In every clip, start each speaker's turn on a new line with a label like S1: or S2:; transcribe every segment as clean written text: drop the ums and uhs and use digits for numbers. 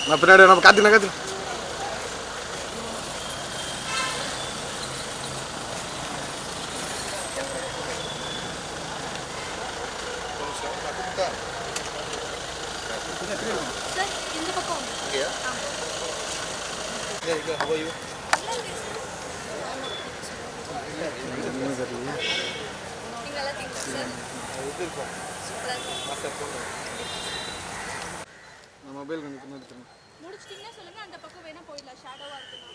S1: நான் பின்னாடி நம்ம காத்து மொபைல் கொஞ்சம் முடிச்சிட்டீங்கன்னா சொல்லுங்க, அந்த பக்கம் வேணா போயிடலாம். ஷேடோவா இருக்குனா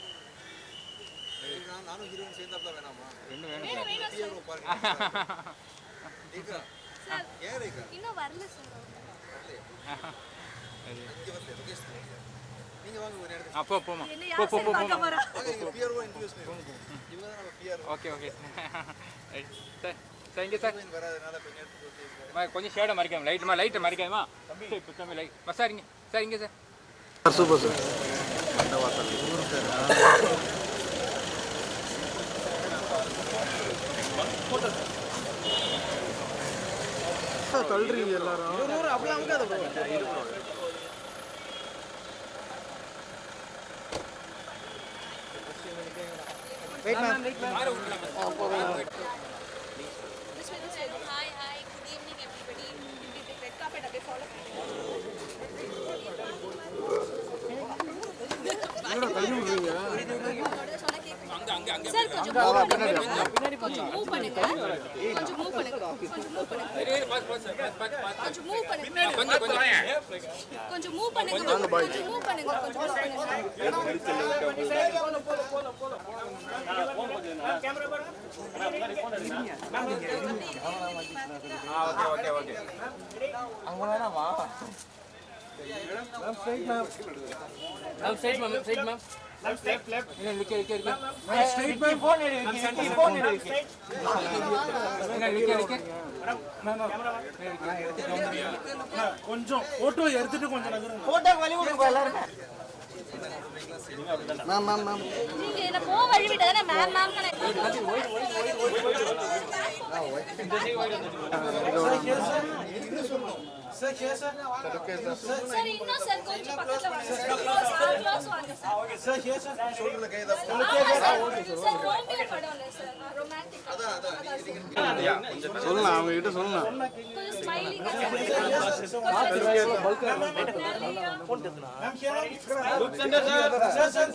S1: நானும் ஹீரோயின் சேர்ந்தாப்ல வேணாமா? ரெண்டு வேணும் சார். ஏன் ரேகா இன்னும் வரல சார். இங்க வரல லொகேஷன். நீங்க வாங்க ஒரு இடத்துக்கு. அப்போ போமா. போ பிஆர்ஓ இன்ட்ரோ듀ஸ் பண்ணுங்க. இவங்க தான் நம்ம பிஆர்ஓ. Okay sir. சார் இங்க சார் வராதனால கொஞ்சம் ஷேடோ மறைக்காம லைட் மறைக்காம தம்பி தம்பி லைட் சார் இங்க சார் சூப்பர் சார். அந்த வாசல் ஊர் சார் தள்ளுறீங்க எல்லாரும். அப்படிலாம் அமுக்காத bro. Wait ma'am. Hi, good evening everybody. We take red carpet abbe follow கொஞ்சம் மூவ் பண்ணுங்க. ஓகே அங்க வேணாமா? மேம் ஸ்ட்ரைட் மேம் இல்ல நிக்க மேம் ஸ்ட்ரைட் மேம் ஃபோன் எடுங்க. கொஞ்சம் போட்டோ எடுத்துட்டு கொஞ்சம் நகருங்க. போட்டோ வழி விடுங்க எல்லாரும். மேம் நீங்க என்ன போ வழி விடாதே ma'am Sir, here sir. Okay sir. Sir, inno sir konja pakkatla vaanga. Close vaanga sir. Okay sir, here sir. Shoulder la gaida. Sir, Romeo padavalla sir. Romantic. சொல்லலாம் அவங்க கிட்ட சொல்லலாம். கொஞ்சம் ஸ்மைலிங் போன் தெதுனா. Ma'am here. Look center sir.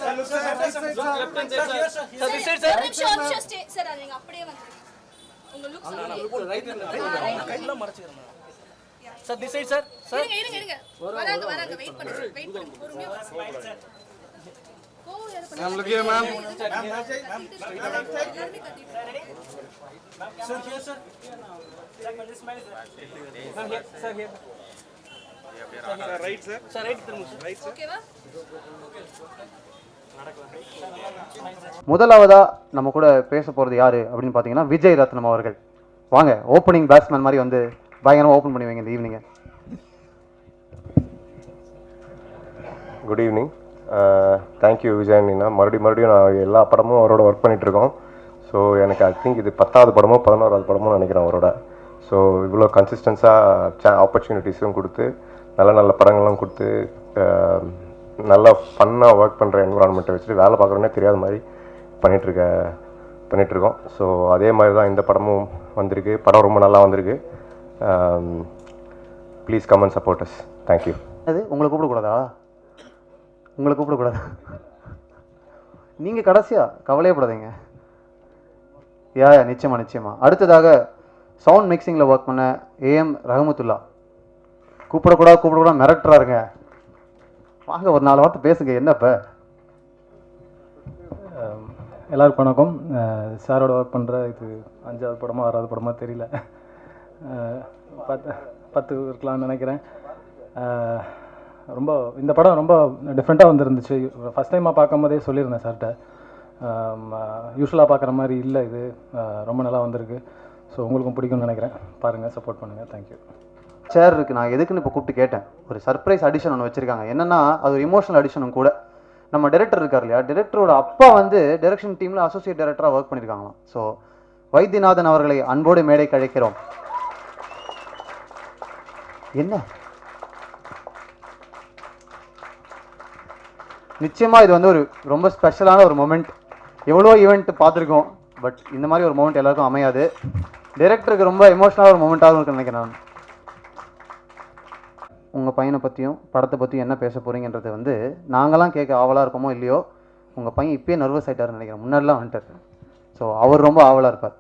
S1: Sir, look center sir. Left hand side sir. Sir, this side sir. Sure, stay. Sir, நீங்க அப்படியே வந்து. உங்க லுக் சொல்லுங்க. ரைட் ஹேண்ட்ல கையில மறைச்சிரணும். Sir, this side sir. Sir. இருங்க. வராங்க வெயிட் பண்ணுங்க. பொறுமையா smile sir. look here ma'am. Sir, here sir. Sir, smile sir. Ma'am here, sir here. Sir, right sir. Sir, right திரும்புங்க. Right sir. Okay வா?
S2: முதலாவதா நம்ம கூட பேச போறது யாரு அப்படின்னு பாத்தீங்கன்னா விஜய் ரத்னம் அவர்கள். வாங்க, ஓப்பனிங் பேட்ஸ்மேன் மாதிரி வந்து பயங்கரமாக ஓப்பன் பண்ணி வைங்க இந்த ஈவினிங்கை.
S3: Good evening. தேங்க்யூ விஜயண்ணா. மறுபடியும் நான் எல்லா படமும் அவரோட ஒர்க் பண்ணிகிட்ருக்கோம். ஸோ எனக்கு ஐ திங்க் இது 10வது படமோ 11வது படமோ நினைக்கிறேன் அவரோட. ஸோ இவ்வளோ கன்சிஸ்டன்ஸாக ஆப்பர்ச்சுனிட்டிஸும் கொடுத்து நல்ல படங்கள்லாம் கொடுத்து நல்லா ஃபன்னாக ஒர்க் பண்ணுற என்விரான்மெண்ட்டை வச்சுட்டு வேலை பார்க்குறோன்னே தெரியாத மாதிரி பண்ணிகிட்ருக்கோம். ஸோ அதே மாதிரி தான் இந்த படமும் வந்திருக்கு. படம் ரொம்ப நல்லா வந்திருக்கு. Please come and support us. Thank you.
S2: அது உங்களை கூப்பிடக்கூடாதா? நீங்கள் கடைசியாக கவலையப்படாதீங்க. நிச்சயமா. அடுத்ததாக சவுண்ட் மிக்சிங்கில் ஒர்க் பண்ண ஏஎம் ரஹமத்துல்லா. கூப்பிடக்கூடாது மிரட்டுறாருங்க. வாங்க ஒரு 4 வார்த்தை பேசுங்க. என்னப்போ
S4: எல்லாருக்கும் வணக்கம். சாரோட ஒர்க் பண்ணுற இது 5வது படமா 6வது படமா தெரியல, 10 இருக்கலாம்னு நினைக்கிறேன். ரொம்ப இந்த படம் ரொம்ப டிஃப்ரெண்ட்டாக வந்துருந்துச்சு. ஃபஸ்ட் டைமாக பார்க்கும் போதே சொல்லியிருந்தேன் சார்கிட்ட, யூஸ்வலாக பார்க்குற மாதிரி இல்லை இது, ரொம்ப நல்லா வந்திருக்கு. ஸோ உங்களுக்கும் பிடிக்கும்னு நினைக்கிறேன். பாருங்கள், சப்போர்ட் பண்ணுங்கள். தேங்க்யூ.
S2: சேர் இருக்குது. நான் எதுக்குன்னு இப்போ கூப்பிட்டு கேட்டேன். ஒரு சர்ப்ரைஸ் அடிஷன் ஒன்று வச்சுருக்காங்க. என்னென்னா அது ஒரு இமோஷனல் அடிஷனும் கூட. நம்ம டைரக்டர் இருக்கார் இல்லையா, டைரக்டரோட அப்பா வந்து டைரக்ஷன் டீமில் அசோசியேட் டைரக்டராக ஒர்க் பண்ணியிருக்காங்களாம். ஸோ வைத்தியநாதன் அவர்களை அன்போடு மேடைக்கு அழைக்கிறோம். என்ன நிச்சயமாக இது வந்து ஒரு ரொம்ப ஸ்பெஷலான ஒரு மொமெண்ட். எவ்வளோ ஈவெண்ட் பார்த்துருக்கோம், பட் இந்த மாதிரி ஒரு மொமெண்ட் எல்லாருக்கும் அமையாது. டைரக்டருக்கு ரொம்ப எமோஷனலாக ஒரு மொமெண்ட்டாகவும் இருக்குன்னு நினைக்கிறேன் நான். உங்கள் பையனை பற்றியும் படத்தை பற்றியும் என்ன பேச போகிறீங்கன்றது வந்து நாங்களாம் கேட்க ஆவலாக இருப்போமோ இல்லையோ, உங்கள் பையன் இப்போயே நர்வஸ் ஆகிட்டாருன்னு நினைக்கிறேன். முன்னாடிலாம் வந்துட்டார். ஸோ அவர் ரொம்ப ஆவலாக இருப்பார்.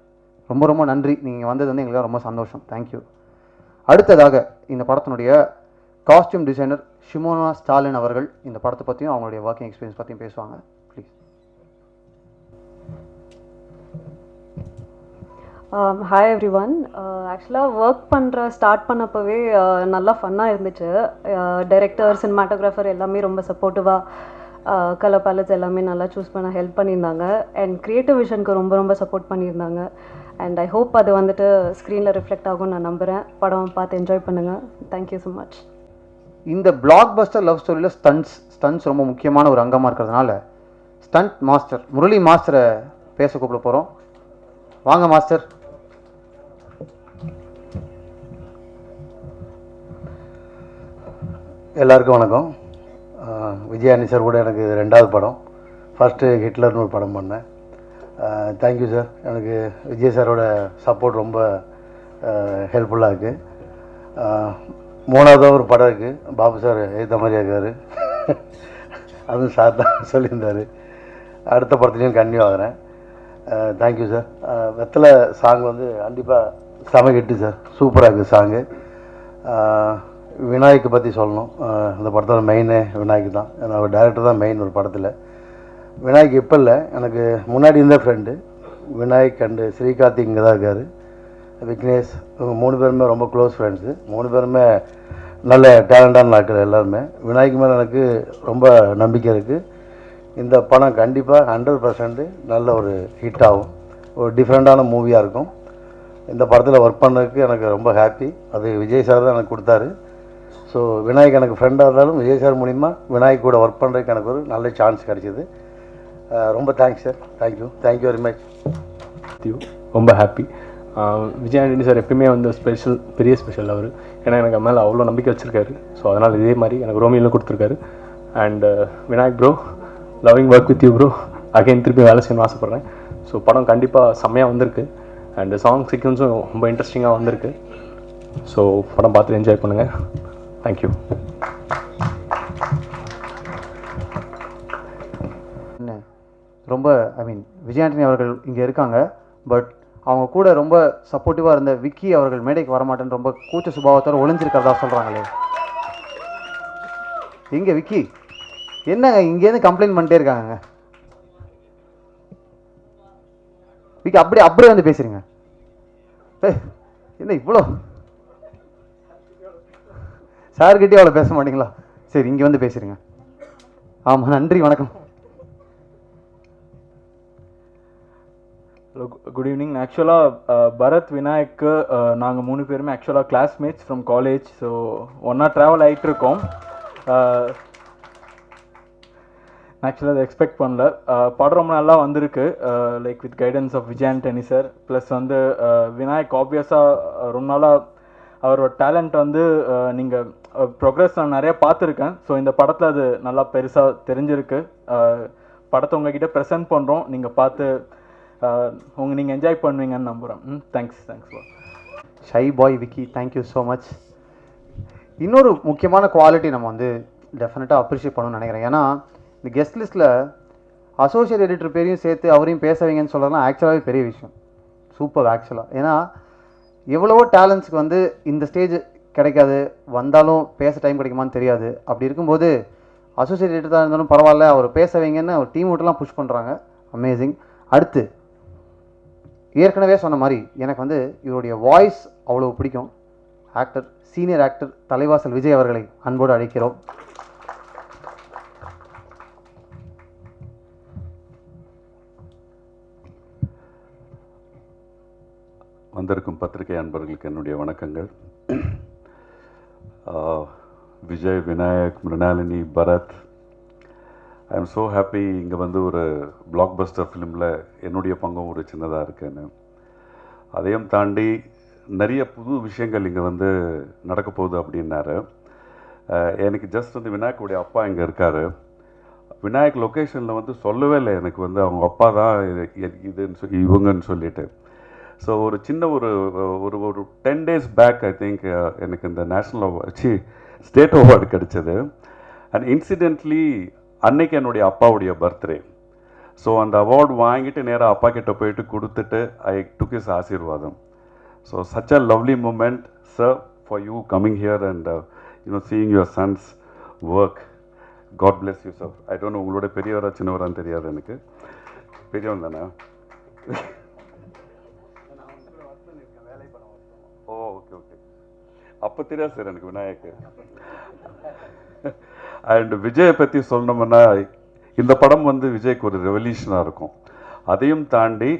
S2: ரொம்ப ரொம்ப நன்றி, நீங்கள் வந்தது வந்து எங்களுக்கு ரொம்ப சந்தோஷம். தேங்க்யூ. அடுத்ததாக இந்த படத்தினுடைய காஸ்டியூம் டிசைனர் ஷிமோனா ஸ்டாலின் அவர்கள் இந்த படத்தை பற்றியும் அவங்களுடைய ஒர்க்கிங் எக்ஸ்பீரியன்ஸ் பற்றியும் பேசுவாங்க. ப்ளீஸ்.
S5: Hi every one. ஆக்சுவலாக ஒர்க் ஸ்டார்ட் பண்ணப்போவே நல்லா ஃபன்னாக இருந்துச்சு. டைரக்டர், சினிமாட்டோகிராஃபர் எல்லாமே ரொம்ப சப்போர்ட்டிவாக கலர் பேலட்ஸ் எல்லாமே நல்லா சூஸ் பண்ண ஹெல்ப் பண்ணியிருந்தாங்க. அண்ட் க்ரியேட்டிவ் விஷனுக்கு ரொம்ப ரொம்ப சப்போர்ட் பண்ணியிருந்தாங்க. அண்ட் ஐ ஹோப் அது வந்துட்டு ஸ்க்ரீனில் ரிஃப்ளெக்ட் ஆகும்னு நான் நம்புகிறேன். படம் பார்த்து என்ஜாய் பண்ணுங்கள். Thank you so much.
S2: இந்த பிளாக் பஸ்டர் லவ் ஸ்டோரியில் ஸ்டன்ட்ஸ் ரொம்ப முக்கியமான ஒரு அங்கமாக இருக்கிறதுனால ஸ்டண்ட் மாஸ்டர் முரளி மாஸ்டரை பேச கூப்பிட போகிறோம். வாங்க மாஸ்டர்.
S6: எல்லாருக்கும் வணக்கம். விஜயானி சார் கூட எனக்கு 2வது படம். ஃபஸ்ட்டு ஹிட்லர்னு ஒரு படம் பண்ணேன். Thank you sir. எனக்கு விஜய் சாரோட சப்போர்ட் ரொம்ப ஹெல்ப்ஃபுல்லாக இருக்குது. 3வது ஒரு படம் இருக்குது, பாபு சார் ஏற்ற மாதிரி இருக்கார். அதுவும் சார் தான் சொல்லியிருந்தார். அடுத்த படத்துலேயும் கன்னியூ ஆகிறேன். Thank you sir. வெத்தலை சாங் வந்து கண்டிப்பாக செம ஹிட்டு சார். சூப்பராக இருக்குது சாங்கு. விநாயக்கை பற்றி சொல்லணும். இந்த படத்தோட மெயினே விநாயக் தான். என்னோட டேரக்டர் தான் மெயின் ஒரு படத்தில். விநாயக் இப்போ இல்லை, எனக்கு முன்னாடி இருந்த ஃப்ரெண்டு. விநாயக் அண்டு ஸ்ரீகார்த்திக் இங்கே தான் இருக்கார். விக்னேஷ், இவங்க 3 பேருமே ரொம்ப க்ளோஸ் ஃப்ரெண்ட்ஸு. 3 பேருமே நல்ல டேலண்டான ஆட்கள் எல்லாருமே. விநாயக் மேலே எனக்கு ரொம்ப நம்பிக்கை இருக்குது. இந்த படம் கண்டிப்பாக 100% நல்ல ஒரு ஹிட் ஆகும். ஒரு டிஃப்ரெண்ட்டான மூவியாக இருக்கும். இந்த படத்தில் ஒர்க் பண்ணதுக்கு எனக்கு ரொம்ப ஹாப்பி. அது விஜய் சார் தான் எனக்கு கொடுத்தாரு. ஸோ விநாயக் எனக்கு ஃப்ரெண்டாக இருந்தாலும் விஜய் சார் மூலிமா விநாயக் கூட ஒர்க் பண்ணுறதுக்கு எனக்கு ஒரு நல்ல சான்ஸ் கிடச்சிது. ரொம்ப thanks sir. Thank you very much.
S4: ரொம்ப ஹாப்பி. விஜய் ஆண்டனி சார் எப்பயுமே வந்து பெரிய ஸ்பெஷல் அவர். ஏன்னா எனக்கு மேலே அவ்வளோ நம்பிக்கை வச்சுருக்காரு. ஸோ அதனால் இதே மாதிரி எனக்கு ரோமியோவில் கொடுத்துருக்காரு. And Vinayak bro, loving work with you bro. Again திருப்பி வேலை செய்யணும்னு ஆசைப்பட்றேன். ஸோ படம் கண்டிப்பாக செம்மையாக வந்திருக்கு. அண்டு சாங் சீக்வன்ஸும் ரொம்ப இன்ட்ரெஸ்டிங்காக வந்திருக்கு. ஸோ படம் பார்த்து என்ஜாய் பண்ணுங்கள். தேங்க்யூ.
S2: ரொம்ப விஜய் ஆண்டனி அவர்கள் இங்கே இருக்காங்க. பட் அவங்க கூட ரொம்ப சப்போர்ட்டிவாக இருந்த விக்கி அவர்கள் மேடைக்கு வரமாட்டேன்னு ரொம்ப கூச்ச சுபாவத்தோடு ஒளிஞ்சிருக்கிறதா சொல்கிறாங்களே. எங்கே விக்கி? என்னங்க இங்கேருந்து கம்ப்ளைண்ட் பண்ணிட்டே இருக்காங்க. விக்கி அப்படியே வந்து பேசுறீங்க. என்ன இவ்வளோ சார்கிட்டே அவ்வளோ பேச மாட்டீங்களா? சரி, இங்கே வந்து பேசுறீங்க. ஆமாம், நன்றி, வணக்கம்.
S7: Hello, good evening. ஆக்சுவலாக பரத், விநாயக்கு நாங்கள் 3 பேருமே ஆக்சுவலாக கிளாஸ்மேட்ஸ் ஃப்ரம் காலேஜ். ஸோ ஒன்றா ட்ராவல் ஆகிட்டு இருக்கோம். ஆக்சுவலாக அதை எக்ஸ்பெக்ட் பண்ணல. படம் ரொம்ப நல்லா வந்திருக்கு. Like with guidance of Vijay Antony sir. Plus வந்து விநாயக் ஆப்வியஸாக ரொம்ப நாளாக அவரோட டேலண்ட் வந்து நீங்கள் ப்ரோக்ரஸ் நான் நிறையா பார்த்துருக்கேன். ஸோ இந்த படத்தில் அது நல்லா பெருசாக தெரிஞ்சிருக்கு. படத்தை உங்ககிட்ட ப்ரெசென்ட் பண்ணுறோம். நீங்கள் பார்த்து நீங்கள் என்ஜாய் பண்ணுவீங்கன்னு நம்புகிறேன். தேங்க்ஸ்.
S2: ஷை பாய் விக்கி, தேங்க்யூ ஸோ மச். இன்னொரு முக்கியமான குவாலிட்டி நம்ம வந்து டெஃபினட்டாக அப்ரிஷியேட் பண்ணணும்னு நினைக்கிறேன். ஏன்னா இந்த கெஸ்ட் லிஸ்ட்டில் அசோசியேட் எடிட்டர் பேரையும் சேர்த்து அவரையும் பேசவீங்கன்னு சொல்கிறதுலாம் ஆக்சுவலாகவே பெரிய விஷயம். சூப்பர் ஆக்சுவலாக. ஏன்னா எவ்வளவோ டேலண்ட்ஸ்க்கு வந்து இந்த ஸ்டேஜ் கிடைக்காது, வந்தாலும் பேச டைம் கிடைக்குமான்னு தெரியாது. அப்படி இருக்கும்போது அசோசியேட் எடிட்டராக இருந்தாலும் பரவாயில்ல, அவர் பேசவீங்கன்னு ஒரு டீம் விட்டுலாம் புஷ் பண்ணுறாங்க. அமேசிங். அடுத்து ஏற்கனவே சொன்ன மாதிரி எனக்கு வந்து இவருடைய வாய்ஸ் அவ்வளோ பிடிக்கும். Actor, senior actor Thalaivasal Vijay அவர்களை அன்போடு அழைக்கிறோம்.
S8: வந்திருக்கும் பத்திரிகை அன்பர்களுக்கு என்னுடைய வணக்கங்கள். Vijay, Vinayak, Mrinalini, Bharath, I am so happy இங்கே வந்து ஒரு பிளாக் பஸ்டர் ஃபிலிமில் என்னுடைய பங்கும் ஒரு சின்னதாக இருக்குன்னு. அதையும் தாண்டி நிறைய புது விஷயங்கள் இங்கே வந்து நடக்க போகுது அப்படின்னாரு. எனக்கு ஜஸ்ட் வந்து விநாயக்குடைய அப்பா இங்கே இருக்கார். விநாயக் லொக்கேஷனில் வந்து சொல்லவே இல்லை எனக்கு வந்து அவங்க அப்பா தான் இதுன்னு சொல்லி இவங்கன்னு சொல்லிட்டு. ஸோ ஒரு சின்ன ஒரு ஒரு ஒரு 10 days பேக் ஐ திங்க் எனக்கு இந்த நேஷ்னல் அவார்டு ஸ்டேட் அவார்டு கிடைச்சது. அண்ட் இன்சிடென்ட்லி அன்னைக்கு என்னுடைய அப்பாவுடைய பர்த்டே. ஸோ அந்த அவார்டு வாங்கிட்டு நேராக அப்பா கிட்ட போயிட்டு கொடுத்துட்டு ஐ டுக் இஸ் ஆசீர்வாதம். So such a lovely moment sir for you coming here and seeing your sons work. God bless you sir. I don't know உங்களோட பெரியவரா சின்னவரான்னு தெரியாது எனக்கு. பெரியவன் தானே? Oh okay okay. அப்போ தெரியாது சார் எனக்கு விநாயக்கு. அண்ட் விஜயை பற்றி சொல்லணும்னா இந்த படம் வந்து விஜய்க்கு ஒரு ரெவல்யூஷனாக இருக்கும். அதையும் தாண்டி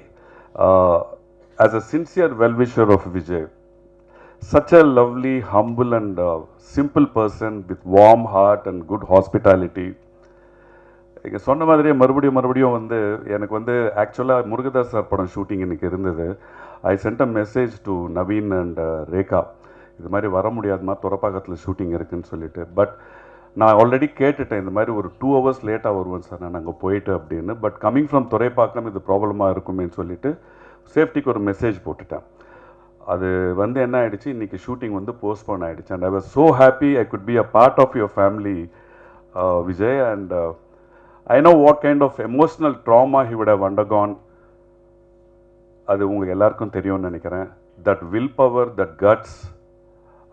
S8: as a sincere wellwisher of Vijay, such a lovely, humble and simple person with warm heart and good hospitality. இங்கே சொன்ன மாதிரியே மறுபடியும் வந்து எனக்கு வந்து ஆக்சுவலாக முருகதாஸ் சார் படம் ஷூட்டிங் இன்றைக்கி இருந்தது. I sent a message to Naveen and Rekha, இது மாதிரி வர முடியாதுமா, துறப்பாக்கத்தில் ஷூட்டிங் இருக்குதுன்னு சொல்லிட்டு. பட் நான் ஆல்ரெடி கேட்டுட்டேன், இந்த மாதிரி ஒரு 2 hours லேட்டாக வருவேன் சார் நான் அங்கே போயிட்டு அப்படின்னு. பட் கம்மிங் ஃப்ரம் துறைப்பாக்கம் இது ப்ராப்ளமாக இருக்குமேன்னு சொல்லிட்டு சேஃப்டிக்கு ஒரு மெசேஜ் போட்டுட்டேன். அது வந்து என்ன ஆகிடுச்சு, இன்றைக்கி ஷூட்டிங் வந்து போஸ்ட்போன் ஆகிடுச்சு. And I was so happy I could be a part of your family Vijay. And I know what kind of emotional drama he would have undergone. அது உங்களுக்கு எல்லாருக்கும் தெரியும்னு நினைக்கிறேன். That will power, that guts,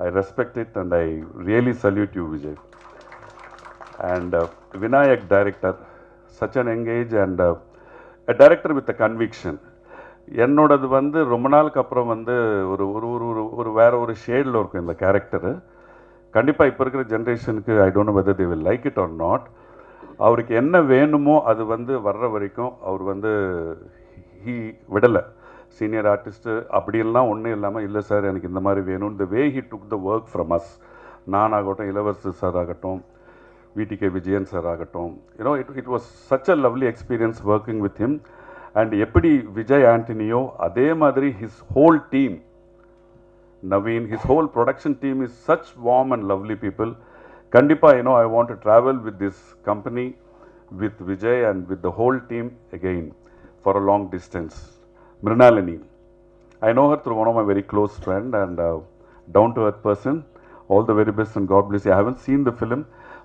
S8: I respect it and I really salute you Vijay. And Vinayak director, such an engage and a director with a conviction. என்னோடது வந்து ரொம்ப நாளுக்கு அப்புறம் வந்து ஒரு ஒரு ஒரு ஒரு வேற ஒரு ஷேடில் இருக்கும் இந்த கேரக்டரு. கண்டிப்பாக இப்போ இருக்கிற ஜென்ரேஷனுக்கு ஐ don't know whether they will like it or not. அவருக்கு என்ன வேணுமோ அது வந்து வர்ற வரைக்கும் அவர் வந்து ஹீ விடலை. சீனியர் ஆர்டிஸ்ட்டு அப்படின்லாம் ஒன்றும் இல்லாமல், இல்லை சார் எனக்கு இந்த மாதிரி வேணும், இந்த way he took the work from us. நான் ஆகட்டும், இளவரசர் சார் ஆகட்டும், VTK விஜயன் சார் ஆகட்டும், you know it was such a lovely experience working with him. And எப்படி விஜய் ஆண்டனியோ அதே மாதிரி his whole team, Naveen, his whole production team is such warm and lovely people. கண்டிப்பாக I want to travel with this company, with Vijay and with the whole team again for a long distance. Mrinalini, I know her through one of my very close friend and down-to-earth person. All the very best and God bless you. I haven't seen the film,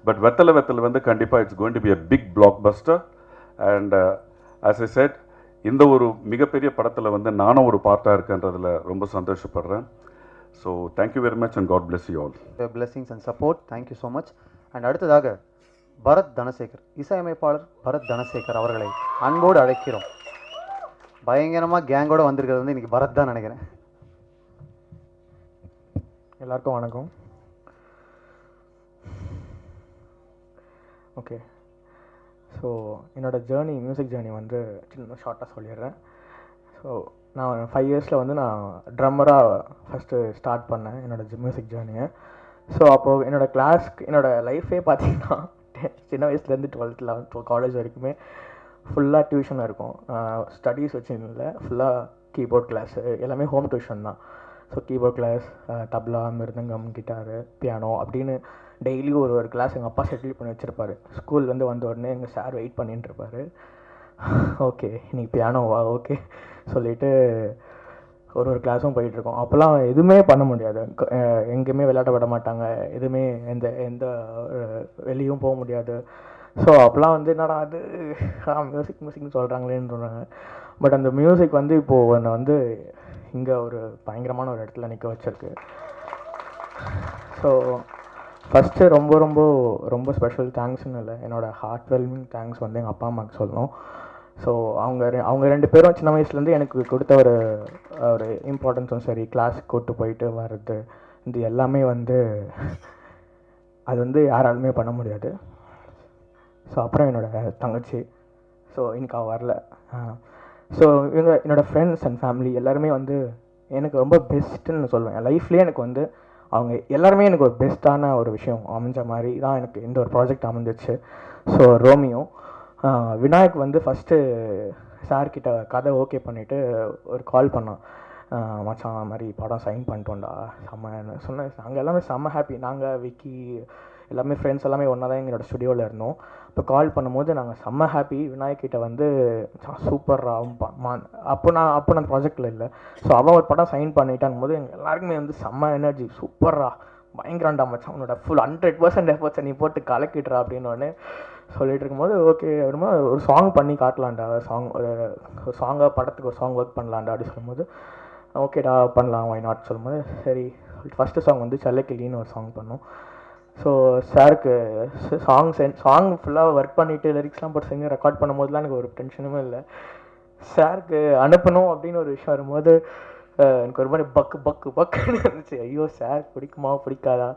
S8: but Vettala வந்து கண்டிப்பாக it's going to be a big blockbuster. And as I said, இந்த ஒரு மிகப்பெரிய படத்தில் வந்து நானும் ஒரு பார்ட்டாக இருக்கேன்றதில் ரொம்ப சந்தோஷப்படுறேன். So thank you very much and God bless you all.
S2: Blessings and support. Thank you so much. And அடுத்ததாக பரத் தனசேகர், இசையமைப்பாளர் பரத் தனசேகர் அவர்களை அன்போடு அழைக்கிறோம். பயங்கரமாக கேங்கோட வந்திருக்கிறது வந்து இன்றைக்கி பரத் தான் நினைக்கிறேன்.
S9: எல்லாருக்கும் வணக்கம். ஓகே, ஸோ என்னோடய ஜேர்னி, மியூசிக் ஜேர்னி வந்து சின்ன ஷார்ட்டாக சொல்லிடுறேன். ஸோ நான் 5 yearsல வந்து நான் ட்ரம்மராக ஃபஸ்ட்டு ஸ்டார்ட் பண்ணேன் என்னோடய மியூசிக் ஜேர்னியை. ஸோ அப்போது என்னோடய கிளாஸ்க்கு, என்னோடய லைஃபே பார்த்தீங்கன்னா சின்ன வயசுலேருந்து 12th 11th காலேஜ் வரைக்குமே ஃபுல்லாக டியூஷன் இருக்கும். ஸ்டடீஸ் வச்சு இல்லை, ஃபுல்லாக கீபோர்ட் கிளாஸு, எல்லாமே ஹோம் டியூஷன் தான். ஸோ கீபோர்ட் கிளாஸ், தப்லா, மிருதங்கம், கிட்டாரு, பியானோ அப்படின்னு டெய்லி ஒரு கிளாஸ் எங்கள் அப்பா ஷெட்யூல் பண்ணி வச்சுருப்பாரு. ஸ்கூல்லேருந்து வந்த உடனே எங்கள் சார் வெயிட் பண்ணிட்டு இருப்பார். ஓகே இன்னைக்கு பியானோவா, ஓகே சொல்லிவிட்டு ஒரு கிளாஸும் போயிட்டுருக்கோம். அப்போல்லாம் எதுவுமே பண்ண முடியாது, எங்கேயுமே விளையாட விட மாட்டாங்க, எதுவுமே எந்த வெளியும் போக முடியாது. ஸோ அப்போல்லாம் வந்து என்னடா அது மியூசிக்னு சொல்கிறாங்களேன்னு சொன்னாங்க. பட் அந்த மியூசிக் வந்து இப்போது என்னை வந்து இங்கே ஒரு பயங்கரமான ஒரு இடத்துல நிற்க வச்சிருக்கு. ஸோ ஃபஸ்ட்டு ரொம்ப ரொம்ப ரொம்ப ஸ்பெஷல் தேங்க்ஸ்னு இல்லை, என்னோடய ஹார்ட் வெல்மிங் தேங்க்ஸ் வந்து எங்கள் அப்பா அம்மாவுக்கு சொல்லணும். ஸோ அவங்க 2 பேரும் சின்ன வயசுலேருந்து எனக்கு கொடுத்த ஒரு இம்பார்ட்டன்ஸும் சரி, கிளாஸுக்கு கூப்பிட்டு போயிட்டு வர்றது, இது எல்லாமே வந்து அது வந்து யாராலுமே பண்ண முடியாது. ஸோ அப்புறம் என்னோடய தங்கச்சி, ஸோ இன்னைக்கு அவள் வரல. ஸோ இவங்க என்னோடய ஃப்ரெண்ட்ஸ் அண்ட் ஃபேமிலி எல்லாருமே வந்து எனக்கு ரொம்ப பெஸ்ட்டுன்னு சொல்லுவேன். என் லைஃப்லேயே எனக்கு வந்து அவங்க எல்லாருமே எனக்கு ஒரு பெஸ்ட்டான ஒரு விஷயம் அமைஞ்ச மாதிரி தான் எனக்கு இந்த ஒரு ப்ராஜெக்ட் அமைஞ்சிச்சு. ஸோ ரோமியோ, விநாயக் வந்து ஃபஸ்ட்டு சார்கிட்ட கதை ஓகே பண்ணிவிட்டு ஒரு கால் பண்ணோம், மச்சான் மாதிரி படம் சைன் பண்ணிட்டோம்டா செம்மன்னு சொன்னேன். நாங்கள் எல்லாமே செம்ம ஹாப்பி. நாங்கள் விக்கி எல்லாமே ஃப்ரெண்ட்ஸ் எல்லாமே ஒன்றா தான் எங்களோட ஸ்டுடியோவில் இருந்தோம். இப்போ கால் பண்ணும்போது நாங்கள் செம்ம ஹாப்பி. விநாயக் கிட்ட வந்து சூப்பர்ரா அப்போ நான் ப்ராஜெக்டில் இல்லை. ஸோ அவன் ஒரு படம் சைன் பண்ணிட்டான் போது எங்கள் எல்லாருக்குமே வந்து செம்ம எனர்ஜி, சூப்பர்ரா பயங்கராண்டா மச்சான், உன்னோட ஃபுல் 100% எஃபர்ட்ஸை நீ போட்டு கலக்கிட்டுறா அப்படின்னு சொல்லிட்டு இருக்கும்போது ஓகே அப்படிமா ஒரு சாங் பண்ணி காட்டலான்டா, ஒரு சாங்காக படத்துக்கு ஒரு சாங் ஒர்க் பண்ணலான்டா அப்படின்னு சொல்லும்போது ஓகேடா பண்ணலாம் வை நாட் சொல்லும்போது சரி ஃபஸ்ட்டு சாங் வந்து செல்லக்கிளின்னு ஒரு சாங் பண்ணோம். ஸோ சாருக்கு சாங் ஃபுல்லாக ஒர்க் பண்ணிவிட்டு லிரிக்ஸ்லாம் போட்டு செஞ்சு ரெக்கார்ட் பண்ணும்போதுலாம் எனக்கு ஒரு டென்ஷனுமே இல்லை. சாருக்கு அனுப்பணும் அப்படின்னு ஒரு விஷயம் வரும்போது எனக்கு ஒரு மாதிரி பக்குன்னு இருந்துச்சு. ஐயோ சார் பிடிக்குமா பிடிக்காதா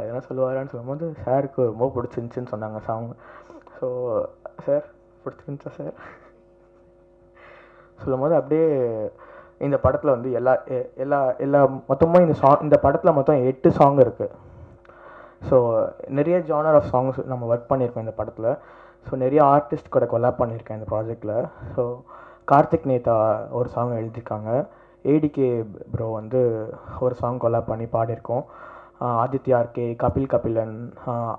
S9: எதனா சொல்லுவாரான்னு சொல்லும்போது சாருக்கு ரொம்ப பிடிச்சிருந்துச்சின்னு சொன்னாங்க சாங். ஸோ சார் பிடிச்சிருந்துச்சா சார் சொல்லும்போது அப்படியே இந்த படத்தில் வந்து எல்லா மொத்தமாக இந்த படத்தில் மொத்தம் 8 சாங் இருக்குது. ஸோ நிறைய ஜானர் ஆஃப் சாங்ஸ் நம்ம ஒர்க் பண்ணியிருக்கோம் இந்த படத்தில். ஸோ நிறைய ஆர்டிஸ்ட் கூட கொலாப் பண்ணியிருக்கேன் இந்த ப்ராஜெக்டில். ஸோ கார்த்திக் நேதா ஒரு சாங் எழுதியிருக்காங்க, ஏடிகே ப்ரோ வந்து ஒரு சாங் கொலாப் பண்ணி பாடியிருக்கோம், ஆதித்யா ஆர்கே, கபிலன்,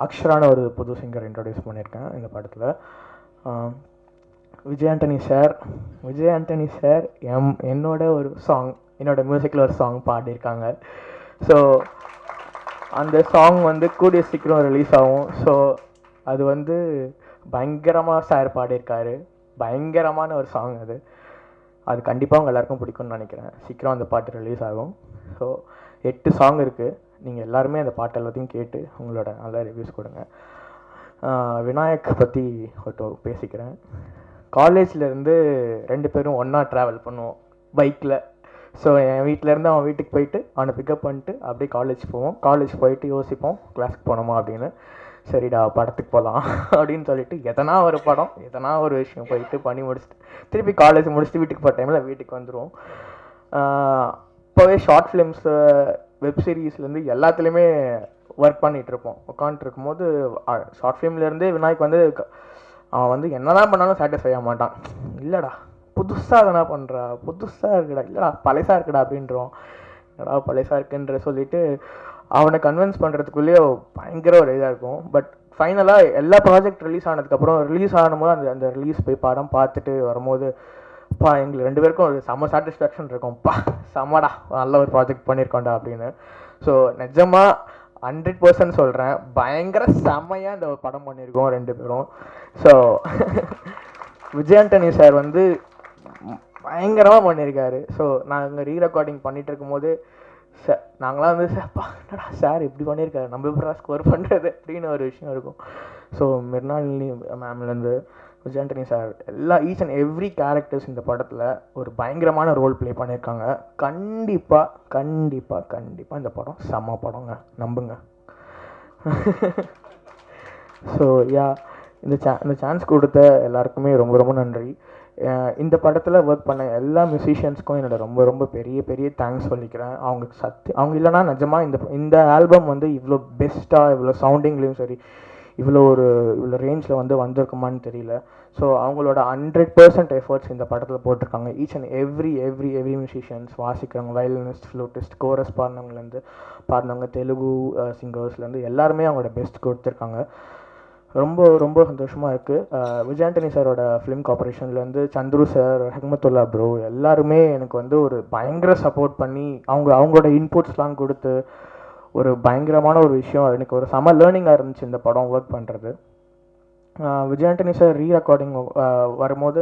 S9: அக்ஷரான ஒரு புது சிங்கர் இன்ட்ரடியூஸ் பண்ணியிருக்கேன் இந்த படத்தில். விஜய் ஆண்டனி சார் என்னோட ஒரு சாங் என்னோட மியூசிக்கில் ஒரு சாங் பாடியிருக்காங்க. ஸோ அந்த சாங் வந்து கூடிய சீக்கிரம் ரிலீஸ் ஆகும். ஸோ அது வந்து பயங்கரமாக சார் பாடியிருக்காரு, பயங்கரமான ஒரு சாங் அது கண்டிப்பாக உங்கள் எல்லாருக்கும் பிடிக்கும்னு நினைக்கிறேன். சீக்கிரம் அந்த பாட்டு ரிலீஸ் ஆகும். ஸோ 8 சாங் இருக்குது. நீங்கள் எல்லாருமே அந்த பாட்டு எல்லாத்தையும் கேட்டு உங்களோட நல்ல ரிவ்யூஸ் கொடுங்க. விநாயக் பற்றி ஒரு பேசிக்கிறேன். காலேஜ்லேருந்து 2 பேரும் ஒன்றா ட்ராவல் பண்ணுவோம் பைக்கில். ஸோ என் வீட்டிலேருந்து அவன் வீட்டுக்கு போயிட்டு அவனை பிக்கப் பண்ணிட்டு அப்படியே காலேஜ் போவோம். காலேஜ் போயிட்டு யோசிப்போம் கிளாஸ்க்கு போனோமா அப்படின்னு. சரிடா படத்துக்கு போகலாம் அப்படின்னு சொல்லிட்டு எதனா ஒரு படம் எதனா ஒரு விஷயம் போயிட்டு பண்ணி முடிச்சுட்டு திருப்பி காலேஜ் முடிச்சுட்டு வீட்டுக்கு போகிற டைமில் வீட்டுக்கு வந்துடுவோம். இப்போவே ஷார்ட் ஃபிலிம்ஸு வெப் சீரீஸ்லேருந்து எல்லாத்துலேயுமே ஒர்க் பண்ணிகிட்ருப்போம். உட்காந்துருக்கும் போது ஷார்ட் ஃபிலிம்லேருந்தே விநாயக் வந்து அவன் வந்து என்ன தான் பண்ணாலும் சாட்டிஸ்ஃபை ஆக மாட்டான். இல்லைடா புதுசாக எதனா பண்ணுறா, புதுசாக இருக்குடா, இல்லைடா பழசாக இருக்குடா அப்படின்றோம். என்னடா பழசாக இருக்குன்ற சொல்லிவிட்டு அவனை கன்வின்ஸ் பண்ணுறதுக்குள்ளேயே பயங்கர ஒரு இதாக இருக்கும். பட் ஃபைனலாக எல்லா ப்ராஜெக்ட் ரிலீஸ் ஆனதுக்கப்புறம் ரிலீஸ் ஆகும்போது அந்த ரிலீஸ் போய் படம் பார்த்துட்டு வரும்போது எங்களுக்கு 2 பேருக்கும் ஒரு செம்ம சாட்டிஸ்ஃபேக்ஷன் இருக்கும். செம்மடா நல்ல ஒரு ப்ராஜெக்ட் பண்ணியிருக்கோண்டா அப்படின்னு. ஸோ நிஜமாக 100% சொல்கிறேன், பயங்கர செம்மையாக இந்த படம் பண்ணியிருக்கோம் 2 பேரும். ஸோ விஜய் ஆண்டனி சார் வந்து பயங்கரமாக பண்ணியிருக்காரு. ஸோ நாங்கள் ரீரெக்கார்டிங் பண்ணிகிட்டு இருக்கும்போது நாங்களாம் வந்து என்னடா சார் இப்படி பண்ணியிருக்காரு, நம்ம எப்படா ஸ்கோர் பண்ணுறது அப்படின்னு ஒரு விஷயம் இருக்கும். ஸோ மிர்னாலினி மேம்லேருந்து Vijay Antony sir each and every characters இந்த படத்தில் ஒரு பயங்கரமான ரோல் ப்ளே பண்ணியிருக்காங்க. கண்டிப்பாக இந்த படம் செம்ம படங்க, நம்புங்க. ஸோ இந்த சான்ஸ் கொடுத்த எல்லாருக்குமே ரொம்ப ரொம்ப நன்றி. இந்த படத்தில் ஒர்க் பண்ண எல்லா மியூசிஷியன்ஸ்க்கும் என்னோட ரொம்ப பெரிய தேங்க்ஸ் சொல்லிக்கிறேன். அவங்க இல்லைனா நிஜமாக இந்த ஆல்பம் வந்து இவ்வளோ பெஸ்ட்டாக இவ்வளோ சவுண்டிங்லேயும் சரி இவ்வளோ ரேஞ்சில் வந்து வந்திருக்குமான்னு தெரியல. ஸோ அவங்களோட 100% எஃபர்ட்ஸ் இந்த படத்தில் போட்டிருக்காங்க. ஈச் அண்ட் எவ்ரி மியூசிஷியன்ஸ் வாசிக்கிறவங்க, வயலினிஸ்ட், ஃப்ளூட்டிஸ்ட், கோரஸ் பாடினவங்க தெலுங்கு சிங்கர்ஸ்லேருந்து எல்லாருமே அவங்களோட பெஸ்ட் கொடுத்துருக்காங்க. ரொம்ப சந்தோஷமாக இருக்குது. விஜய் ஆண்டனி சாரோட film கார்பரேஷன்லேருந்து Chandru sir, Hekmatullah bro எல்லாருமே எனக்கு வந்து ஒரு பயங்கர சப்போர்ட் பண்ணி அவங்களோட இன்புட்ஸ்லாம் கொடுத்து ஒரு பயங்கரமான ஒரு விஷயம். எனக்கு ஒரு செம லேர்னிங்காக இருந்துச்சு இந்த படம் ஒர்க் பண்ணுறது. விஜய் ஆண்டனி சார் ரீரெக்கார்டிங் வரும்போது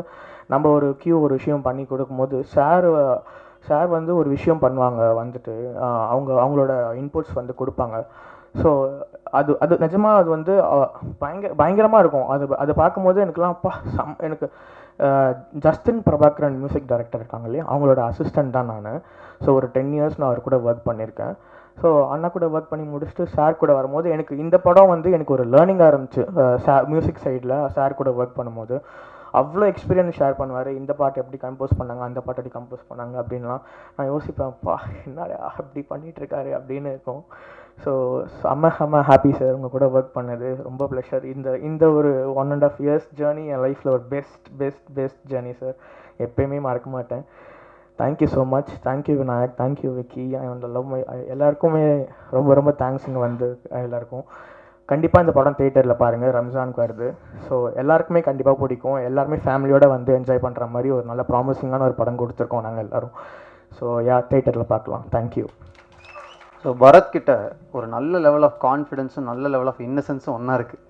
S9: நம்ம ஒரு விஷயம் பண்ணி கொடுக்கும்போது சார் வந்து ஒரு விஷயம் பண்ணுவாங்க, வந்துட்டு அவங்களோட இன்புட்ஸ் வந்து கொடுப்பாங்க. ஸோ அது நிஜமாக அது வந்து பயங்கரமாக இருக்கும். அது பார்க்கும்போது எனக்குலாம் எனக்கு ஜஸ்டின் பிரபாகரன் மியூசிக் டைரக்டர் இருக்காங்க இல்லையா, அவங்களோட அசிஸ்டண்ட் தான் நான். ஸோ ஒரு 10 years நான் அவர் கூட ஒர்க் பண்ணியிருக்கேன். ஸோ அண்ணா கூட ஒர்க் பண்ணி முடிச்சுட்டு சார் கூட வரும்போது எனக்கு இந்த படம் வந்து எனக்கு ஒரு லேர்னிங்காக இருந்துச்சு. மியூசிக் சைடில் சார் கூட ஒர்க் பண்ணும்போது அவ்வளோ எக்ஸ்பீரியன்ஸ் ஷேர் பண்ணுவார். இந்த பாட்டு எப்படி கம்போஸ் பண்ணாங்க, அந்த பாட்டு எப்படி கம்போஸ் பண்ணாங்க அப்படின்லாம் நான் யோசிப்பேன்ப்பா, என்னடா அப்படி பண்ணிகிட்ருக்காரு அப்படின்னு இருக்கும். ஸோ செம்ம ஹாப்பி சார் உங்கள் கூட ஒர்க் பண்ணது, ரொம்ப ப்ளஷர். இந்த ஒரு 1.5 years ஜேர்னி என் லைஃப்பில் ஒரு பெஸ்ட் ஜேர்னி சார், எப்பயுமே மறக்க மாட்டேன். Thank you so much. Thank you Vinayak, thank you Vicky, I love my எல்லாருக்குமே ரொம்ப தேங்க்ஸுங்க வந்து எல்லாருக்கும். கண்டிப்பாக இந்த படம் தேட்டரில் பாருங்கள், ரம்ஜானுக்கு வருது. ஸோ எல்லாருக்குமே கண்டிப்பாக பிடிக்கும். எல்லாருமே ஃபேமிலியோடு வந்து என்ஜாய் பண்ணுற மாதிரி ஒரு நல்ல ப்ராமிசிங்கான ஒரு படம் கொடுத்துருக்கோம் நாங்கள் எல்லோரும். ஸோ தேட்டரில் பார்க்கலாம். தேங்க்யூ.
S2: ஸோ பரத் கிட்ட ஒரு நல்ல லெவல் ஆஃப் கான்ஃபிடென்ஸும் நல்ல லெவல் ஆஃப் இன்னசென்ஸும் ஒன்றா இருக்குது.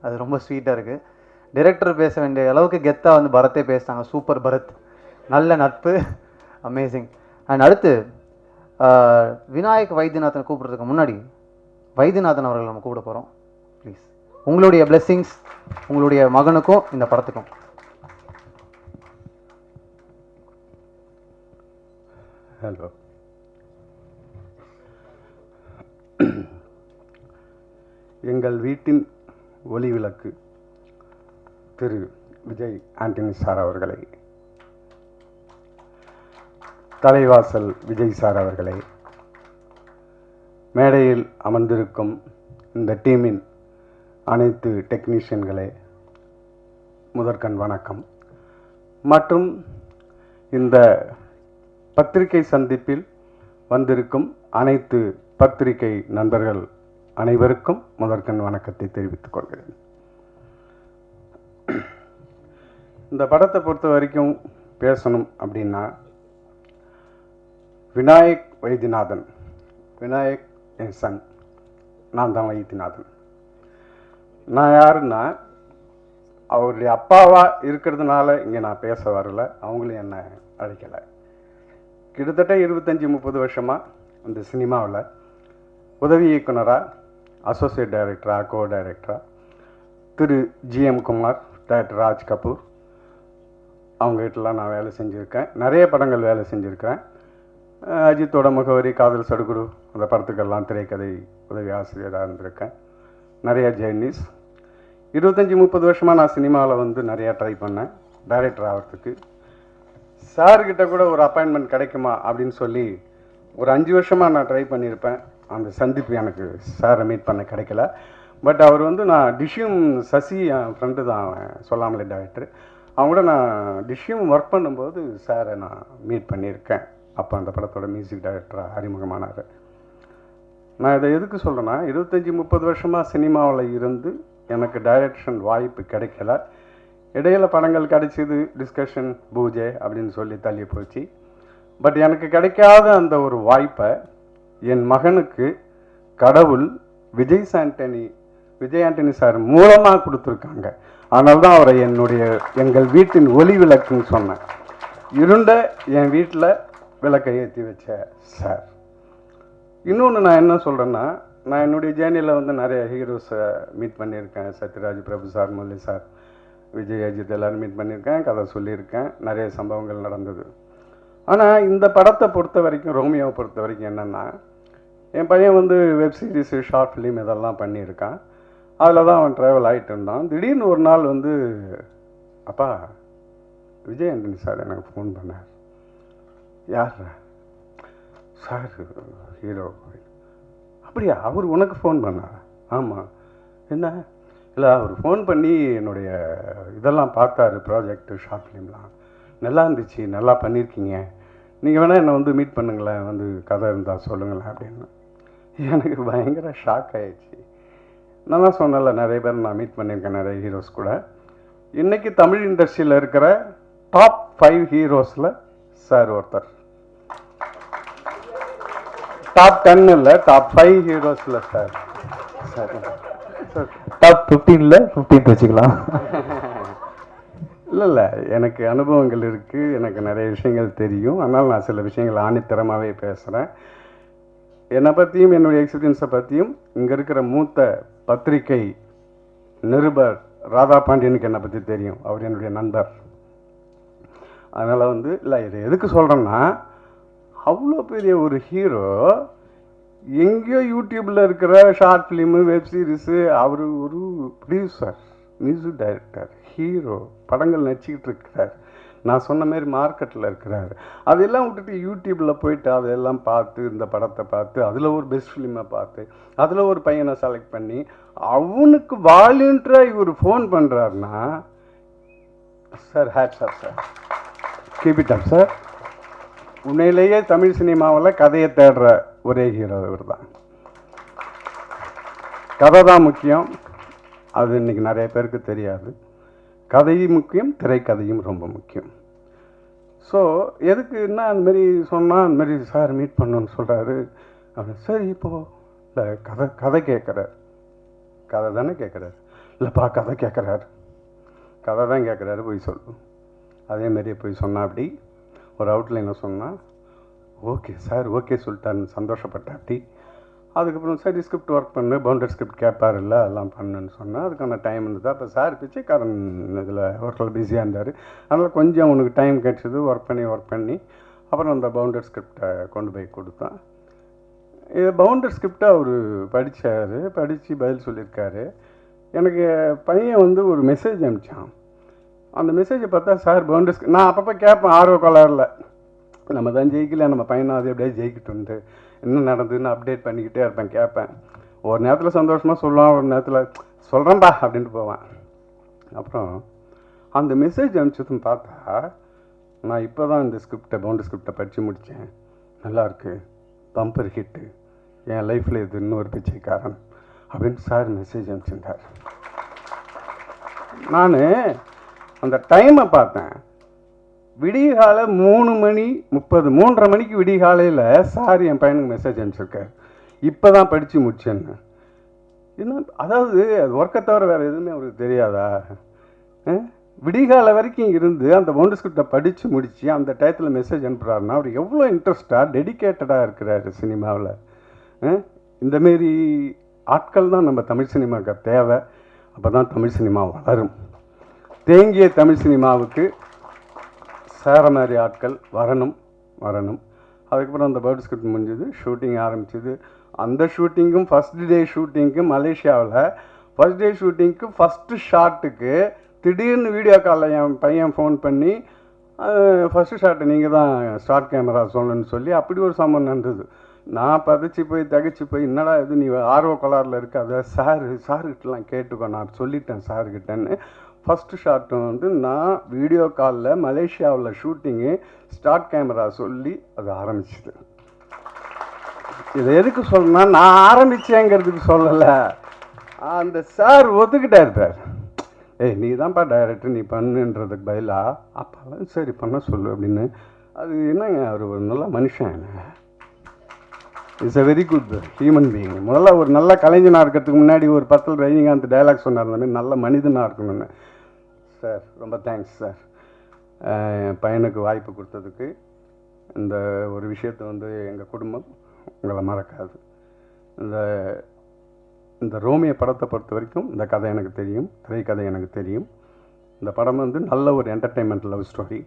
S2: அது ரொம்ப ஸ்வீட்டாக இருக்குது. டைரக்டர் பேச வேண்டிய அளவுக்கு கெத்தாக வந்து பரத்தே பேசிட்டாங்க. சூப்பர் பரத், நல்ல நட்பு, அமேசிங். அண்ட் அடுத்து விநாயக் வைத்தியநாதனை கூப்பிட்றதுக்கு முன்னாடி வைத்தியநாதன் அவர்கள் நம்ம கூப்பிட போகிறோம். ப்ளீஸ் உங்களுடைய பிளெஸ்ஸிங்ஸ் உங்களுடைய மகனுக்கும் இந்த படத்துக்கும்.
S10: ஹலோ, எங்கள் வீட்டின் ஒளி விளக்கு திரு விஜய் ஆண்டனி சார் அவர்களை, தலைவாசல் விஜய் சார் அவர்களை, மேடையில் அமர்ந்திருக்கும் இந்த டீமின் அனைத்து டெக்னீஷியன்களே முதற்கண் வணக்கம். மற்றும் இந்த பத்திரிகை சந்திப்பில் வந்திருக்கும் அனைத்து பத்திரிகை நண்பர்கள் அனைவருக்கும் முதற்கண் வணக்கத்தை தெரிவித்துக் கொள்கிறேன். இந்த படத்தை பொறுத்த வரைக்கும் பேசணும் அப்படின்னா, விநாயக் வைத்தியநாதன், விநாயக் என் சன், நான் தான் வைத்தியநாதன். நான் யாருன்னா, அவருடைய அப்பாவாக இருக்கிறதுனால இங்கே நான் பேச வரல, அவங்களும் என்னை அழைக்கலை. கிட்டத்தட்ட 25-30 வருஷமாக இந்த சினிமாவில் உதவி இயக்குனராக, அசோசியேட் டைரக்டராக, கோ டைரக்டராக திரு GM குமார், டைரக்டர் ராஜ் கபூர் அவங்ககிட்டலாம் நான் வேலை செஞ்சுருக்கேன். நிறைய படங்கள் வேலை செஞ்சுருக்கேன். அஜித்தோட முகவரி, காதல் சடுகுரு, அந்த படத்துக்கெல்லாம் திரைக்கதை உதவி ஆசிரியராக இருந்திருக்கேன். நிறைய ஜெர்னிஸ். 25-30 வருஷமாக நான் சினிமாவில் வந்து நிறையா ட்ரை பண்ணேன் டைரக்டர் ஆகிறதுக்கு. சார்கிட்ட கூட ஒரு அப்பாயின்மெண்ட் கிடைக்குமா அப்படின்னு சொல்லி ஒரு 5 வருஷமாக நான் ட்ரை பண்ணியிருப்பேன். அந்த சந்திப்பு எனக்கு சாரை மீட் பண்ண கிடைக்கல. பட் அவர் வந்து, நான் டிஷ்யூம் சசி என் ஃப்ரெண்டு தான், அவன் சொல்லாமலே டைரக்டர், அவங்க கூட நான் டிஷ்யூம் ஒர்க் பண்ணும்போது சாரை நான் மீட் பண்ணியிருக்கேன். அப்போ அந்த படத்தோட மியூசிக் டைரக்டராக அறிமுகமானார். நான் இதை எதுக்கு சொல்கிறேன்னா, 25-30 வருஷமாக சினிமாவில் இருந்து எனக்கு டைரக்ஷன் வாய்ப்பு கிடைக்கல. இடையில படங்கள் கிடைச்சிது, டிஸ்கஷன், பூஜை அப்படின்னு சொல்லி தள்ளி போச்சு. பட் எனக்கு கிடைக்காத அந்த ஒரு வாய்ப்பை என் மகனுக்கு கடவுள் விஜய் ஆண்டனி சார் மூலமாக கொடுத்துருக்காங்க. அதனால தான் அவரை எங்கள் வீட்டின் ஒளி விளக்குன்னு சொன்னேன். இருண்ட என் வீட்டில் விளக்கை ஏற்றி வச்ச சார். இன்னொன்று நான் என்ன சொல்கிறேன்னா, நான் என்னுடைய ஜேர்னியில் வந்து நிறைய ஹீரோஸை மீட் பண்ணியிருக்கேன். சத்யராஜ், பிரபு சார், முரளி சார், விஜய், அஜித் எல்லோரும் மீட் பண்ணியிருக்கேன், கதை சொல்லியிருக்கேன், நிறைய சம்பவங்கள் நடந்தது. ஆனால் இந்த படத்தை பொறுத்த வரைக்கும், ரோமியோவை பொறுத்த வரைக்கும் என்னென்னா, என் பையன் வந்து வெப் சீரிஸு, ஷார்ட் ஃபிலிம் இதெல்லாம் பண்ணியிருக்கான். அதில் தான் அவன் ட்ராவல் ஆகிட்டு இருந்தான். திடீர்னு ஒரு நாள் வந்து, அப்பா விஜய் ஆண்டனி சார் எனக்கு ஃபோன் பண்ணார். யார் சார்? ஹீரோ. அப்படியா, அவர் உனக்கு ஃபோன் பண்ணார்? ஆமாம். என்ன? இல்லை, அவர் ஃபோன் பண்ணி என்னுடைய இதெல்லாம் பார்த்தாரு, ப்ராஜெக்ட், ஷார்ட் ஃபிலிம்லாம் நல்லா இருந்துச்சு, நல்லா பண்ணியிருக்கீங்க, நீங்கள் வேணால் என்னை வந்து மீட் பண்ணுங்களேன், வந்து கதை இருந்தால் சொல்லுங்களேன் அப்படின்னு. எனக்கு பயங்கர ஷாக் ஆகிடுச்சு. நான் தான் சொன்னல, நிறைய பேர் நான் மீட் பண்ணியிருக்கேன், நிறைய ஹீரோஸ் கூட. இன்றைக்கி தமிழ் இண்டஸ்ட்ரியில் இருக்கிற டாப் 5 ஹீரோஸில் சார் ஒருத்தர். டாப் 10 இல்லை, டாப் 5 ஹீரோஸில் சார். சரி,
S7: டாப் 15ல் 15th வச்சுக்கலாம்.
S10: இல்லை, எனக்கு அனுபவங்கள் இருக்குது, எனக்கு நிறைய விஷயங்கள் தெரியும். அதனால் நான் சில விஷயங்கள் ஆணித்தரமாகவே பேசுகிறேன். என்னை பற்றியும் என்னுடைய எக்ஸ்பீரியன்ஸை பற்றியும் இங்கே இருக்கிற மூத்த பத்திரிகை நிருபர் ராதா பாண்டியனுக்கு என்னை பற்றி தெரியும், அவர் என்னுடைய நண்பர். அதனால் வந்து, இல்லை, இதை எதுக்கு சொல்கிறேன்னா, அவ்வளோ பெரிய ஒரு ஹீரோ எங்கேயோ யூடியூப்பில் இருக்கிற ஷார்ட் ஃபிலிமு, வெப் சீரிஸு, அவர் ஒரு ப்ரொடியூசர், மியூசிக் டைரக்டர், ஹீரோ, படங்கள் நடிச்சிக்கிட்டு இருக்கிறார். நான் சொன்ன மாதிரி மார்க்கெட்டில் இருக்கிறார். அதெல்லாம் விட்டுட்டு யூடியூப்பில் போயிட்டு அதெல்லாம் பார்த்து, இந்த படத்தை பார்த்து, அதில் ஒரு பெஸ்ட் ஃபிலிமை பார்த்து, அதில் ஒரு பையனை செலக்ட் பண்ணி அவனுக்கு வாலண்டியராக இவர் ஃபோன் பண்ணுறாருன்னா, sir hats off sir, keep it up sir. உண்மையிலேயே தமிழ் சினிமாவில் கதையை தேடுற ஒரே ஹீரோ இவர் தான். கதை தான் முக்கியம். அது இன்றைக்கி நிறைய பேருக்கு தெரியாது. கதையும் முக்கியம், திரைக்கதையும் ரொம்ப முக்கியம். ஸோ எதுக்கு என்ன அந்தமாரி சொன்னால் அந்தமாரி சார் மீட் பண்ணணுன்னு சொல்கிறாரு அப்படின்னு. சரி இப்போது இல்லை கதை கேட்குறாரு. கதை தானே கேட்குறாரு. இல்லைப்பா கதை கேட்குறாரு. கதை தான் கேட்குறாரு, போய் சொல்லு. அதேமாரியே போய் சொன்னா அப்படி ஒரு அவுட்லைனை சொன்னால் ஓகே சார் ஓகே சொல்லிட்டாருன்னு சந்தோஷப்பட்டேன். அப்படி அதுக்கப்புறம் சரி ஸ்கிரிப்ட் ஒர்க் பண்ணு, பவுண்டரி ஸ்கிரிப்ட் கேட்பார் இல்லை எல்லாம் பண்ணுன்னு சொன்னேன். அதுக்கான டைம் இருந்தது. அப்போ சார் பிச்சைக்காரன் இதில் ஒர்க்கில் பிஸியாக இருந்தார். அதனால் கொஞ்சம் உனக்கு டைம் கிடச்சிது. ஒர்க் பண்ணி அப்புறம் அந்த பவுண்டரி ஸ்கிரிப்டை கொண்டு போய் கொடுத்தேன். இது பவுண்டரி ஸ்கிரிப்டை அவர் படித்து பதில் சொல்லியிருக்காரு. எனக்கு பையன் வந்து ஒரு மெசேஜ் அனுப்பிச்சான். அந்த மெசேஜை பார்த்தா சார் பவுண்டரி நான் அப்பப்போ கேட்பேன் ஆர்வ கோளாறில், நம்ம தான் ஜெயிக்கல, நம்ம பையனை அது எப்படியே ஜெயிக்கிட்டு என்ன நடந்ததுன்னு அப்டேட் பண்ணிக்கிட்டே இருப்பேன், கேட்பேன். ஒரு நேரத்தில் சந்தோஷமாக சொல்லுவான், ஒரு நேரத்தில் சொல்கிறேன்பா அப்படின்ட்டு போவேன். அப்புறம் அந்த மெசேஜ் அனுப்பிச்சதுன்னு பார்த்தா நான் இப்போ தான் இந்த பவுண்டரி ஸ்கிரிப்டை படித்து முடித்தேன், நல்லாயிருக்கு, பம்பர் ஹிட்டு, என் லைஃப்பில் இது இன்னொரு பிச்சைக்காரன் அப்படின்னு சார் மெசேஜ் அனுப்பிச்சிருந்தார். நான் அந்த டைமை பார்த்தேன். விடிகாலை 3:30 மணிக்கு விடிகாலையில் சார் என் பையனுக்கு மெசேஜ் அனுப்பிச்சிருக்காரு, இப்போ தான் படித்து முடிச்சேன்னு. என்ன அதாவது அது ஒர்க்கை தவிர வேறு எதுவுமே அவருக்கு தெரியாதா? விடிகாலை வரைக்கும் இருந்து அந்த பவுண்டரி ஸ்கிரிப்டை படித்து முடித்து அந்த டயத்தில் மெசேஜ் அனுப்புகிறாருன்னா அவர் எவ்வளோ இன்ட்ரெஸ்டாக டெடிக்கேட்டடாக இருக்கிறாரு சினிமாவில். இந்தமாரி ஆட்கள் தான் நம்ம தமிழ் சினிமாவுக்கு தேவை. அப்போ தான் தமிழ் சினிமா வளரும். தேங்கிய தமிழ் சினிமாவுக்கு சேர மாதிரி ஆட்கள் வரணும். அதுக்கப்புறம் அந்த பவுண்டரி ஸ்கிரிப்ட் முடிஞ்சது, ஷூட்டிங் ஆரம்பிச்சிது. அந்த ஷூட்டிங்கும் ஃபஸ்ட் டே ஷூட்டிங்க்கு மலேசியாவில் ஃபஸ்ட் டே ஷூட்டிங்க்கு ஃபஸ்ட்டு ஷாட்டுக்கு திடீர்னு வீடியோ காலில் என் பையன் ஃபோன் பண்ணி ஃபஸ்ட்டு ஷாட்டை நீங்கள் தான் ஸ்டார்ட் கேமரா சொல்லணும்னு சொல்லி அப்படி ஒரு சம்பவம் நடந்தது. நான் தகச்சு போய் என்னடா இது நீ ஆர்வ கோளாறில் இருக்காத, சாருக்கிட்டலாம் கேட்டுக்கோ, நான் சொல்லிட்டேன் சாருக்கிட்டேன்னு. ஃபஸ்ட்டு ஷாட்டு வந்து நான் வீடியோ காலில் மலேசியாவில் ஷூட்டிங்கு ஸ்டார்ட் கேமரா சொல்லி அது ஆரம்பிச்சிது. இதை எதுக்கு சொல்லணும்னா நான் ஆரம்பித்தேங்கிறதுக்கு சொல்லலை, அந்த சார் ஒத்துக்கிட்டார். சார் நீ தான்ப்பா டைரக்டர், நீ பண்ணுன்றதுக்கு பதிலாக அப்போல்லாம் சரி பண்ண சொல்லு அப்படின்னு. அது என்னங்க அவர் ஒரு நல்ல மனுஷன், it's a very good human being. முதல்ல ஒரு நல்ல கலைஞனாக இருக்கிறதுக்கு முன்னாடி ஒரு படத்தில் ரஜினிகாந்த் டைலாக் சொன்னார், அந்த மாதிரி நல்ல மனிதனாக இருக்கணும்னு. சார் ரொம்ப தேங்க்ஸ் சார், என் பையனுக்கு வாய்ப்பு கொடுத்ததுக்கு. இந்த ஒரு விஷயத்தை வந்து எங்கள் குடும்பம் உங்களை மறக்காது. இந்த ரோமியோ படத்தை பொறுத்த வரைக்கும் இந்த கதை எனக்கு தெரியும், திரைக்கதை எனக்கு தெரியும். இந்த படம் வந்து நல்ல ஒரு என்டர்டெயின்மெண்ட் லவ் ஸ்டோரி.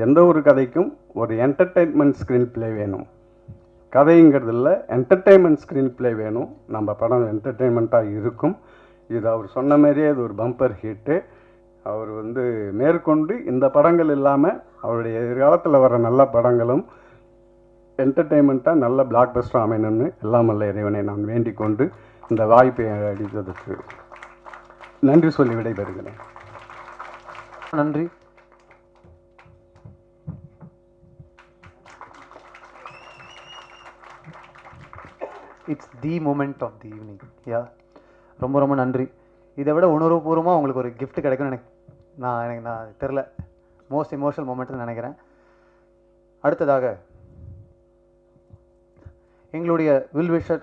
S10: எந்த ஒரு கதைக்கும் ஒரு என்டர்டெயின்மெண்ட் ஸ்க்ரீன் பிளே வேணும். கதைங்கிறது இல்லை, என்டர்டெயின்மெண்ட் ஸ்க்ரீன் பிளே வேணும். நம்ம படம் என்டர்டெயின்மெண்ட்டாக இருக்கும். இது அவர் சொன்ன மாதிரியே இது ஒரு பம்பர் ஹிட்டு. அவர் வந்து மேற்கொண்டு இந்த படங்கள் இல்லாமல் அவருடைய எதிர்காலத்தில் வர நல்ல படங்களும் என்டர்டெயின்மெண்ட்டாக நல்ல பிளாக் பஸ்டர் அமையணும்னு எல்லாம் நல்ல இறைவனை நான் வேண்டிக் கொண்டு இந்த வாய்ப்பை அளித்ததற்கு நன்றி சொல்லி விடைபெறுகிறேன்.
S2: நன்றி. It's the moment of the evening. Yeah, ரொம்ப ரொம்ப நன்றி. இதை விட உணர்வுபூர்வமாக உங்களுக்கு ஒரு கிஃப்ட் கிடைக்கும்னு எனக்கு தெரில. மோஸ்ட் எமோஷனல் மூமெண்ட்னு நினைக்கிறேன். அடுத்ததாக எங்களுடைய வெல்விஷர்,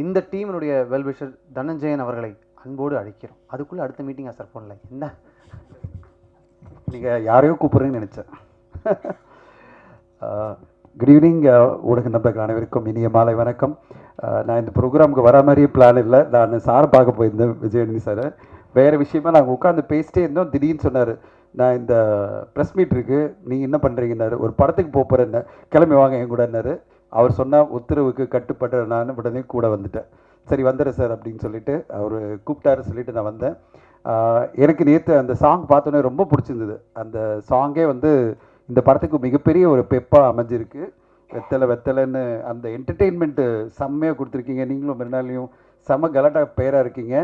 S2: இந்த டீமினுடைய வெல்விஷர் தனஞ்சயன் அவர்களை அன்போடு அழைக்கிறோம். அதுக்குள்ளே அடுத்த மீட்டிங் சார் போடல, என்ன நீங்கள் யாரையோ கூப்பிட்றீங்கன்னு நினச்சேன்.
S11: குட் ஈவினிங் ஊடக நண்பர்கள் அனைவருக்கும் இனிய மாலை வணக்கம். நான் இந்த ப்ரோக்ராமுக்கு வர மாதிரியே பிளான் இல்லை. நான் சாரை பார்க்க போயிருந்தேன், விஜயனி சார். வேறு விஷயமா நாங்கள் உட்காந்து பேசிட்டே இருந்தோம். திடீர்னு சொன்னார், நான் இந்த ப்ரெஸ் மீட் இருக்குது, நீங்கள் என்ன பண்ணுறீங்கன்னாரு. ஒரு படத்துக்கு போகிறேன்னு, கிளம்பி வாங்க என் கூடன்னாரு. அவர் சொன்னால் உத்தரவுக்கு கட்டுப்பட்டு நான் உடனே கூட வந்துட்டேன். சரி வந்துடுறேன் சார் அப்படின்னு சொல்லிட்டு அவர் கூப்பிட்டாரு சொல்லிட்டு நான் வந்தேன். எனக்கு நேற்று அந்த சாங் பார்த்தோன்னே ரொம்ப பிடிச்சிருந்தது. அந்த சாங்கே வந்து இந்த படத்துக்கு மிகப்பெரிய ஒரு பெப்பாக அமைஞ்சிருக்கு. வெத்தலைன்னு அந்த என்டர்டெயின்மெண்ட்டு செம்மையாக கொடுத்துருக்கீங்க. நீங்களும் மறுநாளையும் செம்ம கலாட்டா பேராக இருக்கீங்க.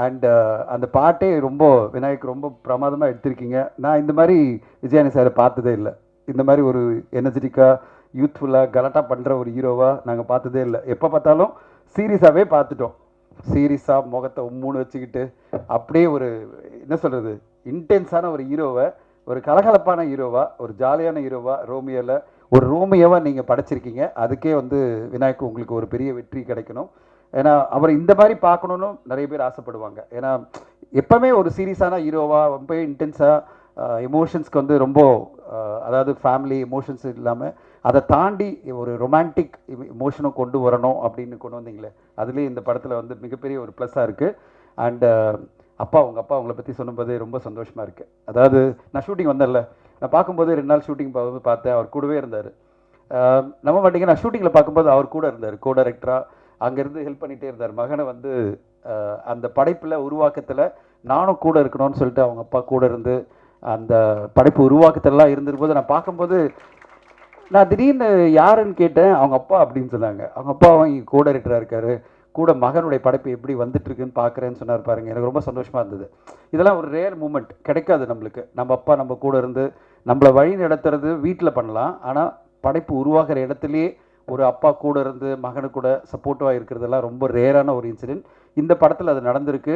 S11: அண்ட் அந்த பாட்டே ரொம்ப விநாயக் ரொம்ப பிரமாதமாக எடுத்திருக்கீங்க. நான் இந்த மாதிரி விஜயானி சாரை பார்த்ததே இல்லை. இந்த மாதிரி ஒரு எனர்ஜெட்டிக்காக யூத்ஃபுல்லாக கலாட்டா பண்ணுற ஒரு ஹீரோவாக நாங்கள் பார்த்ததே இல்லை. எப்போ பார்த்தாலும் சீரியஸாகவே பார்த்துட்டோம். சீரியஸாக முகத்தை உம்முன்னு வச்சுக்கிட்டு அப்படியே ஒரு என்ன சொல்கிறது இன்டென்ஸான ஒரு ஹீரோவை, ஒரு கலகலப்பான ஹீரோவா, ஒரு ஜாலியான ஹீரோவா ரோமியோவில் ஒரு ரோமியோவாக நீங்கள் படைச்சிருக்கீங்க. அதுக்கே வந்து விநாயக் உங்களுக்கு ஒரு பெரிய வெற்றி கிடைக்கணும். ஏன்னா அவர் இந்த மாதிரி பார்க்கணுன்னு நிறைய பேர் ஆசைப்படுவாங்க. ஏன்னா எப்போவுமே ஒரு சீரியஸான ஹீரோவாக ரொம்ப இன்டென்ஸாக எமோஷன்ஸ்க்கு வந்து ரொம்ப அதாவது ஃபேமிலி எமோஷன்ஸ் இல்லாமல் அதை தாண்டி ஒரு ரொமான்டிக் எமோஷனும் கொண்டு வரணும் அப்படின்னு கொண்டு வந்தீங்களே, அதுலேயே இந்த படத்தில் வந்து மிகப்பெரிய ஒரு ப்ளஸ்ஸாக இருக்குது. அண்டு உங்கள் அப்பா அவங்கள பற்றி சொல்லும்போது ரொம்ப சந்தோஷமாக இருக்குது. அதாவது நான் ஷூட்டிங் வந்தேன்ல, நான் பார்க்கும்போது 2 நாள் ஷூட்டிங் பார்த்தேன், அவர் கூடவே இருந்தார். நம்ப மாட்டீங்க, நான் ஷூட்டிங்கில் பார்க்கும்போது அவர் கூட இருந்தார், கோ டைரக்டராக அங்கேருந்து ஹெல்ப் பண்ணிகிட்டே இருந்தார். மகனை வந்து அந்த படைப்பில் உருவாக்கத்தில் நானும் கூட இருக்கணும்னு சொல்லிட்டு அவங்க அப்பா கூட இருந்து அந்த படைப்பு உருவாக்கத்திலலாம் இருந்திருக்கும்போது நான் பார்க்கும்போது நான் திடீர்னு யாருன்னு கேட்டேன், அவங்க அப்பா அப்படின்னு சொன்னாங்க. அவங்க அப்பாவும் இங்கே கோ டைரக்டராக இருக்கார், கூட மகனுடைய படைப்பு எப்படி வந்துட்டுருக்குன்னு பார்க்குறேன்னு சொன்னார். பாருங்க, எனக்கு ரொம்ப சந்தோஷமாக இருந்தது. இதெல்லாம் ஒரு ரேர் மூமெண்ட், கிடைக்காது நம்மளுக்கு. நம்ம அப்பா நம்ம கூட இருந்து நம்மளை வழி நடத்துறது வீட்டில் பண்ணலாம், ஆனால் படைப்பு உருவாகிற இடத்துலையே ஒரு அப்பா கூட இருந்து மகனு கூட சப்போர்ட்டிவாக இருக்கிறதெல்லாம் ரொம்ப ரேரான ஒரு இன்சிடென்ட். இந்த படத்தில் அது நடந்திருக்கு.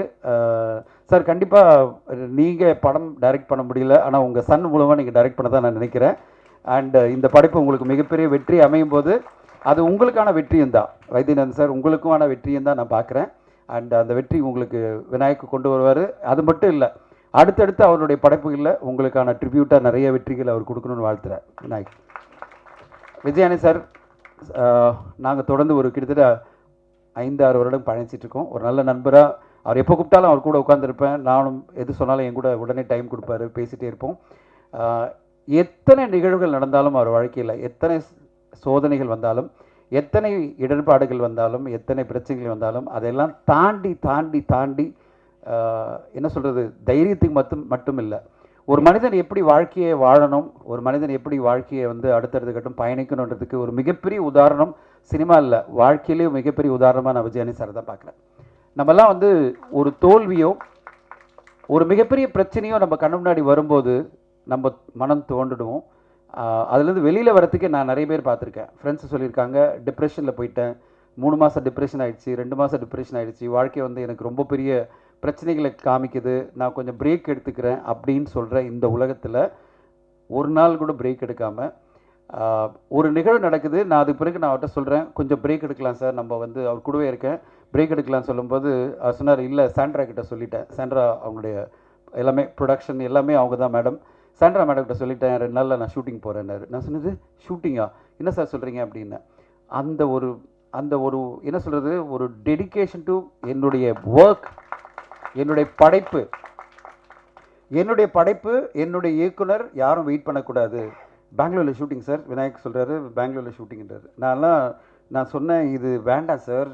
S11: சார் கண்டிப்பாக நீங்கள் படம் டைரக்ட் பண்ண முடியல, ஆனால் உங்கள் சன் மூலமாக நீங்கள் டைரக்ட் பண்ண தான் நான் நினைக்கிறேன். அண்ட் இந்த படைப்பு உங்களுக்கு மிகப்பெரிய வெற்றி அமையும் போது அது உங்களுக்கான வெற்றியும் தான் வைத்தியநாதன் சார், உங்களுக்குமான வெற்றியும் தான் நான் பார்க்குறேன். அண்ட் அந்த வெற்றி உங்களுக்கு விநாயக் கொண்டு வருவார். அது மட்டும் இல்லை, அடுத்தடுத்து அவருடைய படைப்புகளில் உங்களுக்கான ட்ரிபியூட்டாக நிறைய வெற்றிகள் அவர் கொடுக்கணும்னு வாழ்த்துறேன் விநாயக். விஜயானி சார், நாங்கள் தொடர்ந்து ஒரு கிட்டத்தட்ட 5-6 வருடம் பயணிச்சிட்ருக்கோம். ஒரு நல்ல நண்பராக அவர் எப்போ கூப்பிட்டாலும் அவர் கூட உட்காந்துருப்பேன். நானும் எது சொன்னாலும் என் கூட உடனே டைம் கொடுப்பாரு, பேசிகிட்டே இருப்போம். எத்தனை நிகழ்வுகள் நடந்தாலும் அவர் வாழ்க்கையில், எத்தனை சோதனைகள் வந்தாலும், எத்தனை இடர்பாடுகள் வந்தாலும், எத்தனை பிரச்சனைகள் வந்தாலும், அதெல்லாம் தாண்டி தாண்டி தாண்டி என்ன சொல்கிறது, தைரியத்துக்கு மட்டும் இல்லை, ஒரு மனிதன் எப்படி வாழ்க்கையை வாழணும், ஒரு மனிதன் எப்படி வாழ்க்கையை வந்து அடுத்தடுத்த கட்டம் பயணிக்கணுன்றதுக்கு ஒரு மிகப்பெரிய உதாரணம் சினிமா இல்லை, வாழ்க்கையிலேயே மிகப்பெரிய உதாரணமாக நான் விஜயானி சார் தான் பார்க்குறேன். நம்மெல்லாம் வந்து ஒரு தோல்வியோ ஒரு மிகப்பெரிய பிரச்சனையோ நம்ம கண்ணு முன்னாடி வரும்போது நம்ம மனம் தோண்டிடுவோம். அதுலேருந்து வெளியில் வரத்துக்கு நான் நிறைய பேர் பார்த்துருக்கேன். ஃப்ரெண்ட்ஸ் சொல்லியிருக்காங்க, டிப்ரெஷனில் போயிட்டேன், 3 மாதம் டிப்ரெஷன் ஆகிடுச்சு, 2 மாதம் டிப்ரெஷன் ஆகிடுச்சு, வாழ்க்கை வந்து எனக்கு ரொம்ப பெரிய பிரச்சனைகளை காமிக்குது, நான் கொஞ்சம் பிரேக் எடுத்துக்கிறேன் அப்படின்னு சொல்கிற இந்த உலகத்தில் ஒரு நாள் கூட பிரேக் எடுக்காமல் ஒரு நிகழ்வு நடக்குது. நான் அதுக்கு பிறகு நான் அவர்கிட்ட சொல்கிறேன், கொஞ்சம் பிரேக் எடுக்கலாம் சார், நம்ம வந்து அவர் கூடவே இருக்கேன், பிரேக் எடுக்கலாம்னு சொல்லும்போது அவர் சொன்னார், இல்லை சாண்ட்ரா கிட்ட சொல்லிட்டேன், சாண்ட்ரா அவங்களுடைய எல்லாமே ப்ரொடக்ஷன் எல்லாமே அவங்க தான் மேடம், சாண்ட்ரா மேடம் கிட்ட சொல்லிட்டேன், 2 நாளில் நான் ஷூட்டிங் போகிறேன்னாரு. நான் சொன்னது ஷூட்டிங்கா, என்ன சார் சொல்கிறீங்க அப்படின்னு. அந்த ஒரு என்ன சொல்கிறது, ஒரு டெடிக்கேஷன் டு என்னுடைய ஒர்க், என்னுடைய படைப்பு, என்னுடைய இயக்குனர் யாரும் வெயிட் பண்ணக்கூடாது. பெங்களூரில் ஷூட்டிங் சார், விநாயக் சொல்கிறாரு பெங்களூரில் ஷூட்டிங்கிறாரு. நான் சொன்னேன், இது வேண்டாம் சார்,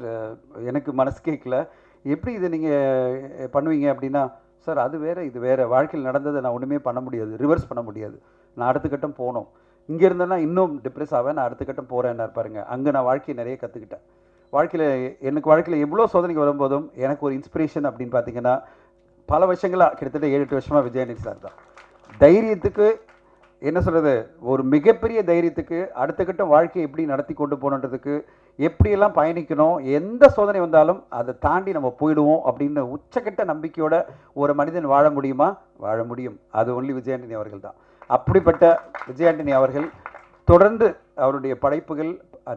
S11: எனக்கு மனசு கேட்கல, எப்படி இதை நீங்கள் பண்ணுவீங்க அப்படின்னா, சார் அது வேறு இது வேறு, வாழ்க்கையில் நடந்ததை நான் ஒன்றுமே பண்ண முடியாது, ரிவர்ஸ் பண்ண முடியாது, நான் அடுத்த கட்டம் போகணும், இங்கே இருந்தேன்னா இன்னும் டிப்ரெஸ் ஆவேன், நான் அடுத்த கட்டம் போகிறேன்னு பாருங்க. அங்கே நான் வாழ்க்கையை நிறைய கற்றுக்கிட்டேன். வாழ்க்கையில் எவ்வளோ சோதனைக்கு வரும்போதும் எனக்கு ஒரு இன்ஸ்பிரேஷன் அப்படின்னு பார்த்தீங்கன்னா, பல வருஷங்களாக கிட்டத்தட்ட 7-8 வருஷமாக விஜயானி சார் தான். தைரியத்துக்கு என்ன சொல்கிறது, ஒரு மிகப்பெரிய தைரியத்துக்கு அடுத்த கட்டம் வாழ்க்கையை எப்படி நடத்தி கொண்டு போகணுன்றதுக்கு, எப்படியெல்லாம் பயணிக்கணும், எந்த சோதனை வந்தாலும் அதை தாண்டி நம்ம போயிடுவோம் அப்படின்னு உச்சக்கட்ட நம்பிக்கையோட ஒரு மனிதன் வாழ முடியுமா? வாழ முடியும். அது ஒன்லி விஜயாண்டனி அவர்கள் தான். அப்படிப்பட்ட விஜயாண்டனி அவர்கள் தொடர்ந்து அவருடைய படைப்புகள்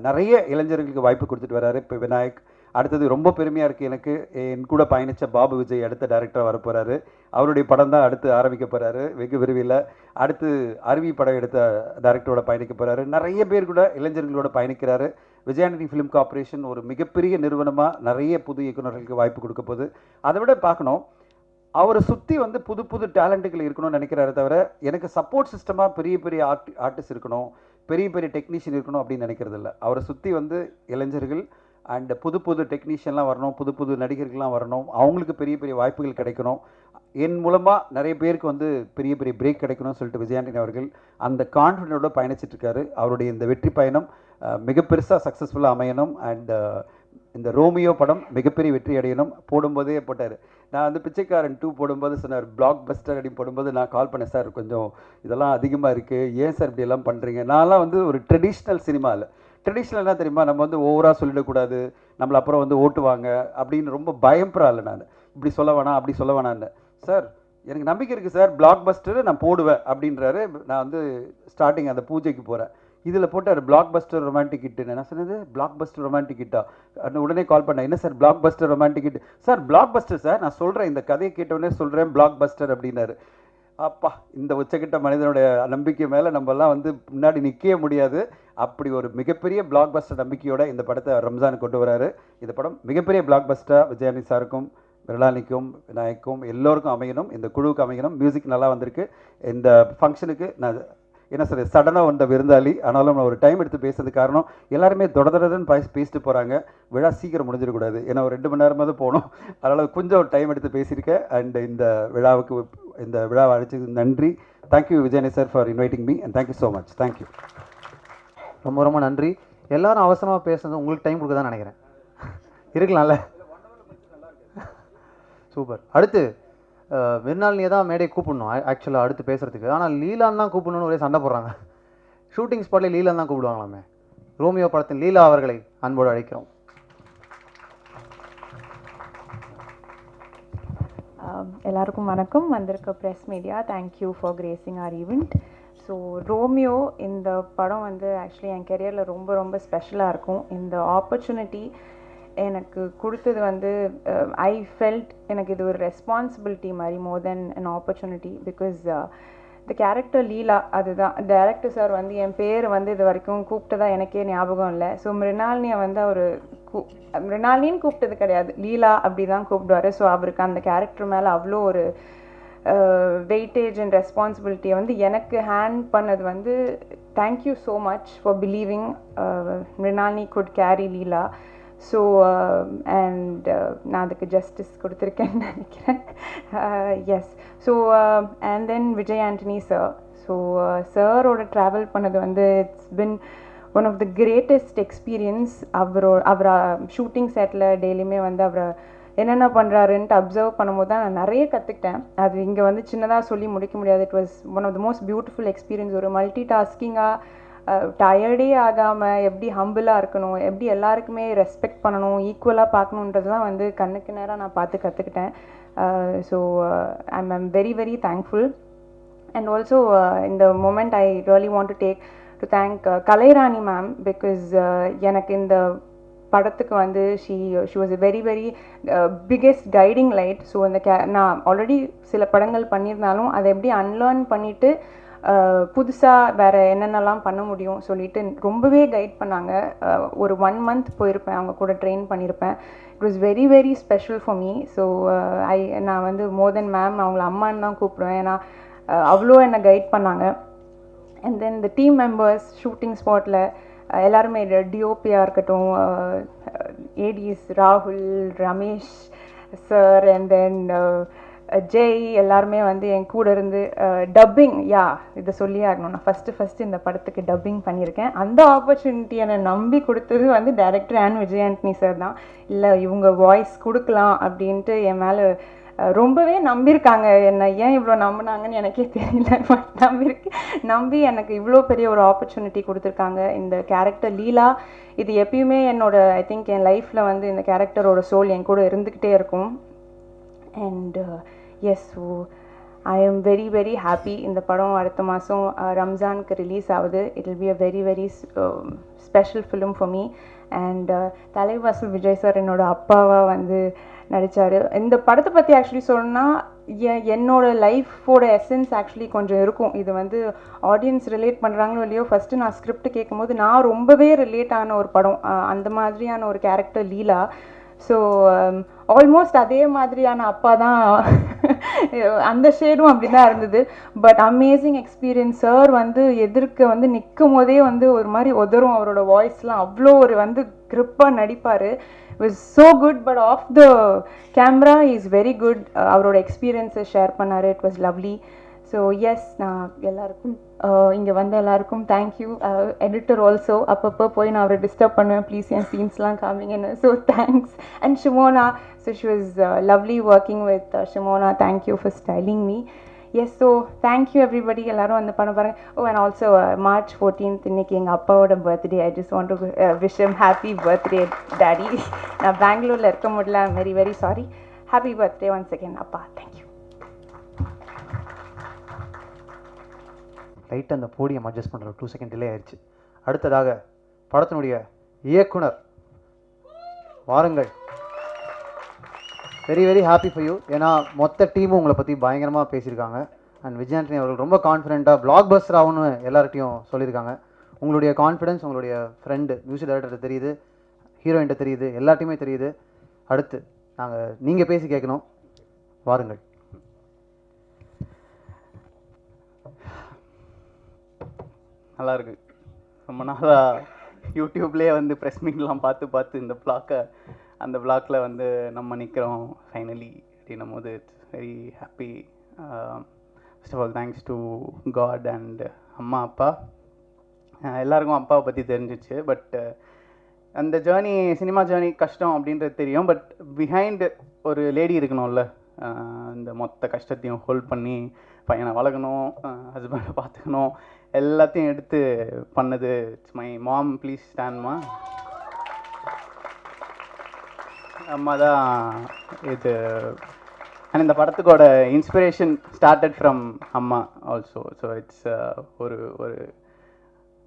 S11: நிறைய இளைஞர்களுக்கு வாய்ப்பு கொடுத்துட்டு வர்றாரு. இப்போ விநாயக், அடுத்தது ரொம்ப பெருமையாக இருக்குது எனக்கு, என் கூட பயணித்த பாபு விஜய் அடுத்த டைரக்டராக வரப்போகிறாரு. அவருடைய படம் தான் அடுத்து ஆரம்பிக்க போகிறாரு வெகு விரைவில். அடுத்து அருவி படம் எடுத்த டைரக்டரோட பயணிக்க போகிறாரு. நிறைய பேர் கூட இளைஞர்களோட பயணிக்கிறாரு. விஜயாண்டனி ஃபிலிம் கார்பரேஷன் ஒரு மிகப்பெரிய நிறுவனமாக நிறைய புது இயக்குநர்களுக்கு வாய்ப்பு கொடுக்க போகுது. அதை விட பார்க்கணும், அவரை சுற்றி வந்து புது புது டேலண்ட்டுகள் இருக்கணும்னு நினைக்கிறாரு தவிர, எனக்கு சப்போர்ட் சிஸ்டமாக பெரிய பெரிய ஆர்டிஸ்ட் இருக்கணும், பெரிய பெரிய டெக்னீஷியன் இருக்கணும் அப்படின்னு நினைக்கிறது இல்லை. அவரை சுற்றி வந்து இளைஞர்கள் அண்ட் புது புது டெக்னீஷியன்லாம் வரணும், புது புது நடிகர்கள்லாம் வரணும், அவங்களுக்கு பெரிய பெரிய வாய்ப்புகள் கிடைக்கணும், என் மூலமாக நிறைய பேருக்கு வந்து பெரிய பெரிய பிரேக் கிடைக்கணும்னு சொல்லிட்டு விஜயாண்டனி அவர்கள் அந்த கான்ஃபிடென்ட்டோட பயணிச்சிட்ருக்காரு. அவருடைய இந்த வெற்றி பயணம் மிக பெருசாக சக்ஸஸ்ஃபுல்லாக அமையணும். அண்ட் இந்த ரோமியோ படம் மிகப்பெரிய வெற்றி அடையணும். போடும்போதே போட்டார், நான் வந்து பிச்சைக்காரன் 2 போடும்போது சொன்னார் பிளாக் பஸ்டர் அப்படின்னு போடும்போது நான் கால் பண்ணேன், சார் கொஞ்சம் இதெல்லாம் அதிகமாக இருக்குது, ஏன் சார் இப்படி எல்லாம் பண்ணுறீங்க. நான்லாம் வந்து ஒரு ட்ரெடிஷ்னல் சினிமாவில் ட்ரெடிஷ்னல் என்ன தெரியுமா, நம்ம வந்து ஓவராக சொல்லிடக்கூடாது, நம்மளை அப்புறம் வந்து ஓட்டுவாங்க அப்படின்னு ரொம்ப பயப்படுறாள். நான் இப்படி சொல்ல வேணாம் அப்படி சொல்ல வேணான்னு. சார் எனக்கு நம்பிக்கை இருக்குது சார், பிளாக் பஸ்டர் நான் போடுவேன் அப்படின்றாரு. நான் வந்து ஸ்டார்டிங் அந்த பூஜைக்கு போகிறேன், இதில் போட்டார் பிளாக் பஸ்டர் ரொமான்டிக் ஹிட்டுன்னு. என்ன சொன்னது, பிளாக் பஸ்டர் ரொமான்டிக் ஹிட்டா? உடனே கால் பண்ணேன், என்ன sir black Bastar romantic hit? Sir black Bastar sir, நான் சொல்கிறேன், இந்த கதையை கேட்டவுடனே சொல்கிறேன் பிளாக் பஸ்டர் அப்படின்னாரு. அப்பா, இந்த உச்சக்கிட்ட மனிதனுடைய நம்பிக்கை மேலே நம்மலாம் வந்து முன்னாடி நிற்கவே முடியாது. அப்படி ஒரு மிகப்பெரிய பிளாக் பஸ்டர் நம்பிக்கையோட இந்த படத்தை ரம்ஜானுக்கு கொண்டு வராரு. இந்த படம் மிகப்பெரிய பிளாக் பஸ்டர் விஜயானி சாருக்கும் மிருளானிக்கும் விநாயக்கும் எல்லோருக்கும் அமையணும், இந்த குழுவுக்கு அமையணும். மியூசிக் நல்லா வந்திருக்கு. இந்த ஃபங்க்ஷனுக்கு நான் என்ன சார் சடனாக வந்த விருந்தாளி, ஆனாலும் நான் ஒரு டைம் எடுத்து பேசுறது காரணம் எல்லாருமே தொடர்ந்து பேசிட்டு போகிறாங்க. விழா சீக்கிரம் முடிஞ்சிடக்கூடாது, ஏன்னா ஒரு 2 மணி நேரமாவது போகணும். அதனால் கொஞ்சம் டைம் எடுத்து பேசியிருக்கேன். அண்ட் இந்த விழாவை அழைச்சதுக்கு நன்றி. Thank you Vijayan sir for inviting me and thank you so much. Thank you,
S2: ரொம்ப ரொம்ப நன்றி. எல்லாரும் அவசரமாக பேசுனது உங்களுக்கு டைம் கொடுக்க தான் நினைக்கிறேன். இருக்கலாம்ல, சூப்பர். அடுத்து மிருனாலினியை தான் மேடை கூப்பிடணும் ஆக்சுவலாக அடுத்து பேசுகிறதுக்கு. ஆனால் லீலான்னு தான் கூப்பிடணும்னு ஒரே சண்டை போடுறாங்க. ஷூட்டிங் ஸ்பாட்லேயே லீலான்னு தான் கூப்பிடுவாங்களாமே. ரோமியோ படத்தின் லீலா அவர்களை அன்போடு அழைக்கிறோம்.
S12: எல்லாருக்கும் வணக்கம். வந்திருக்க press media, thank you for gracing our event. So Romeo இந்த படம் வந்து ஆக்சுவலி என் கெரியரில் ரொம்ப ரொம்ப ஸ்பெஷலாக இருக்கும். இந்த ஆப்பர்ச்சுனிட்டி எனக்கு கொடுத்தது வந்து ஐ ஃபெல்ட் எனக்கு இது ஒரு ரெஸ்பான்சிபிலிட்டி மாதிரி more then an opportunity. Because the character Leela, அதுதான் டைரக்டர் சார் வந்து என் பேர் வந்து இது வரைக்கும் கூப்பிட்டதா எனக்கே ஞாபகம் இல்லை. ஸோ மிருனாலினியை வந்து அவர் மிருனாலினின்னு கூப்பிட்டது கிடையாது, லீலா அப்படி தான் கூப்பிடுவார். ஸோ அவருக்கு அந்த கேரக்டர் மேலே அவ்வளோ ஒரு வெயிட்டேஜ் அண்ட் ரெஸ்பான்சிபிலிட்டியை வந்து எனக்கு ஹேண்ட் பண்ணது வந்து thank you so much for believing Mrunalini could carry Leela. So and நான் அதுக்கு ஜஸ்டிஸ் கொடுத்துருக்கேன்னு நினைக்கிறேன். Yes. So and then Vijay Antony sir. So சாரோட ட்ராவல் பண்ணது வந்து it's been one of the greatest experience. அவரை ஷூட்டிங் செட்டில் டெய்லியுமே வந்து அவரை என்னென்ன பண்ணுறாருன்ட்டு அப்சர்வ் பண்ணும்போது தான் நான் நிறைய கற்றுக்கிட்டேன். அது இங்கே வந்து சின்னதாக சொல்லி முடிக்க முடியாது. It was one of the most beautiful experience. ஒரு மல்டி டாஸ்கிங்காக டயர்டே ஆகாமல் எப்படி ஹம்பிளாக இருக்கணும், எப்படி எல்லாருக்குமே ரெஸ்பெக்ட் பண்ணணும், ஈக்குவலாக பார்க்கணுன்றதுலாம் வந்து கண்ணுக்கு நேராக நான் பார்த்து கற்றுக்கிட்டேன். So I'm very very thankful. And also இந்த moment I really want to thank Kalairani ma'am. Because எனக்கு இந்த படத்துக்கு வந்து she was a very very biggest guiding light. So அந்த நான் ஆல்ரெடி சில படங்கள் பண்ணியிருந்தாலும் அதை எப்படி அன்லேர்ன் பண்ணிவிட்டு புதுசாக வேறு என்னென்னலாம் பண்ண முடியும் சொல்லிட்டு ரொம்பவே கைட் பண்ணாங்க. ஒரு 1 month போயிருப்பேன், அவங்க கூட ட்ரெயின் பண்ணியிருப்பேன். It was very very special for me. So நான் வந்து மோர் தென் மேம் அவங்கள அம்மான்னு தான் கூப்பிடுவேன். ஏன்னா அவ்வளோ என்னை கைட் பண்ணாங்க. And then the team members shooting ஸ்பாட்டில் எல்லாருமே, டிஓபியாக இருக்கட்டும், ஏடிஸ் ராகுல், Ramesh sir, and then Jai, எல்லாருமே வந்து என் கூட இருந்து டப்பிங், இதை சொல்லி ஆகணும், நான் ஃபஸ்ட்டு இந்த படத்துக்கு டப்பிங் பண்ணியிருக்கேன். அந்த ஆப்பர்ச்சுனிட்டி என்னை நம்பி கொடுத்தது வந்து director and Vijay Antony sir தான். இல்லை இவங்க வாய்ஸ் கொடுக்கலாம் அப்படின்ட்டு என் மேலே ரொம்பவே நம்பியிருக்காங்க. என்னை ஏன் இவ்வளோ நம்பினாங்கன்னு எனக்கே தெரியல. பட் நம்பி எனக்கு இவ்வளோ பெரிய ஒரு ஆப்பர்ச்சுனிட்டி கொடுத்துருக்காங்க. இந்த கேரக்டர் லீலா இது எப்பயுமே ஐ திங்க் என் லைஃப்பில் வந்து இந்த கேரக்டரோட சோல் என் கூட இருந்துக்கிட்டே இருக்கும். And yes, so I am very very happy. இந்த படம் அடுத்த மாதம் ரம்ஜானுக்கு ரிலீஸ் ஆகுது. It will be a very very special film for me. And Thalaivasal Vijay sir என்னோட அப்பாவாக வந்து நடித்தார். இந்த படத்தை பற்றி ஆக்சுவலி சொன்னால் என்னோட லைஃபோட எசன்ஸ் ஆக்சுவலி கொஞ்சம் இருக்கும். இது வந்து ஆடியன்ஸ் ரிலேட் பண்ணுறாங்களோ இல்லையோ, ஃபஸ்ட்டு நான் ஸ்கிரிப்ட் கேட்கும்போது நான் ரொம்பவே ரிலேட் ஆன ஒரு படம், அந்த மாதிரியான ஒரு கேரக்டர் லீலா. ஸோ ஆல்மோஸ்ட் அதே மாதிரியான அப்பா தான், அந்த ஷேடும் அப்படி தான் இருந்தது. But amazing experience. சார் வந்து எதிர்க்க வந்து நிற்கும் போதே வந்து ஒரு மாதிரி உதறும், அவரோட வாய்ஸ்லாம் அவ்வளோ ஒரு வந்து கிரிப்பாக நடிப்பார். was so good, but off the camera he is very good. அவரோட எக்ஸ்பீரியன்ஸை ஷேர் பண்ணார். It was lovely. So yes, நான் எல்லாருக்கும் இங்கே வந்த எல்லாருக்கும் தேங்க்யூ. எடிட்டர் ஆல்சோ அப்பப்போ போய் நான் அவரை டிஸ்டர்ப் பண்ணுவேன், ப்ளீஸ் என் சீன்ஸ்லாம் காமிங்கன்னு. So thanks. And Shimona, so she was lovely working with Shimona. Thank you for styling me. Yes so thank you everybody எல்லாரும் வந்து பண்ண பாருங்க. ஓ அண்ட் ஆல்சோ March 14th இன்னைக்கு எங்கள் அப்பாவோட birthday. I just want to wish him happy birthday daddy. நான் பெங்களூரில் இருக்க முடியல, I'm very very sorry. Happy birthday once again அப்பா. தேங்க்யூ.
S2: லைட்டாக அந்த போடியம் அட்ஜஸ்ட் பண்ணுற 2 செகண்ட் டிலே ஆயிடுச்சு. அடுத்ததாக படத்தினுடைய இயக்குனர் வாருங்கள். Very very happy for you. ஏன்னா மொத்த டீமும் உங்களை பற்றி பயங்கரமாக பேசியிருக்காங்க. அண்ட் விஜய் ஆண்டனி அவர்கள் ரொம்ப கான்ஃபிடென்ட்டாக பிளாக் பஸ்டர் ஆகும்னு எல்லார்ட்டையும் சொல்லியிருக்காங்க. உங்களுடைய கான்ஃபிடென்ஸ் உங்களுடைய ஃப்ரெண்டு மியூசிக் டைரக்டர் தெரியுது, ஹீரோயின்ட்ட தெரியுது, எல்லாத்தையுமே தெரியுது. அடுத்து நீங்கள் பேசி கேட்கணும். வாருங்கள்.
S13: நல்லா இருக்கு. ரொம்ப நாளாக யூடியூப்லேயே வந்து ப்ரெஸ் மீட்லாம் பார்த்து இந்த அந்த பிளாக்கில் வந்து நம்ம நிற்கிறோம் ஃபைனலி அப்படின்னும் போது it's very happy. First of all thanks to God and அம்மா அப்பா. எல்லாருக்கும் அப்பாவை பற்றி தெரிஞ்சிச்சு. பட் அந்த ஜேர்னி, சினிமா ஜேர்னி கஷ்டம் அப்படின்றது தெரியும். பட் பிஹைண்ட் ஒரு லேடி இருக்கணும்ல, இந்த மொத்த கஷ்டத்தையும் ஹோல்ட் பண்ணி பையனை வளர்க்கணும், ஹஸ்பண்டை பார்த்துக்கணும், எல்லாத்தையும் எடுத்து பண்ணது இட்ஸ் மை மாம். ப்ளீஸ் ஸ்டாண்ட்மா. அம்மா தான் இது. அண்ட் இந்த படத்துக்கோட இன்ஸ்பிரேஷன் ஸ்டார்டட் ஃப்ரம் அம்மா ஆல்சோ. ஸோ இட்ஸ் ஒரு ஒரு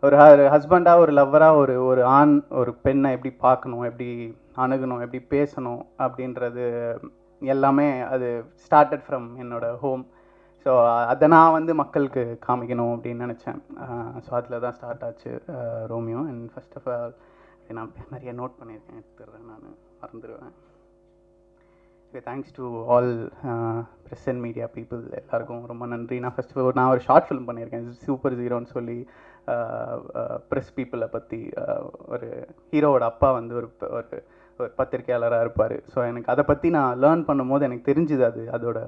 S13: ஒரு ஹஸ்பண்டாக, ஒரு லவ்வராக, ஒரு ஆண் ஒரு பெண்ணை எப்படி பார்க்கணும், எப்படி அணுகணும், எப்படி பேசணும் அப்படின்றது எல்லாமே அது ஸ்டார்டட் ஃப்ரம் என்னோடய ஹோம். ஸோ அதை நான் வந்து மக்களுக்கு காமிக்கணும் அப்படின்னு நினச்சேன். ஸோ அதில் தான் ஸ்டார்ட் ஆச்சு Romeo. And first of all நான் நிறைய நோட் பண்ணியிருக்கேன், எடுத்துடுறேன், நான் மறந்துடுவேன். Thanks to all press and media people, எல்லாருக்கும் ரொம்ப நன்றி. நான் ஒரு ஷார்ட் ஃபிலிம் பண்ணியிருக்கேன், சூப்பர் ஜீரோன்னு சொல்லி ப்ரெஸ் பீப்புளை பற்றி. ஒரு ஹீரோவோட அப்பா வந்து ஒரு பத்திரிக்கையாளராக இருப்பார். ஸோ எனக்கு அதை பற்றி நான் லேர்ன் பண்ணும்போது எனக்கு தெரிஞ்சுது அதோட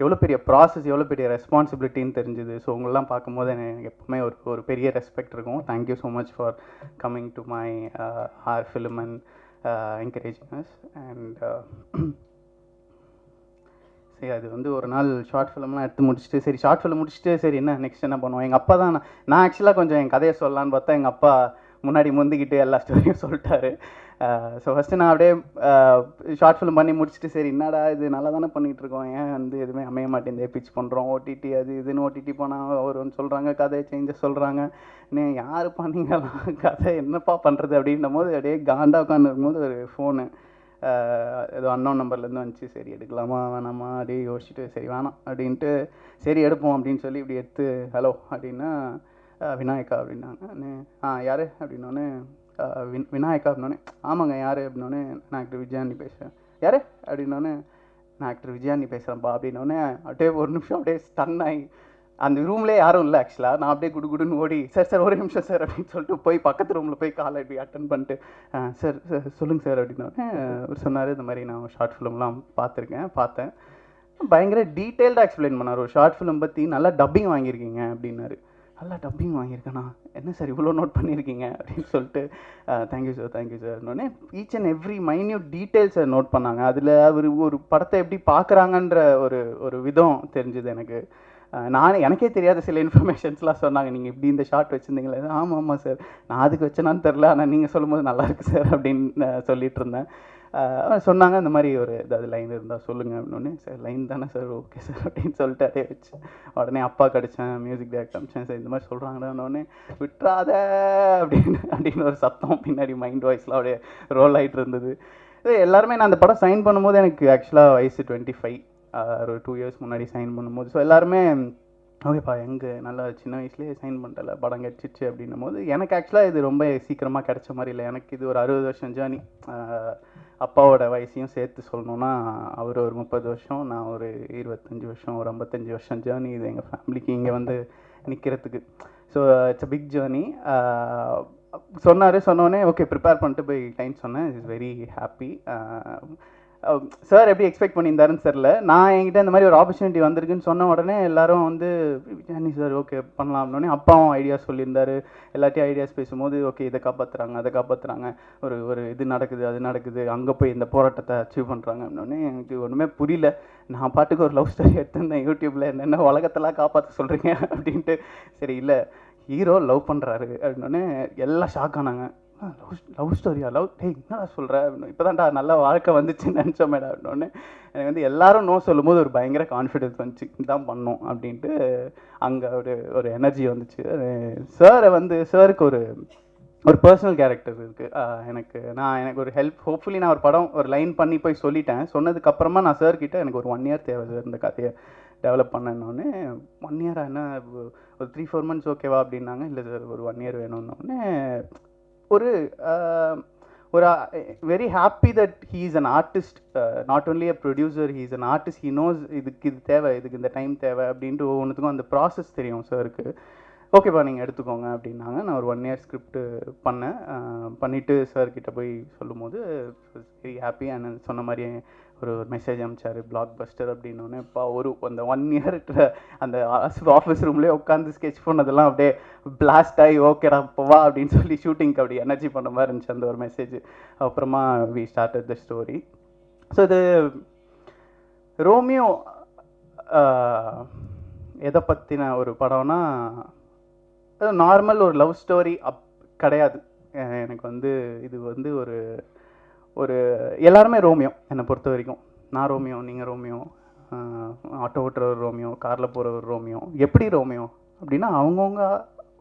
S13: எவ்வளோ பெரிய ப்ராசஸ், எவ்வளோ பெரிய ரெஸ்பான்சிபிலிட்டின்னு தெரிஞ்சுது. ஸோ உங்களெலாம் பார்க்கும்போது எனக்கு எப்பவுமே ஒரு பெரிய ரெஸ்பெக்ட் இருக்கும். Thank you so much for coming to my our film and encouraging us. And சரி, அது வந்து ஒரு நாள் ஷார்ட் ஃபிலிம்லாம் எடுத்து முடிச்சுட்டு, சரி ஷார்ட் ஃபிலிம் முடிச்சுட்டு சரி என்ன நெக்ஸ்ட் என்ன பண்ணுவோம். எங்கள் அப்பா தான் நான் ஆக்சுவலாக கொஞ்சம் என் கதையை சொல்லலான்னு பார்த்தா எங்கள் அப்பா முன்னாடி முந்திக்கிட்டு எல்லா ஸ்டோரியும் சொல்லிட்டாரு. ஸோ ஃபஸ்ட்டு நான் அப்படியே ஷார்ட் ஃபிலிம் பண்ணி முடிச்சுட்டு, சரி என்னடா இது நல்லா தானே பண்ணிகிட்ருக்கோம், ஏன் வந்து எதுவுமே அமைய மாட்டேங்குது, பிச் பண்ணுறோம், ஓடிடி அது இதுன்னு ஓடிடி போனால் அவர் ஒன்று சொல்கிறாங்க, கதை சேஞ்சஸ் சொல்கிறாங்க, இன்னும் யார் பண்ணீங்கலாம் கதை என்னப்பா பண்ணுறது அப்படின்னும் போது அப்படியே காண்டா உட்காந்துருக்கும் போது ஒரு ஃபோனு ஏதோ அன்னோன் நம்பர்லேருந்து வந்துச்சு. சரி எடுக்கலாமா வேணாமா அப்படியே யோசிச்சுட்டு, சரி வேணாம் அப்படின்ட்டு சரி எடுப்போம் அப்படின்னு சொல்லி இப்படி எடுத்து ஹலோ அப்படின்னா விநாயகா அப்படின்னாங்க. யார் அப்படின்னோடனே விநாயகா அப்படின்னோடனே ஆமாங்க யார் அப்படின்னோடனே நான் ஆக்டர் விஜயாண்டி பேசுகிறேன். யார் அப்படின்னோடனே நான் ஆக்டர் விஜயாண்டி பேசுகிறேன்ப்பா அப்படின்னோடனே அப்படியே ஒரு நிமிஷம் அப்படியே ஸ்டன் ஆகி, அந்த ரூம்லேயே யாரும் இல்லை ஆக்சுவலாக. நான் அப்படியே குடுன்னு ஓடி சார் ஒரு நிமிஷம் சார் அப்படின்னு சொல்லிட்டு போய் பக்கத்து ரூமில் போய் காலை இப்படி அட்டன் பண்ணிட்டு சார் சொல்லுங்கள் சார் அப்படின்னோடனே அவர் சொன்னார், இந்த மாதிரி நான் ஷார்ட் ஃபிலிம்லாம் பார்த்தேன். பயங்கர டீட்டெயில்டாக எக்ஸ்பிளைன் பண்ணார். ஒரு ஷார்ட் ஃபிலிம் பற்றி நல்லா டப்பிங் வாங்கியிருக்கீங்க அப்படின்னாரு. நல்லா டப்பிங் வாங்கியிருக்கேண்ணா, என்ன சார் இவ்வளோ நோட் பண்ணியிருக்கீங்க அப்படின்னு சொல்லிட்டு தேங்க்யூ சார் இன்னொன்னே ஈச் அண்ட் எவ்ரி மைன்யூட் டீட்டெயில்ஸை நோட் பண்ணாங்க. அதில் அவர் ஒரு படத்தை எப்படி பார்க்குறாங்கன்ற ஒரு விதம் தெரிஞ்சுது எனக்கு. எனக்கே தெரியாத சில இன்ஃபர்மேஷன்ஸ்லாம் சொன்னாங்க. நீங்கள் இப்படி இந்த ஷார்ட் வச்சுருந்தீங்களே, ஆமாம் சார் நான் அதுக்கு வச்சேனான்னு தெரில, ஆனால் நீங்கள் சொல்லும்போது நல்லாயிருக்கு சார் அப்படின்னு சொல்லிட்டு இருந்தேன். சொன்னாங்க இந்த மாதிரி ஒரு ஏதாவது லைன் இருந்தால் சொல்லுங்கள் அப்படின்னே. சார் லைன் தானே சார், ஓகே சார் அப்படின்னு சொல்லிட்டு அதே வச்சு உடனே அப்பா கிடச்சேன், மியூசிக் டைரக்டர் அமிச்சேன். சார் இந்த மாதிரி சொல்கிறாங்கன்னு விட்டுறாத அப்படின்னு ஒரு சத்தம் பின்னாடி மைண்ட் வாய்ஸ்லாம் அப்படியே ரோல் ஆகிட்டு இருந்தது. எல்லாருமே நான் அந்த படம் சைன் பண்ணும்போது எனக்கு ஆக்சுவலாக வயசு 25, ஒரு 2 இயர்ஸ் முன்னாடி சைன் பண்ணும்போது. ஸோ எல்லாருமே ஓகேப்பா எங்கே நல்லா சின்ன வயசுலேயே சைன் பண்ணிட்டல படம் கிடச்சிச்சு அப்படின்னும் போது எனக்கு ஆக்சுவலாக இது ரொம்ப சீக்கிரமாக கிடைச்ச மாதிரி இல்லை. எனக்கு இது ஒரு 60 வருஷம் ஜேர்னி. அப்பாவோட வயசையும் சேர்த்து சொல்லணுன்னா அவர் ஒரு 30 வருஷம், நான் ஒரு 25 வருஷம், ஒரு 55 வருஷம் ஜேர்னி இது எங்கள் ஃபேமிலிக்கு இங்கே வந்து நிற்கிறதுக்கு. So it's a big journey. சொன்னோடனே ஓகே ப்ரிப்பேர் பண்ணிட்டு போய் டைம் சொன்னேன். Is very happy. சார் எப்படி எக்ஸ்பெக்ட் பண்ணியிருந்தாருன்னு தெரில. நான் என்கிட்ட இந்த மாதிரி ஒரு ஆப்பர்ச்சுனிட்டி வந்திருக்குன்னு சொன்ன உடனே எல்லாரும் வந்து விஜயானி சார் ஓகே பண்ணலாம் அப்படின்னே அப்பாவும் ஐடியாஸ் சொல்லியிருந்தாரு. எல்லாத்தையும் ஐடியாஸ் பேசும்போது ஓகே இதை காப்பாற்றுறாங்க அதை காப்பாற்றுறாங்க, ஒரு இது நடக்குது அது நடக்குது, அங்கே போய் இந்த போராட்டத்தை அச்சீவ் பண்ணுறாங்க அப்படின்னே எனக்கு ஒன்றுமே புரியல. நான் பாட்டுக்கு ஒரு லவ் ஸ்டோரி எடுத்திருந்தேன் யூடியூப்பில், என்னென்ன உலகத்தெல்லாம் காப்பாற்ற சொல்கிறீங்க அப்படின்ட்டு. சரி இல்லை ஹீரோ லவ் பண்ணுறாரு அப்படின்னே எல்லாம் ஷாக் ஆனாங்க. லவ் ஸ்டோரியா, லவ் டேய் என்னடா சொல்கிற அப்படின்னு, இப்போ தான்டா நல்ல வாழ்க்கை வந்துச்சுன்னு நினச்சோம் மேடம் அப்படின்னோடனே எனக்கு வந்து எல்லாரும் நோ சொல்லும்போது ஒரு பயங்கர கான்ஃபிடென்ஸ் வந்துச்சு, இதுதான் பண்ணோம் அப்படின்ட்டு. அங்கே ஒரு எனர்ஜி வந்துச்சு. சாரை வந்து சாருக்கு ஒரு பர்சனல் கேரக்டர் இருக்குது எனக்கு ஒரு ஹெல்ப். ஹோப்ஃபுல்லி நான் ஒரு படம் ஒரு லைன் பண்ணி போய் சொல்லிட்டேன். சொன்னதுக்கப்புறமா நான் சார்கிட்ட எனக்கு ஒரு 1 year தேவை சார் இந்த கதையை டெவலப் பண்ணோடனே. 1 year என்ன ஒரு 3-4 months ஓகேவா அப்படின்னாங்க. இல்லை சார் ஒரு 1 year வேணும்னோடனே ஒரு very happy that he is an artist, not only a producer, he is an artist. He knows இதுக்கு இது தேவை, இதுக்கு இந்த டைம் தேவை அப்படின்ட்டு ஒவ்வொன்றுத்துக்கும் அந்த ப்ராசஸ் தெரியும் சாருக்கு. ஓகேப்பா நீங்கள் எடுத்துக்கோங்க அப்படின்னாங்க. நான் ஒரு 1 year ஸ்கிரிப்ட் பண்ணேன். பண்ணிவிட்டு சார்கிட்ட போய் சொல்லும்போது வெரி ஹாப்பி. அண்ட் சொன்ன மாதிரி ஒரு மெசேஜ் அனுப்பிச்சார் பிளாக் பஸ்டர் அப்படின்னோடனே இப்போ அந்த 1 year அந்த ஆஃபீஸ் ரூம்லேயே உட்காந்து ஸ்கெட்ச் பண்ணதெல்லாம் அப்படியே பிளாஸ்ட் ஆகி ஓகேடா போவா அப்படின்னு சொல்லி ஷூட்டிங்க்கு அப்படி எனர்ஜி பண்ண மாதிரி இருந்துச்சு அந்த ஒரு மெசேஜ். அப்புறமா we started the story. So இது ரோமியோ எதை பற்றின ஒரு படம்னா நார்மல் ஒரு லவ் ஸ்டோரி கிடையாது. எனக்கு வந்து இது வந்து ஒரு எல்லாருமே ரோமியோ என்னை பொறுத்த வரைக்கும். நான் ரோமியோ, நீங்கள் ரோமியோ, ஆட்டோ ஓட்டுறவர் ரோமியோ, காரில் போகிறவர் ரோமியோ. எப்படி ரோமியோ அப்படின்னா அவங்கவுங்க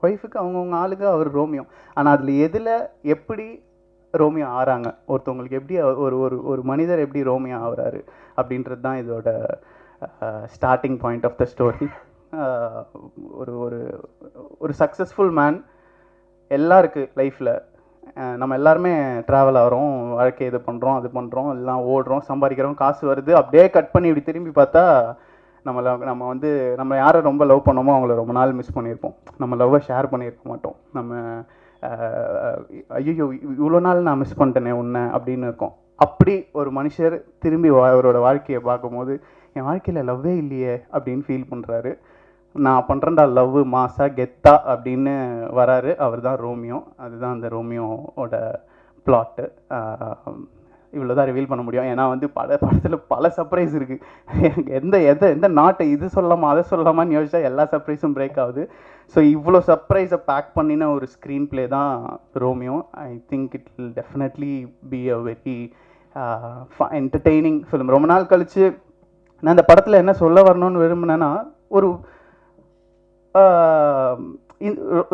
S13: ஒய்ஃபுக்கு அவங்கவுங்க ஆளுக்கு அவர் ரோமியோ. ஆனால் அதில் எதில் எப்படி ரோமியோ ஆகிறாங்க, ஒருத்தவங்களுக்கு எப்படி ஒரு மனிதர் எப்படி ரோமியோ ஆகிறாரு அப்படின்றது தான் இதோட starting point of the story. ஒரு சக்ஸஸ்ஃபுல் மேன் எல்லாம் இருக்குது லைஃப்பில். நம்ம எல்லாருமே ட்ராவல் ஆகிறோம், வாழ்க்கை இது பண்ணுறோம் அது பண்ணுறோம், எல்லாம் ஓடுறோம், சம்பாதிக்கிறோம், காசு வருது. அப்படியே கட் பண்ணி இப்படி திரும்பி பார்த்தா நம்ம யாரை ரொம்ப லவ் பண்ணோமோ அவங்கள ரொம்ப நாள் மிஸ் பண்ணியிருப்போம். நம்ம லவ்வை ஷேர் பண்ணியிருக்க மாட்டோம். நம்ம ஐயோ இவ்வளோ நாள் நான் மிஸ் பண்ணிட்டேனே உன்னை அப்படின்னு இருக்கோம். அப்படி ஒரு மனுஷர் திரும்பி அவரோட வாழ்க்கையை பார்க்கும்போது என் வாழ்க்கையில் லவ்வே இல்லையே அப்படின்னு ஃபீல் பண்ணுறாரு. நான் பண்ணுறேன்டா லவ் மாசா கெத்தா அப்படின்னு வராரு. அவர் தான் ரோமியோ. அதுதான் அந்த ரோமியோவோட பிளாட்டு. இவ்வளோ தான் ரிவீல் பண்ண முடியும். ஏன்னா வந்து படத்தில் பல சர்ப்ரைஸ் இருக்குது. எனக்கு எந்த நாட்டை இது சொல்லலாமா அதை சொல்லலாமான்னு யோசிச்சா எல்லா சர்ப்ரைஸும் பிரேக் ஆகுது. ஸோ இவ்வளோ சர்ப்ரைஸை பேக் பண்ணின ஒரு ஸ்க்ரீன் பிளே தான் Romeo. I think it will definitely be a very entertaining film. ரொம்ப நாள் கழித்து நான் இந்த படத்தில் என்ன சொல்ல வரணும்னு விரும்பினேன்னா,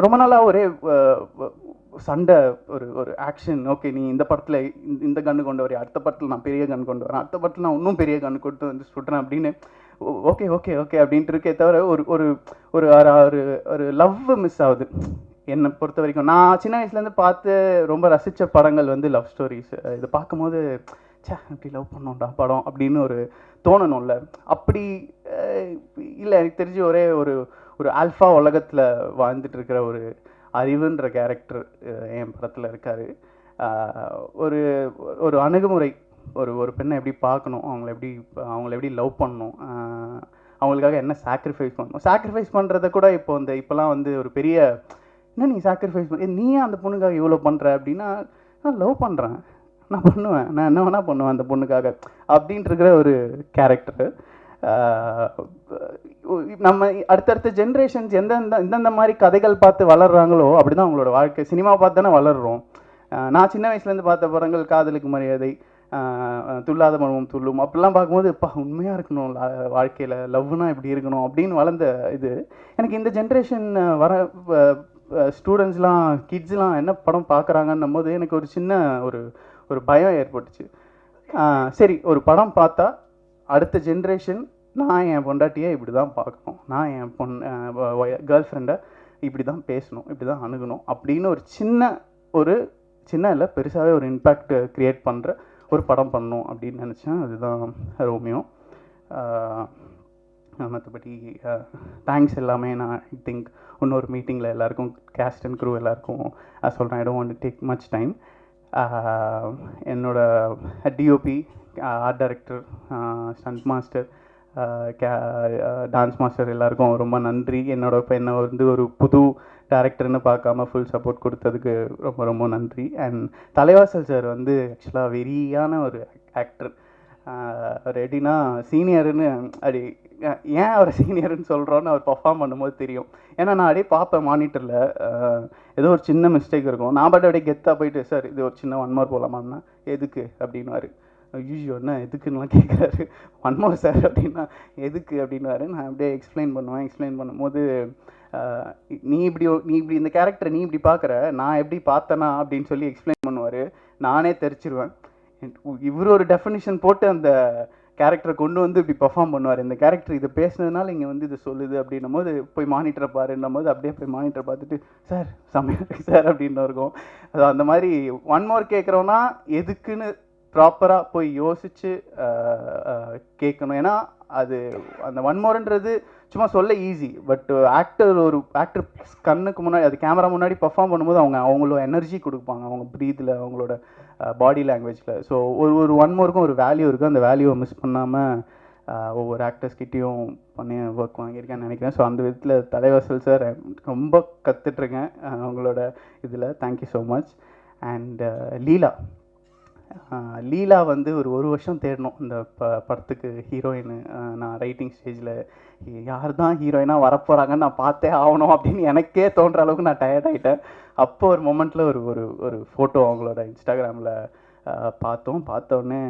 S13: ரொம்ப நாளாக ஒரே சண்டை, ஒரு ஆக்ஷன். ஓகே நீ இந்த படத்தில் இந்த கன்று கொண்டு வரேன், அடுத்த படத்தில் நான் பெரிய கன் கொண்டு வரேன், அடுத்த படத்தில் நான் இன்னும் பெரிய கன்று கொண்டு வந்து சுட்டுறேன் அப்படின்னு ஓகே ஓகே ஓகே அப்படின்ட்டு இருக்கே தவிர ஒரு லவ் மிஸ் ஆகுது என்னை பொறுத்த வரைக்கும். நான் சின்ன வயசுலேருந்து பார்த்து ரொம்ப ரசித்த படங்கள் வந்து லவ் ஸ்டோரிஸ். இதை பார்க்கும்போது இப்படி லவ் பண்ணோம்டா படம் அப்படின்னு தோணணும்ல. அப்படி இல்லை, எனக்கு தெரிஞ்சு ஒரே ஒரு ஆல்ஃபா உலகத்தில் வாழ்ந்துட்டு இருக்கிற ஒரு அறிவுன்ற கேரக்டர் என் படத்தில் இருக்கார். ஒரு அணுகுமுறை, ஒரு பெண்ணை எப்படி பார்க்கணும், அவங்கள எப்படி லவ் பண்ணணும், அவங்களுக்காக என்ன சாக்ரிஃபைஸ் பண்ணணும். சாக்ரிஃபைஸ் பண்ணுறத கூட இப்போலாம் வந்து ஒரு பெரிய என்ன நீ சாக்ரிஃபைஸ் பண்ண, நீ அந்த பொண்ணுக்காக இவ்வளோ பண்ணுற அப்படின்னா, நான் லவ் பண்ணுறேன், நான் பண்ணுவேன், நான் என்ன வேணால் பண்ணுவேன் அந்த பொண்ணுக்காக அப்படின்ட்டுருக்கிற ஒரு கேரக்டரு. நம்ம அடுத்தடுத்த ஜென்ரேஷன்ஸ் எந்தெந்த மாதிரி கதைகள் பார்த்து வளர்கிறாங்களோ அப்படி தான் அவங்களோட வாழ்க்கை. சினிமா பார்த்து தானே வளர்கிறோம். நான் சின்ன வயசுலேருந்து பார்த்த படங்கள் காதலுக்கு மரியாதை, துள்ளாத மனமும் துள்ளும், அப்படிலாம் பார்க்கும்போது இப்போ உண்மையாக இருக்கணும் வாழ்க்கையில், லவ்னா இப்படி இருக்கணும் அப்படின்னு வளர்ந்த இது. எனக்கு இந்த ஜென்ரேஷன் வர ஸ்டூடெண்ட்ஸ்லாம் கிட்ஸ்லாம் என்ன படம் பார்க்குறாங்கன்னும் போது எனக்கு ஒரு சின்ன ஒரு பயம் ஏற்பட்டுச்சு. சரி, ஒரு படம் பார்த்தா அடுத்த ஜென்ரேஷன் நான் என் பொண்டாட்டியை இப்படி தான் பார்க்கணும், நான் என் கேர்ள் ஃப்ரெண்டை இப்படி தான் பேசணும், இப்படி தான் அணுகணும் அப்படின்னு ஒரு சின்ன இல்லை பெருசாகவே ஒரு இம்பேக்ட் க்ரியேட் பண்ணுற ஒரு படம் பண்ணணும் அப்படின்னு நினச்சேன். அதுதான் ரோமியோ. மற்றபடி தேங்க்ஸ் எல்லாமே நான் ஐ திங்க் இன்னொரு மீட்டிங்கில் எல்லாருக்கும் கேஸ்ட் அண்ட் க்ரூ எல்லாருக்கும் சொல்கிறேன். I don't want to take much time. என்னோட DOP art director, stunt master, dance master எல்லாருக்கும் ரொம்ப நன்றி. என்னை வந்து ஒரு புது டேரக்டர்னு பார்க்காம ஃபுல் சப்போர்ட் கொடுத்ததுக்கு ரொம்ப ரொம்ப நன்றி. அண்ட் தலைவாசல் சார் வந்து ஆக்சுவலாக வெறியான ஒரு ஆக்டர். அவர் எப்படின்னா சீனியருன்னு அப்படி ஏன் அவர் சீனியர்னு சொல்கிறோன்னு அவர் பர்ஃபார்ம் பண்ணும்போது தெரியும். ஏன்னா நான் அப்படியே பார்ப்பேன் மானிட்டரில் ஏதோ ஒரு சின்ன மிஸ்டேக் இருக்கும், நான் பாட்டு அப்படியே கெத்தாக போயிட்டு சார் இது ஒரு சின்ன 1 more போகலாமான்னா எதுக்கு அப்படின்னுவார். ஐயோ என்ன எதுக்குன்னுலாம் கேட்குறாரு. 1 more சார் அப்படின்னா எதுக்கு அப்படின்னுவாரு. நான் அப்படியே எக்ஸ்பிளைன் பண்ணும்போது நீ இப்படி இந்த கேரக்டரை நீ இப்படி பார்க்குற, நான் எப்படி பார்த்தேனா அப்படின்னு சொல்லி எக்ஸ்பிளைன் பண்ணுவார். நானே தெரிச்சிருவேன். இவர் ஒரு டெஃபினிஷன் போட்டு அந்த கேரக்டரை கொண்டு வந்து இப்படி பர்ஃபார்ம் பண்ணுவார். இந்த கேரக்டர் இதை பேசுனதுனால இங்கே வந்து இது சொல்லுது அப்படின்னும் போது போய் மானிட்டரை பாருன்னும் போது அப்படியே போய் மானிட்டரை பார்த்துட்டு சார் செம்மையாக இருக்கு சார் அப்படின்னு இருக்கும். அது அந்த மாதிரி 1 more கேட்குறோன்னா எதுக்குன்னு ப்ராப்பராக போய் யோசித்து கேட்கணும். ஏன்னா அது அந்த 1 moreன்றது சும்மா சொல்ல ஈஸி, பட் ஆக்டர் கண்ணுக்கு முன்னாடி அது கேமரா முன்னாடி பர்ஃபார்ம் பண்ணும்போது அவங்களோட எனர்ஜி கொடுப்பாங்க, அவங்க ப்ரீத்தில், அவங்களோட பாடி லாங்குவேஜில். ஸோ ஒரு 1 moreக்கும் ஒரு வேல்யூ இருக்குது. அந்த வேல்யூவை மிஸ் பண்ணாமல் ஒவ்வொரு ஆக்டர்ஸ்கிட்டையும் பண்ணி ஒர்க் வாங்கியிருக்கேன்னு நினைக்கிறேன். ஸோ அந்த விதத்தில் தலைவாசல் சார் ரொம்ப கற்றுட்ருக்கேன் அவங்களோட இதில். Thank you so much. அண்ட் லீலா வந்து ஒரு வருஷம் தேடணும் இந்த படத்துக்கு ஹீரோயின். நான் ரைட்டிங் ஸ்டேஜில் யார் தான் ஹீரோயினாக வரப்போகிறாங்கன்னு நான் பார்த்தே ஆகணும் அப்படின்னு எனக்கே தோன்ற அளவுக்கு நான் டயர்ட் ஆகிட்டேன். அப்போ ஒரு மொமெண்ட்டில் ஒரு ஃபோட்டோ அவங்களோட இன்ஸ்டாகிராமில் பார்த்தோன்னே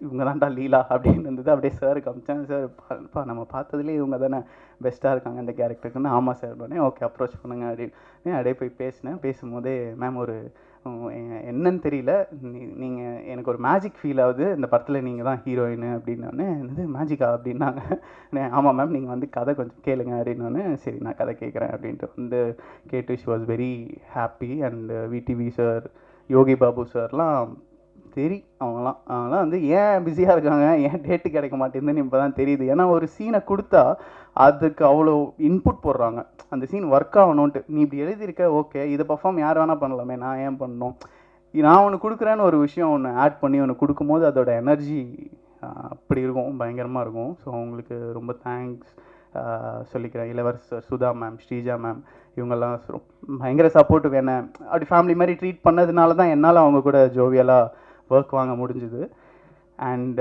S13: இவங்க தான்டா லீலா அப்படின்னு இருந்தது. அப்படியே சார் காமிச்சேன். சார் நம்ம பார்த்ததுலேயே இவங்க தானே பெஸ்ட்டாக இருக்காங்க இந்த கேரக்டருக்குன்னு. ஆமாம் சார் உடனே ஓகே அப்ரோச் பண்ணுங்க அப்படின்னு அப்படியே போய் பேசும்போதே மேம் ஒரு என்னன்னு தெரியல, நீங்கள் எனக்கு ஒரு மேஜிக் ஃபீல் ஆகுது, இந்த படத்தில் நீங்கள் தான் ஹீரோயின் அப்படின்னோடனே என்னது மேஜிக்கா அப்படின்னாங்க. ஆமாம் மேம் நீங்கள் வந்து கதை கொஞ்சம் கேளுங்க அப்படின்னோடனே சரி நான் கதை கேட்குறேன் அப்படின்ட்டு வந்து கேட்டு she was very happy. And VTV sir, Yogi Babu சார்லாம் அவங்களாம் வந்து ஏன் பிஸியாக இருக்காங்க, ஏன் டேட்டு கிடைக்க மாட்டேங்குதுன்னு இப்போ தான் தெரியுது. ஏன்னா ஒரு சீனை கொடுத்தா அதுக்கு அவ்வளோ இன்புட் போடுறாங்க, அந்த சீன் ஒர்க் ஆகணுன்ட்டு. நீ இப்படி எழுதியிருக்க ஓகே, இதை பர்ஃபார்ம் யார் வேணால் பண்ணலாமே, நான் ஏன் பண்ணணும், நான் ஒன்று கொடுக்குறேன்னு ஒரு விஷயம் ஒன்று ஆட் பண்ணி ஒன்று கொடுக்கும்போது அதோட எனர்ஜி அப்படி இருக்கும், பயங்கரமாக இருக்கும். ஸோ அவங்களுக்கு ரொம்ப தேங்க்ஸ் சொல்லிக்கிறேன். இளவரசர், சுதா மேம், ஸ்ரீஜா மேம், இவங்கெல்லாம் பயங்கர சப்போர்ட்டிவ். என்ன அப்படி ஃபேமிலி மாதிரி ட்ரீட் பண்ணதுனால தான் என்னால் அவங்க கூட ஜோவியலாக ஒர்க் வாங்க முடிஞ்சுது. And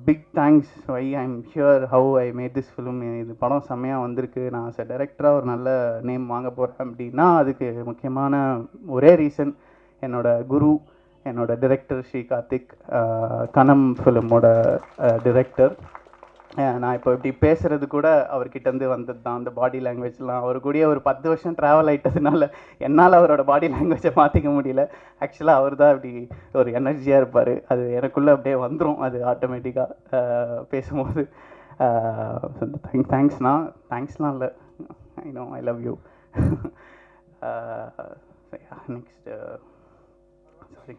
S13: big thanks why I'm here, how I made this film. இது படம் செம்மையாக வந்திருக்கு. நான் டைரக்டராக ஒரு நல்ல நேம் வாங்க போகிறேன் அப்படின்னா அதுக்கு முக்கியமான ஒரே ரீசன் என்னோட குரு, என்னோட டைரக்டர் ஸ்ரீ கார்த்திக், கனம் ஃபிலிமோட டைரக்டர். நான் இப்போ இப்படி பேசுகிறது கூட அவர்கிட்டேருந்து வந்தது தான். அந்த பாடி லாங்குவேஜ்லாம் அவர் கூடயே ஒரு 10 வருஷம் ட்ராவல் ஆகிட்டதுனால என்னால் அவரோட பாடி லாங்குவேஜை மாற்றிக்க முடியல. ஆக்சுவலாக அவர் தான் அப்படி ஒரு எனர்ஜியாக இருப்பார், அது எனக்குள்ளே அப்படியே வந்துடும் அது ஆட்டோமேட்டிக்காக பேசும்போது. தேங்க்ஸ்லாம் இல்லை, I know I love you. Next sorry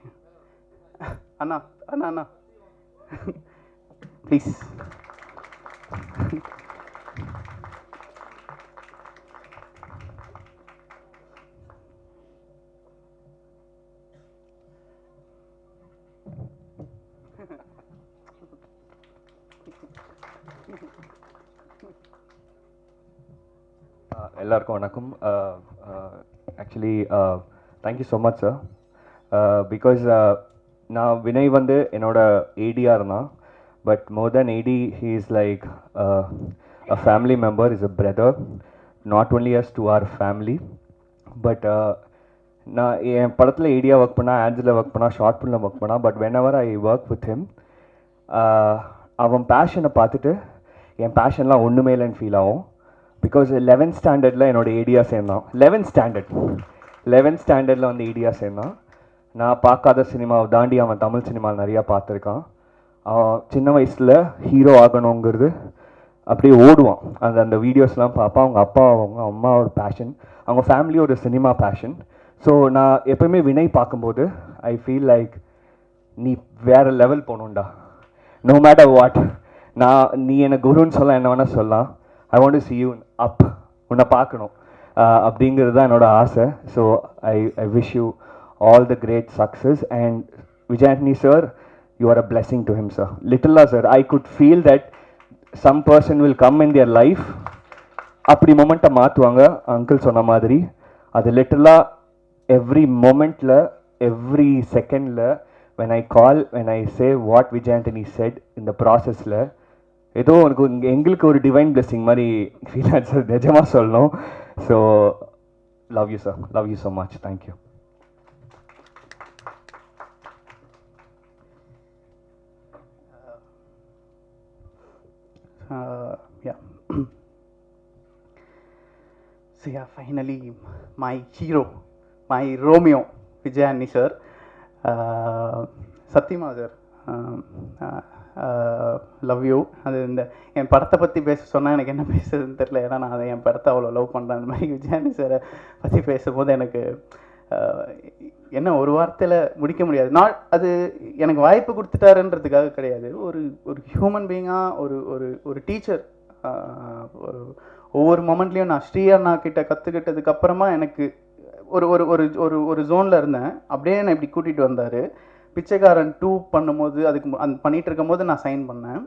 S13: Anna please.
S14: எல்லாருக்கும் வணக்கம். Actually thank you so much sir, because நான் வினய் வந்து என்னோட ஏடியாக இருந்தான். But more than AD, he is like a family member, is a brother, not only us to our family, but நான் என் படத்தில் ஏடியாக work பண்ணால், ஆட்ஸில் work பண்ணால், ஷார்ட் ஃபிலிமில் ஒர்க் பண்ணால், but whenever I work with him, அவன் பேஷனை பார்த்துட்டு என் பேஷன்லாம் ஒன்றுமே இல்லைன்னு ஃபீல் ஆகும். பிகாஸ் 11th ஸ்டாண்டர்டில் என்னோட ஏடியாக சேர்ந்தான். 11th ஸ்டாண்டர்டில் வந்து ஏடியாக சேர்ந்தான். நான் பார்க்காத சினிமாவை தாண்டி அவன் தமிழ் சினிமாவில் நிறையா பார்த்துருக்கான். சின்ன வயசில் ஹீரோ ஆகணுங்கிறது அப்படியே ஓடுவான். அந்த வீடியோஸ்லாம் பார்ப்பான். அவங்க அப்பா அவங்க அம்மாவோட பேஷன், அவங்க ஃபேமிலியோட சினிமா பேஷன். ஸோ நான் எப்போயுமே வினய் பார்க்கும்போது ஐ ஃபீல் லைக் நீ வேறு லெவல் போகணுண்டா, நோ மேட்டர் வாட். நீ எனக்கு குருன்னு சொல்ல என்ன வேணால் சொல்லலாம். I want to see you up, உன்னை பார்க்கணும் அப்படிங்கிறது தான் என்னோட ஆசை. So I wish you all the great success. And Vijay Antony sir, you are a blessing to him, sir. Literally, sir, I could feel that some person will come in their life, அப்படி மொமெண்ட்டை மாற்றுவாங்க uncle சொன்ன மாதிரி. அது லிட்டரலாக every மொமெண்ட்டில் every செகண்டில் when I call, when I say what Vijay Antony said in the processல ஏதோ எங்களுக்கு ஒரு டிவைன் பிளெஸிங் மாதிரி ஃபீல் ஆச்சு சார், நிஜமாக சொல்லணும். So love you sir, love you so much, thank you.
S13: Yeah. So yeah, finally my hero, my Romeo, Vijay Antony sir. சத்தியமா sir, love you. அது இந்த என் படத்தை பற்றி பேச சொன்னால் எனக்கு என்ன பேசுறதுன்னு தெரில. ஏன்னா நான் அதை என் படத்தை அவ்வளோ லவ் பண்ணுறேன். அந்த மாதிரி விஜய் ஆண்டனி சாரை பற்றி பேசும்போது எனக்கு என்ன ஒரு வார்த்தையில் முடிக்க முடியாது. நான் அது எனக்கு வாய்ப்பு கொடுத்துட்டாருன்றதுக்காக கிடையாது. ஒரு ஹியூமன் பீயிங்காக ஒரு டீச்சர். ஒவ்வொரு மொமெண்ட்லேயும் நான் ஸ்ரீ அண்ணா கிட்ட கற்றுக்கிட்டதுக்கப்புறமா எனக்கு ஒரு ஒரு ஒரு ஒரு ஒரு ஜோனில் இருந்தேன். அப்படியே என்னை இப்படி கூட்டிகிட்டு வந்தார். பிச்சைக்காரன் 2 பண்ணும்போது அதுக்கு பண்ணிகிட்டு இருக்கும்போது நான் சைன் பண்ணேன்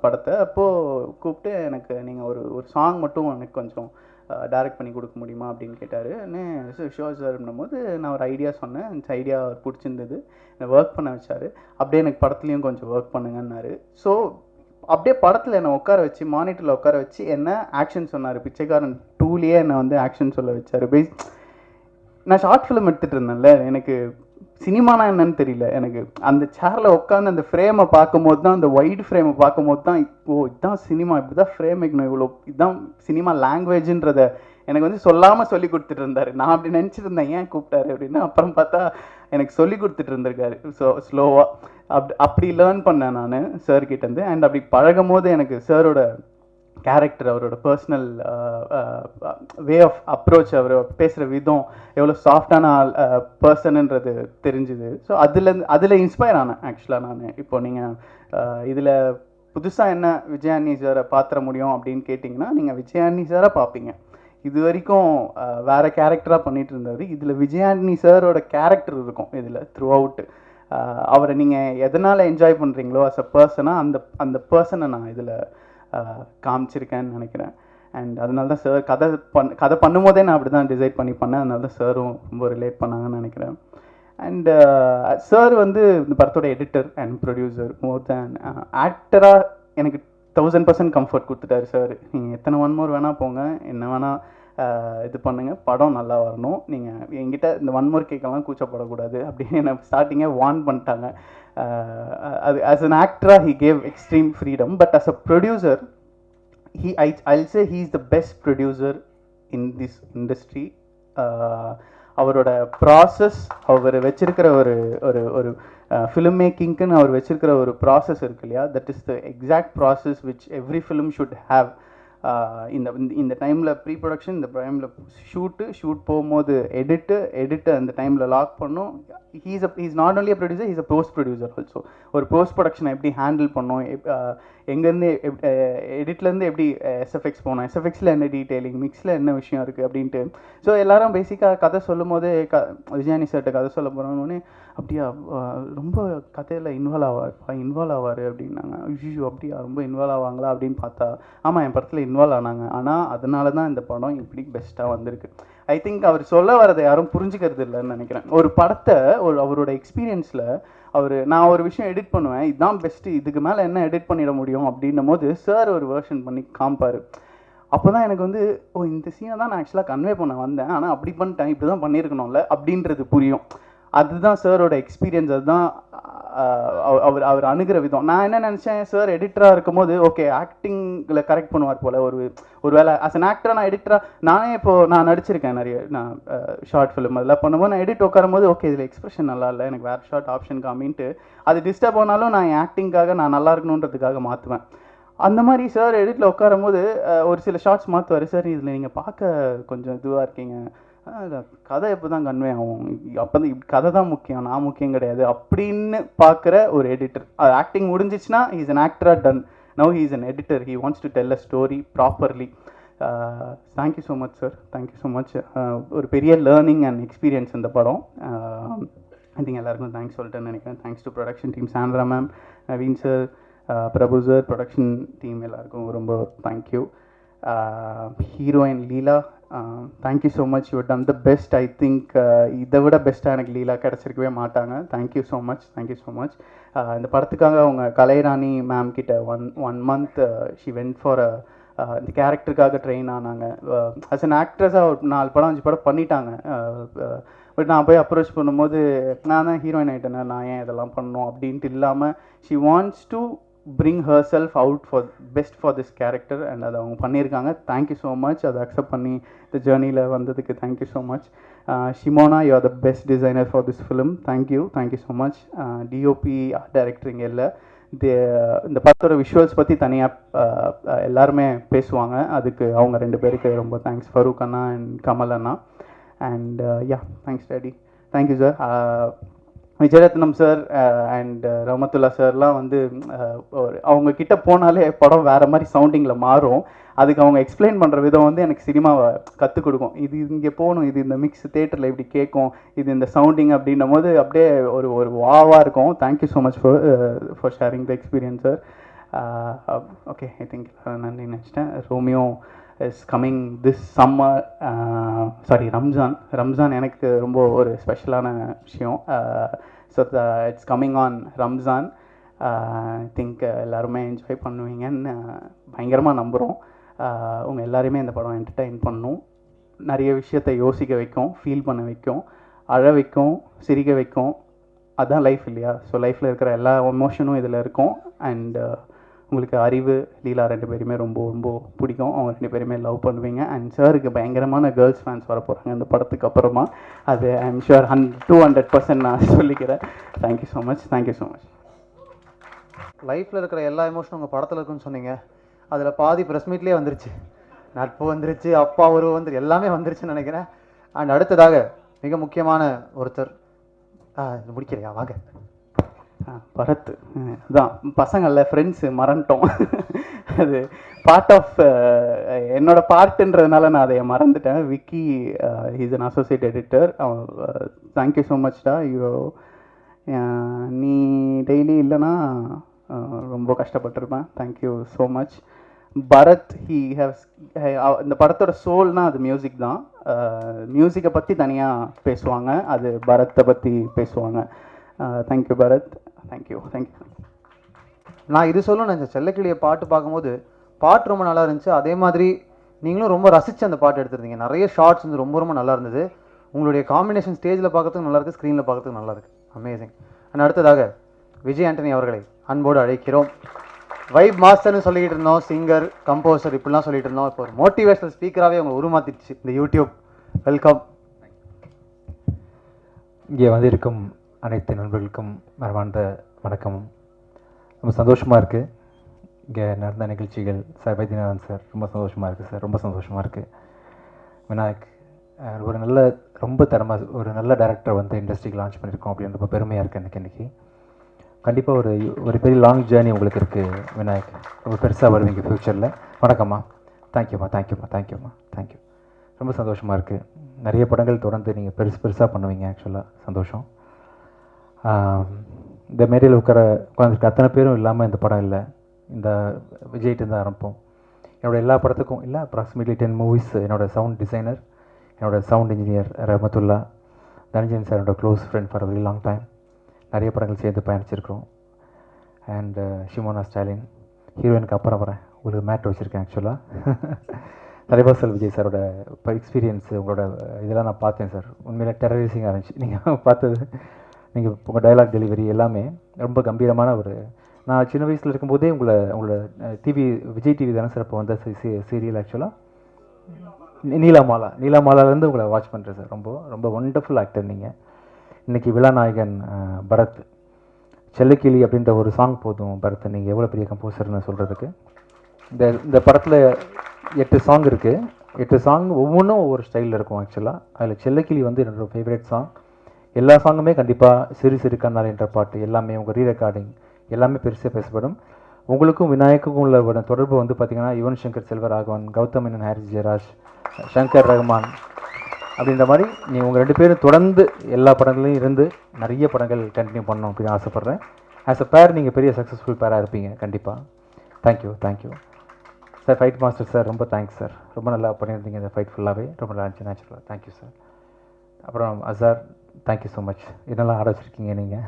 S13: படத்தை. அப்போது கூப்பிட்டு எனக்கு நீங்கள் ஒரு சாங் மட்டும் எனக்கு கொஞ்சம் டைரக்ட் பண்ணி கொடுக்க முடியுமா அப்படின்னு கேட்டார். ஷோர் சார்ன்னும் போது நான் ஒரு ஐடியா சொன்னேன். அந்த ஐடியா பிடிச்சிருந்தது, என்னை ஒர்க் பண்ண வச்சார். அப்படியே எனக்கு படத்துலேயும் கொஞ்சம் ஒர்க் பண்ணுங்கன்னாரு. ஸோ அப்படியே படத்தில் என்னை உட்கார வச்சு மானிட்டரில் உட்கார வச்சு என்ன ஆக்ஷன் சொன்னார். பிச்சைக்காரன் 2லேயே என்னை வந்து ஆக்ஷன் சொல்ல வச்சார். நான் ஷார்ட் ஃபிலிம் எடுத்துகிட்டு இருந்தேன்ல, எனக்கு சினிமானா என்னன்னு தெரியல. எனக்கு அந்த சேரில் உட்காந்து அந்த ஃப்ரேமை பார்க்கும்போது தான், அந்த வைடு ஃப்ரேமை பார்க்கும்போது தான், ஓ இதுதான் சினிமா, இப்படி தான் ஃப்ரேம் வைக்கணும், இவ்வளோ இதுதான் சினிமா லாங்குவேஜுன்றதை எனக்கு வந்து சொல்லாமல் சொல்லி கொடுத்துட்டு இருந்தார். நான் அப்படி நினச்சிருந்தேன் ஏன் கூப்பிட்டாரு அப்படின்னு. அப்புறம் பார்த்தா எனக்கு சொல்லி கொடுத்துட்டு இருந்திருக்காரு. ஸோ ஸ்லோவாக அப்படி லேர்ன் பண்ணேன் நான் சார்கிட்டேருந்து. அண்ட் அப்படி பழகும் போது எனக்கு சாரோட கேரக்டர், அவரோட பர்சனல் வே ஆஃப் அப்ரோச், அவர் பேசுகிற விதம் எவ்வளோ சாஃப்டான பர்சனுன்றது தெரிஞ்சுது. ஸோ அதில் இன்ஸ்பயர் ஆனேன் ஆக்சுவலாக நான். இப்போ நீங்கள் இதில் புதுசாக என்ன விஜய் ஆண்டனி சாரை பார்த்துட முடியும் அப்படின்னு கேட்டிங்கன்னா, நீங்கள் விஜய் ஆண்டனி சாரை பார்ப்பீங்க. இது வரைக்கும் வேறு கேரக்டராக பண்ணிகிட்டு இருந்தவர். இதில் விஜய் ஆண்டனி சாரோட கேரக்டர் இருக்கும் இதில் த்ரூ அவுட்டு. அவரை நீங்கள் எதனால் என்ஜாய் பண்ணுறீங்களோ அஸ் அ பர்சனாக அந்த பர்சனை நான் இதில் காமிச்சிருக்கேன்னு நினைக்கிறேன். அண்ட் அதனால தான் சார் கதை பண்ணும்போதே நான் அப்படி தான் டிசைட் பண்ணி பண்ணேன். அதனால தான் சாரும் ரொம்ப ரிலேட் பண்ணாங்கன்னு நினைக்கிறேன். அண்ட் சார் வந்து இந்த படத்தோட எடிட்டர் அண்ட் ப்ரொடியூசர். மோர் தேன் ஆக்டராக எனக்கு 1000% கம்ஃபர்ட் கொடுத்துட்டாரு சார். நீங்கள் எத்தனை வன்மோர் வேணால் போங்க, என்ன வேணால் இது பண்ணுங்கள், படம் நல்லா வரணும். நீங்கள் என்கிட்ட இந்த வன்மோர் கேட்கலாம் கூச்சப்படக்கூடாது அப்படின்னு என்னை ஸ்டார்டிங்கே வார்ன் பண்ணிட்டாங்க. அது ஆஸ் அன் ஆக்டராக he gave extreme freedom. But as a producer I'll say he is the best producer in this industry. அவரோட ப்ராசஸ், அவர் வச்சிருக்கிற ஒரு ஃபிலிம் மேக்கிங்க்குன்னு அவர் வச்சிருக்கிற ஒரு ப்ராசஸ் இருக்கு இல்லையா, that is the exact process which every film should have. இந்த டைமில் pre production, இந்த டைமில் ஷூட் போகும்போது எடிட்டு அந்த டைமில் லாக் பண்ணும். he's not only a producer, he's a post producer also. ஒரு போஸ்ட் ப்ரொடக்ஷனை எப்படி ஹேண்டில் பண்ணோம், எங்கேருந்து எடிட்லேருந்து எப்படி எஸ்எஃப்எக்ஸ் போனோம், எஸ்எஃப்எக்ஸில் என்ன டீட்டெயிலிங், மிக்ஸில் என்ன விஷயம் இருக்குது அப்படின்ட்டு. ஸோ எல்லாரும் பேசிக்காக கதை சொல்லும் போது விஜய் ஆண்டனி சார்கிட்ட கதை சொல்ல போகிறோன்னே அப்படியா ரொம்ப கதையில் இன்வால்வ் ஆவார் அப்படின்னாங்க. ஐயோ அப்படியா ரொம்ப இன்வால்வ் ஆவாங்களா அப்படின்னு பார்த்தா ஆமாம் என் படத்தில் இன்வால்வ் ஆனாங்க. ஆனால் அதனால தான் இந்த படம் இப்படி பெஸ்ட்டாக வந்திருக்கு. ஐ திங்க் அவர் சொல்ல வரதை யாரும் புரிஞ்சுக்கிறது இல்லைன்னு நினைக்கிறேன். ஒரு படத்தை அவரோட எக்ஸ்பீரியன்ஸில் நான் ஒரு விஷயம் எடிட் பண்ணுவேன், இதுதான் பெஸ்ட்டு, இதுக்கு மேலே என்ன எடிட் பண்ணிட முடியும் அப்படின்னும் போது சார் ஒரு வெர்ஷன் பண்ணி காமிப்பார். அப்போ தான் எனக்கு வந்து ஓ இந்த சீனை தான் நான் ஆக்சுவலாக கன்வே பண்ண வந்தேன், ஆனால் அப்படி பண்ணிட்டேன், இப்படி தான் பண்ணியிருக்கணும்ல அப்படின்றது புரியும். அதுதான் சாரோட எக்ஸ்பீரியன்ஸ். அதுதான் அவர் அணுகிற விதம். நான் என்ன நினச்சேன், சார் எடிட்டராக இருக்கும் போது ஓகே ஆக்டிங்கில் கரெக்ட் பண்ணுவார் போல். ஒரு வேளை ஆஸ் அன் ஆக்டராக நான் எடிட்டராக நானே இப்போது நான் நடிச்சிருக்கேன் நிறைய, நான் ஷார்ட் ஃபிலிம் அதெல்லாம் பண்ணும்போது நான் எடிட் உட்காரும் போது ஓகே இதில் எக்ஸ்பிரஷன் நல்லா இல்லை, எனக்கு வேறு ஷார்ட் ஆப்ஷன் காமின்ட்டு அது டிஸ்டர்ப் ஆனாலும் நான் என் ஆக்டிங்காக நான் நல்லா இருக்கணுன்றதுக்காக மாற்றுவேன். அந்த மாதிரி சார் எடிட்டில் உட்காரும் போது ஒரு சில ஷார்ட்ஸ் மாற்றுவார். சார் இதில் நீங்கள் பார்க்க கொஞ்சம் இதுவாக இருக்கீங்க, கதை எப்போ தான் கன்வே ஆகும், அப்போ தான் கதை தான் முக்கியம், நான் முக்கியம் கிடையாது அப்படின்னு பார்க்குற ஒரு எடிட்டர். அது ஆக்டிங் முடிஞ்சிச்சுன்னா ஹீ இஸ் அன் ஆக்டராக done. Now he is an editor. He wants to tell a story properly. Thank you so much sir, thank you so much. ஒரு பெரிய லேர்னிங் அண்ட் எக்ஸ்பீரியன்ஸ் இந்த படம். ஐ திங்க் எல்லாருக்கும் தேங்க்ஸ் சொல்லிட்டேன்னு நினைக்கிறேன். Thanks to production team, Sandra ma'am, Naveen sir, Prabhu sir, production team எல்லாருக்கும் ரொம்ப thank you. Heroine Leela, thank you so much, you done the best. I think இதை விட பெஸ்ட்டாக எனக்கு லீலா கிடச்சிருக்கவே மாட்டாங்க. Thank you so much, thank you so much. இந்த படத்துக்காக அவங்க கலைராணி மேம் கிட்ட one month she went for இந்த கேரக்டருக்காக ட்ரெயின் ஆனாங்க. ஆஸ் அன் ஆக்ட்ரஸாக ஒரு 4 படம் 5 படம் பண்ணிட்டாங்க. பட் நான் போய் அப்ரோச் பண்ணும்போது நான் தான் ஹீரோயின் ஆகிட்டேன்னா நான் ஏன் இதெல்லாம் பண்ணணும் அப்படின்ட்டு இல்லாமல் she wants to bring herself out for best for this character and அதை அவங்க பண்ணியிருக்காங்க. Thank you so much. அதை அக்செப்ட் பண்ணி இந்த ஜேர்னியில் வந்ததுக்கு thank you so much. Shimona, you are the best designer for this film. Thank you so much. DOP director இங்கே இல்லை. இந்த படத்தோட விஷுவல்ஸ் பற்றி தனியாக எல்லாருமே பேசுவாங்க. அதுக்கு அவங்க 2 பேருக்கு ரொம்ப தேங்க்ஸ், ஃபரூக் அண்ணா அண்ட் கமல் அண்ணா. And yeah, thanks daddy. Thank you sir. Vijayarathnam sir and Rahamathullah சார்லாம் வந்து அவங்க கிட்ட போனாலே படம் வேறு மாதிரி சவுண்டிங்கில் மாறும். அதுக்கு அவங்க எக்ஸ்பிளைன் பண்ணுற விதம் வந்து எனக்கு சினிமாவை கற்றுக் கொடுக்கும். இது இங்கே போகணும், இது இந்த மிக்ஸ் தேட்டரில் இப்படி கேட்கும், இது இந்த சவுண்டிங் அப்படின்னும் போது அப்படியே ஒரு வாவாக இருக்கும். Thank you so much for sharing the experience sir. Okay, I think நன்றி நினச்சிட்டேன். Romeo is coming this summer, sorry Ramzan எனக்கு ரொம்ப ஒரு ஸ்பெஷலான விஷயம். So it's coming on Ramzan. I think எல்லாருமே என்ஜாய் பண்ணுவீங்கன்னு பயங்கரமாக நம்புகிறோம். உங்கள் எல்லாரையுமே இந்த படம் என்டர்டெயின் பண்ணும், நிறைய விஷயத்தை யோசிக்க வைக்கும், ஃபீல் பண்ண வைக்கும், அழ வைக்கும், சிரிக்க வைக்கும். அதுதான் லைஃப் இல்லையா? ஸோ லைஃப்பில் இருக்கிற எல்லா எமோஷனும் இதில் இருக்கும். அண்ட் உங்களுக்கு அறிவு, லீலா 2 பேருமே ரொம்ப ரொம்ப பிடிக்கும். அவங்க 2 பேருமே லவ் பண்ணுவீங்க. அண்ட் சாருக்கு பயங்கரமான கேர்ள்ஸ் ஃபேன்ஸ் வர போகிறாங்க இந்த படத்துக்கு அப்புறமா. அது ஐ எம் ஷுர் 200% நான் சொல்லிக்கிறேன். Thank you so much, thank you so much.
S2: லைஃப்பில் இருக்கிற எல்லா எமோஷனும் உங்கள் படத்தில் இருக்குன்னு சொன்னீங்க. அதில் பாதி ப்ரெஸ் மீட்லேயே வந்துருச்சு. நட்பு வந்துருச்சு, அப்பா உறவு வந்துருச்சு, எல்லாமே வந்துருச்சுன்னு நினைக்கிறேன். அண்ட் அடுத்ததாக மிக முக்கியமான ஒருத்தர், முடிக்கிறியா வாங்க.
S13: பரத் தான் பசங்கள்ல ஃப்ரெண்ட்ஸு மறந்துட்டோம். அது பார்ட் ஆஃப் என்னோட பார்ட்டுன்றதுனால நான் அதை மறந்துட்டேன். Vicky is an associate editor. Thank you so மச்டா. நீ டெய்லி இல்லைன்னா ரொம்ப கஷ்டப்பட்டிருப்பேன். Thank you so much. பரத், இந்த படத்தோட சோல்னால் அது மியூசிக் தான். மியூசிக்கை பற்றி தனியாக பேசுவாங்க, அது பரத்தை பற்றி பேசுவாங்க. Thank you Bharath, thank you.
S2: நான் இது சொல்லணும் நினச்சேன். செல்லக்கிளியை பாட்டு பார்க்கும்போது பாட்டு ரொம்ப நல்லா இருந்துச்சு. அதே மாதிரி நீங்களும் ரொம்ப ரசித்து அந்த பாட்டு எடுத்துருந்தீங்க. நிறைய ஷார்ட்ஸ் வந்து ரொம்ப ரொம்ப நல்லா இருந்தது. உங்களுடைய காம்பினேஷன் ஸ்டேஜில் பார்க்கறதுக்கு நல்லா இருக்குது, ஸ்க்ரீனில் பார்க்கறதுக்கு நல்லா இருக்குது. அமேசிங். அண்ட் அடுத்ததாக விஜய் ஆண்டனி அவர்களை அன்போடு அழைக்கிறோம். வைப் மாஸ்டர்னு சொல்லிக்கிட்டு இருந்தோம், சிங்கர், கம்போசர் இப்படிலாம் சொல்லிட்டு இருந்தோம். இப்போ ஒரு மோட்டிவேஷனல் ஸ்பீக்கராகவே அவங்க உருமாத்திடுச்சு இந்த யூடியூப். வெல்கம்.
S15: இங்கே வந்து இருக்கும் அனைத்து நண்பர்களுக்கும் மரமார்ந்த வணக்கம். ரொம்ப சந்தோஷமாக இருக்குது இங்கே நடந்த நிகழ்ச்சிகள். சார் வைத்தியநாதன் சார் ரொம்ப சந்தோஷமாக இருக்குது சார், ரொம்ப சந்தோஷமாக இருக்குது. விநாயக் ஒரு நல்ல ரொம்ப ஒரு நல்ல டைரக்டர் வந்து இண்டஸ்ட்ரிக்கு லான்ச் பண்ணியிருக்கோம் அப்படின்னு ரொம்ப பெருமையாக இருக்குது எனக்கு இன்றைக்கி. கண்டிப்பாக ஒரு பெரிய லாங் ஜேர்னி உங்களுக்கு இருக்குது விநாயக். ரொம்ப பெருசாக வருவீங்க ஃப்யூச்சரில். வணக்கம்மா. தேங்க்யூம்மா, தேங்க்யூ. ரொம்ப சந்தோஷமாக இருக்குது. நிறைய படங்கள் தொடர்ந்து நீங்கள் பெருசாக பண்ணுவீங்க. ஆக்சுவலாக சந்தோஷம். இந்த மேடையில் உட்காந்துருக்க அத்தனை பேரும் இல்லாமல் இந்த படம் இல்லை. இந்த விஜய்கிட்ட தான் ஆரம்பிப்போம். என்னோடய எல்லா படத்துக்கும் இல்லை, அப்ராக்சிமேட்லி 10 மூவிஸ் என்னோடய சவுண்ட் டிசைனர், என்னோடய சவுண்ட் இன்ஜினியர் ரஹமத்துல்லா, தனஞ்சயன் சார் என்னோட close friend for a very long time. நிறைய படங்கள் சேர்ந்து பயணிச்சிருக்கிறோம். அண்ட் ஷிமோனா ஸ்டாலின், ஹீரோயினுக்கு அப்புறம் வரேன். ஒரு மேட் வச்சுருக்கேன் ஆக்சுவலாக. தலைவாசல் விஜய் சாரோட இப்போ எக்ஸ்பீரியன்ஸு உங்களோட இதெல்லாம் நான் பார்த்தேன் சார். உண்மையிலே டெரரைசிங்காக இருந்துச்சு நீங்கள் பார்த்தது. நீங்கள் உங்கள் டைலாக் டெலிவரி எல்லாமே ரொம்ப கம்பீரமான நான் சின்ன வயசில் இருக்கும்போதே உங்களோட டிவி, விஜய் டிவி தானே சார் இப்போ வந்த சீரியல் ஆக்சுவலாக நீலாமாலாலேருந்து உங்களை வாட்ச் பண்ணுறேன் சார். ரொம்ப ஒண்டர்ஃபுல் ஆக்டர் நீங்கள். இன்றைக்கி விழாநாயகன் பரத், செல்லக்கிளி அப்படின்ற ஒரு சாங் போதும் பரத், நீங்கள் எவ்வளோ பெரிய கம்போசர்னு சொல்கிறதுக்கு. இந்த படத்தில் 8 சாங் இருக்குது. 8 சாங் ஒவ்வொன்றும் ஒவ்வொரு ஸ்டைலில் இருக்கும் ஆக்சுவலாக. அதில் செல்லக்கிளி வந்து என்னோடய ஃபேவரட் சாங். எல்லா சாங்குமே கண்டிப்பாக சிறு கண்ணால் என்ற பாட்டு எல்லாமே உங்கள் ரீரெக்கார்டிங் எல்லாமே பெருசாக பேசப்படும். உங்களுக்கும் விநாயக்குக்கும் உள்ள தொடர்பு வந்து பார்த்திங்கன்னா யுவன் சங்கர் செல்வராகவன், கௌதம் மேனன், ஹாரிஸ் ஜெயராஜ், சங்கர் ரஹ்மான், அப்படின்ற மாதிரி நீங்கள் உங்கள் 2 பேரும் தொடர்ந்து எல்லா படங்களையும் இருந்து நிறைய படங்கள் கண்டினியூ பண்ணணும் அப்படின்னு ஆசைப்பட்றேன். ஆஸ் அ பேர் நீங்கள் பெரிய சக்ஸஸ்ஃபுல் பேராக இருப்பீங்க கண்டிப்பாக. Thank you sir. Fight master sir, ரொம்ப தேங்க்ஸ் சார். ரொம்ப நல்லா பண்ணியிருந்தீங்க இந்த ஃபைட் ஃபுல்லாகவே, ரொம்ப நல்லா இருந்துச்சு நேச்சுரலாக. Thank you sir. அப்புறம் அசார், தேங்க்யூ ஸோ மச். என்னெல்லாம் ஆட வச்சுருக்கீங்க நீங்கள்.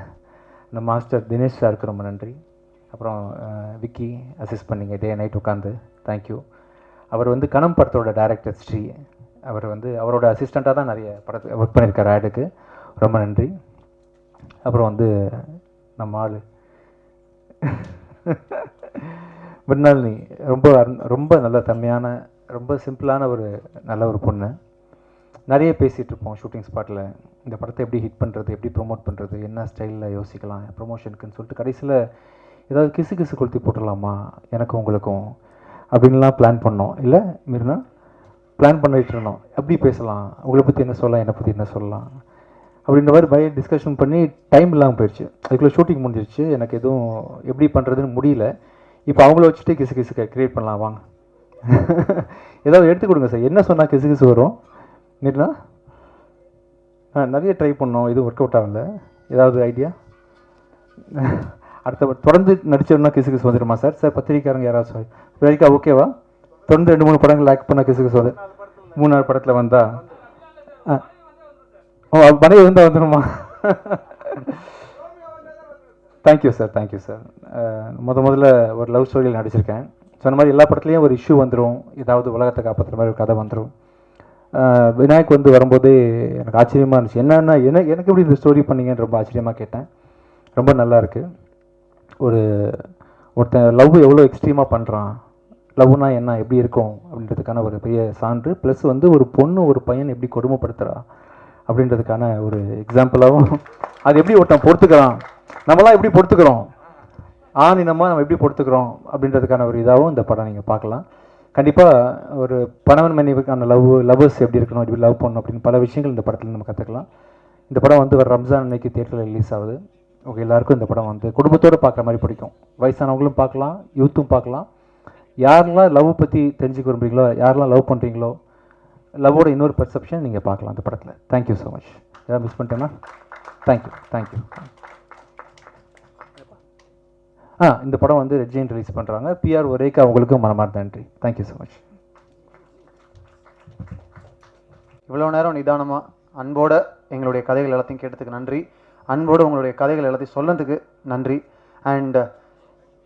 S15: இந்த மாஸ்டர் தினேஷ் சாருக்கு ரொம்ப நன்றி. அப்புறம் விக்கி அசிஸ்ட் பண்ணிங்க டே நைட் உட்காந்து, தேங்க்யூ. அவர் வந்து கணம் படத்தோட டைரக்டர் ஸ்ரீ, அவர் வந்து அவரோட அசிஸ்டண்ட்டாக தான் நிறைய படத்தை ஒர்க் பண்ணியிருக்கார் ஆடுக்கு, ரொம்ப நன்றி. அப்புறம் வந்து நம்ம ஆள் மிருனாலினி, ரொம்ப நல்ல தன்மையான, ரொம்ப சிம்பிளான ஒரு நல்ல ஒரு பொண்ணு. நிறைய பேசிகிட்டு இருப்போம் ஷூட்டிங் ஸ்பாட்டில், இந்த படத்தை எப்படி ஹிட் பண்ணுறது, எப்படி ப்ரொமோட் பண்ணுறது, என்ன ஸ்டைலில் யோசிக்கலாம் ப்ரொமோஷனுக்குன்னு சொல்லிட்டு கடைசியில் ஏதாவது கிசு கொளுத்தி போட்டுடலாமா எனக்கும் உங்களுக்கும் அப்படின்லாம் பிளான் பண்ணோம். இல்லை மீறினா பிளான் பண்ணிகிட்டு இருந்தோம், எப்படி பேசலாம், உங்களை பற்றி என்ன சொல்லலாம், என்னை பற்றி என்ன சொல்லலாம் அப்படின்ற மாதிரி பயங்கர டிஸ்கஷன் பண்ணி டைம் இல்லாமல் போயிடுச்சு. அதுக்குள்ளே ஷூட்டிங் முடிஞ்சிருச்சு, எனக்கு எதுவும் எப்படி பண்ணுறதுன்னு முடியல. இப்போ அவங்கள வச்சுட்டு கிசு க்ரியேட் பண்ணலாம் வாங்க. ஏதாவது எடுத்து கொடுங்க சார், என்ன சொன்னால் கிசு வரும் மீறினா. நிறைய ட்ரை பண்ணோம், எதுவும் ஒர்க் அவுட் ஆகலை. ஏதாவது ஐடியா அடுத்த தொடர்ந்து நடிச்சோம்னா கிசு வந்துடுமா சார்? சார் பத்திரிக்காரங்க யாராவது சார் வரைக்கா ஓகேவா? தொடர்ந்து 2-3 படங்கள் லேக் பண்ண கிசு வந்து 3-4 படத்தில் வந்தா மனைவி வந்தால் வந்துடுமா? Thank you sir. முதல்ல ஒரு லவ் ஸ்டோரியில் நடிச்சிருக்கேன். சொன்ன மாதிரி எல்லா படத்துலேயும் ஒரு இஷ்யூ வந்துடும், ஏதாவது உலகத்தை காப்பாற்றுற மாதிரி ஒரு கதை வந்துடும். விநாயக் வந்து வரும்போதே எனக்கு ஆச்சரியமாக இருந்துச்சு, என்னன்னா எனக்கு எப்படி இந்த ஸ்டோரி பண்ணீங்கன்னு ரொம்ப ஆச்சரியமாக கேட்டேன். ரொம்ப நல்லா இருக்குது. ஒருத்தன் லவ் எவ்வளோ எக்ஸ்ட்ரீமாக பண்ணுறான், லவ்னா என்ன, எப்படி இருக்கும் அப்படின்றதுக்கான ஒரு பெரிய சான்று. ப்ளஸ் வந்து ஒரு பொண்ணு ஒரு பையன் எப்படி கொடுமைப்படுத்துகிறா அப்படின்றதுக்கான ஒரு எக்ஸாம்பிளாகவும், அது எப்படி ஒருத்தன் பொறுத்துக்கிறான், நம்மளாம் எப்படி பொறுத்துக்கிறோம், நம்ம எப்படி பொறுத்துக்கிறோம் அப்படின்றதுக்கான ஒரு இதாகவும் இந்த படம் நீங்கள் பார்க்கலாம். கண்டிப்பாக ஒரு பணவன் மனைவிக்கான லவ்வர்ஸ் எப்படி இருக்கணும், எப்படி லவ் பண்ணணும் அப்படின்னு பல விஷயங்கள் இந்த படத்தில் நம்ம கற்றுக்கலாம். இந்த படம் வந்து ஒரு ரம்ஜான் அன்னைக்கு தியேட்டரில் ரிலீஸ் ஆகுது. ஓகே, எல்லாருக்கும் இந்த படம் வந்து குடும்பத்தோடு பார்க்குற மாதிரி பிடிக்கும். வயசானவங்களும் பார்க்கலாம், யூத்தும் பார்க்கலாம். யாரெல்லாம் லவ் பற்றி தெரிஞ்சுக்க விரும்புறீங்களோ, யாரெல்லாம் லவ் பண்ணுறீங்களோ, லவ்வோட இன்னொரு பெர்செப்ஷன் நீங்கள் பார்க்கலாம் அந்த படத்தில். Thank you so much. ஏதாவது மிஸ் பண்ணிட்டேன்னா தேங்க்யூ. இந்த படம் வந்து ரெட் ஜெயின் ரிலீஸ் பண்ணுறாங்க. PR ஒரேக்கா அவங்களுக்கும் மனமார்ந்த நன்றி. Thank you so much.
S2: இவ்வளோ நேரம் நிதானமாக அன்போடு எங்களுடைய கதைகள் எல்லாத்தையும் கேட்டதுக்கு நன்றி. அன்போடு உங்களுடைய கதைகள் எல்லாத்தையும் சொன்னதுக்கு நன்றி. அண்ட்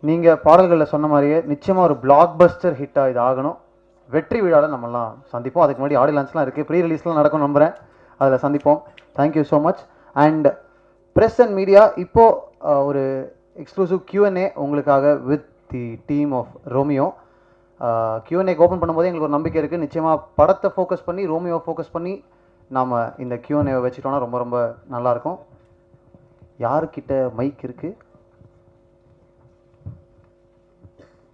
S2: நீங்கள் பாடல்களில் சொன்ன மாதிரியே நிச்சயமாக ஒரு பிளாக் பஸ்டர் ஹிட்டாக இது ஆகணும். வெற்றி விழாவில் நம்மலாம் சந்திப்போம். அதுக்கு முன்னாடி ஆடியோ லான்ச்லாம் இருக்குது, ப்ரீ ரிலீஸ்லாம் நடக்கும் நம்புகிறேன், அதில் சந்திப்போம். Thank you so much. And press and media, இப்போது ஒரு எக்ஸ்க்ளூசிவ் Q&A உங்களுக்காக with the team of Romeo. Q&A open பண்ணும்போது எங்களுக்கு ஒரு நம்பிக்கை இருக்குது, நிச்சயமாக படத்தை ஃபோக்கஸ் பண்ணி ரோமியோ ஃபோக்கஸ் பண்ணி நாம் இந்த Q&A வச்சுட்டோன்னா ரொம்ப ரொம்ப நல்லாயிருக்கும். யாருக்கிட்ட மைக் இருக்குது?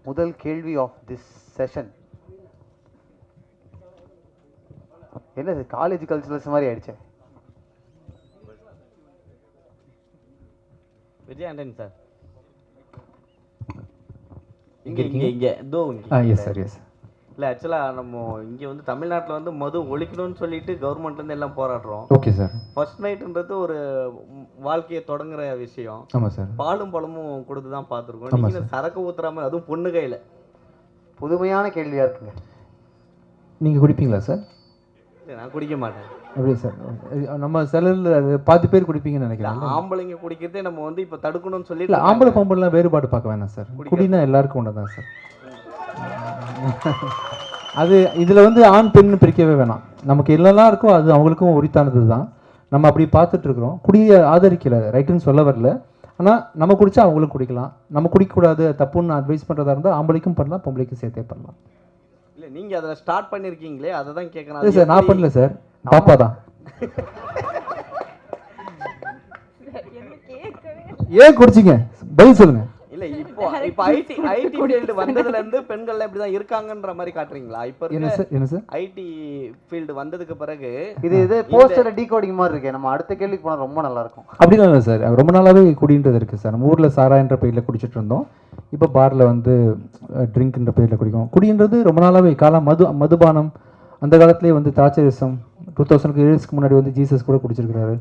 S2: முதல் கேள்வி ஆஃப் திஸ் செஷன். என்ன காலேஜ் கல்ச்சரல்ஸ் மாதிரி ஆயிடுச்சு.
S16: Vijay Antony sir
S15: yes sir.
S16: இல்லை, ஆக்சுவலாக நம்ம இங்கே வந்து தமிழ்நாட்டில் வந்து மது ஒழிக்கணும்னு சொல்லிட்டு கவர்மெண்ட்லேருந்து எல்லாம் போராடுறோம்.
S15: Okay sir.
S16: ஃபர்ஸ்ட் நைட்டுன்றது ஒரு வாழ்க்கையை தொடங்குற விஷயம்.
S15: ஆமாம் சார்.
S16: பாலும் பழமும் கொடுத்து தான் பார்த்துருக்கோம். நீங்கள் சரக்கு ஊற்றுறாமல், அதுவும் பொண்ணு கையில்.
S2: புதுமையான கேள்வியாக இருக்குங்க.
S15: நீங்கள் குடிப்பீங்களா சார்?
S16: நான் குடிக்க மாட்டேன்.
S15: எப்படி சார்? நம்ம சிலரில் 10 பேர் குடிப்பீங்கன்னு நினைக்கிறேன்.
S16: ஆம்பளைங்க குடிக்கிறதே நம்ம வந்து இப்போ தடுக்கணும்னு சொல்லி.
S15: இல்லை, ஆம்பளை பொம்பளைலாம் வேறுபாடு பார்க்க வேணாம் சார். குடினா எல்லாருக்கும் ஒன்று தான் சார். அது இதில் வந்து ஆண் பெண் பிரிக்கவே வேணாம். நமக்கு என்னெல்லாம் இருக்கோ அது அவங்களுக்கும் உரித்தானது தான். நம்ம அப்படி பார்த்துட்ருக்குறோம். குடியை ஆதரிக்கலை, ரைட்டுன்னு சொல்ல வரல. ஆனால் நம்ம குடித்தா அவங்களும் குடிக்கலாம். நம்ம குடிக்கக்கூடாது தப்புன்னு அட்வைஸ் பண்ணுறதா இருந்தால் ஆம்பளைக்கும் பண்ணலாம், பொம்பளைக்கும் சேர்த்தே பண்ணலாம்.
S16: இல்லை, நீங்கள் அதில் ஸ்டார்ட் பண்ணியிருக்கீங்களே, அதை தான் கேட்கணும்.
S15: இல்லை சார், நான் பண்ணல சார், பாப்பா தான். ஏன் குடிச்சிங்க? பதில் சொல்லுங்க.
S16: இல்லை, இப்போ ஐடி ஃபீல்டு வந்ததுலேருந்து பெண்கள் இப்படி தான் இருக்காங்கன்ற மாதிரி காட்டுறீங்களா? இப்போ
S2: என்ன சார்
S16: ஐடி ஃபீல்டு வந்ததுக்கு பிறகு
S2: இது போஸ்டர் டீகோடிங் மாதிரி இருக்கு. நம்ம அடுத்த கேள்விக்கு போனால் ரொம்ப நல்லா இருக்கும்.
S15: அப்படிலாம் இல்லை சார், ரொம்ப நாளாகவே குடின்றது இருக்குது சார். நம்ம ஊரில் சாரான்ற பேரில் குடிச்சிட்டு இருந்தோம். இப்போ பாரில் வந்து ட்ரிங்க்ன்ற பேரில் குடிக்கும். குடின்றது ரொம்ப நாளாகவே மதுபானம் அந்த காலத்துலேயே வந்து திராட்சை ரசம், 2000 இயர்ஸ்க்கு முன்னாடி வந்து ஜீசஸ் கூட குடிச்சிருக்கிறாரு.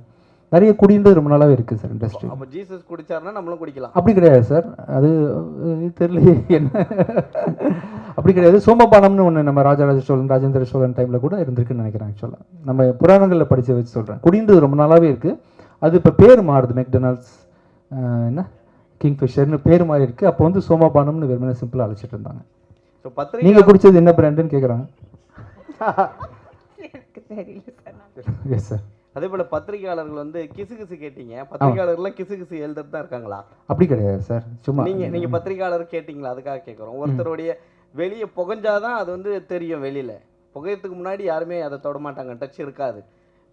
S15: நிறைய குடின்றது ரொம்ப நாளாகவே இருக்குது சார் இண்டஸ்ட்ரி.
S16: அப்போ ஜீசஸ் குடிச்சாருன்னா நம்மளும் குடிக்கலாம்.
S15: அப்படி கிடையாது சார், அது தெரியலையே என்ன. அப்படி கிடையாது. சோமபானம்னு ஒன்று நம்ம ராஜராஜ சோழன் ராஜேந்திர சோழன் டைமில் கூட இருந்திருக்குன்னு நினைக்கிறேன். ஆக்சுவலாக நம்ம புராணங்களில் படித்து வச்சு சொல்கிறேன். குடின்றது ரொம்ப நாளாகவே இருக்குது. அது இப்போ பேர் மாறுது. மெக்டொனால்ட்ஸ் என்ன கிங்ஃபிஷர்னு பேர் மாறி இருக்குது. அப்போ வந்து சோமபானம்னு வெறுமனே சிம்பிளாக அழைச்சிட்டு இருந்தாங்க.
S16: ஸோ பத்திரிகை
S15: நீங்கள் குடித்தது என்ன பிராண்டுன்னு கேட்குறாங்க.
S12: எனக்கு தெரியல சார்.
S15: Yes sir.
S16: அதே போல் பத்திரிகையாளர்கள் வந்து கிசு கிசு கேட்டீங்க. பத்திரிகையாளர்கள்லாம் கிசு கிசு எழுதுறது தான் இருக்காங்களா?
S15: அப்படி கிடையாது சார். சும்மா
S16: நீங்கள் பத்திரிகையாளர் கேட்டிங்களா? அதுக்காக கேட்குறோம். ஒருத்தருடைய வெளியே புகஞ்சாதான் அது வந்து தெரியும். வெளியில் புகையத்துக்கு முன்னாடி யாருமே அதை தொட மாட்டாங்க, டச் இருக்காது.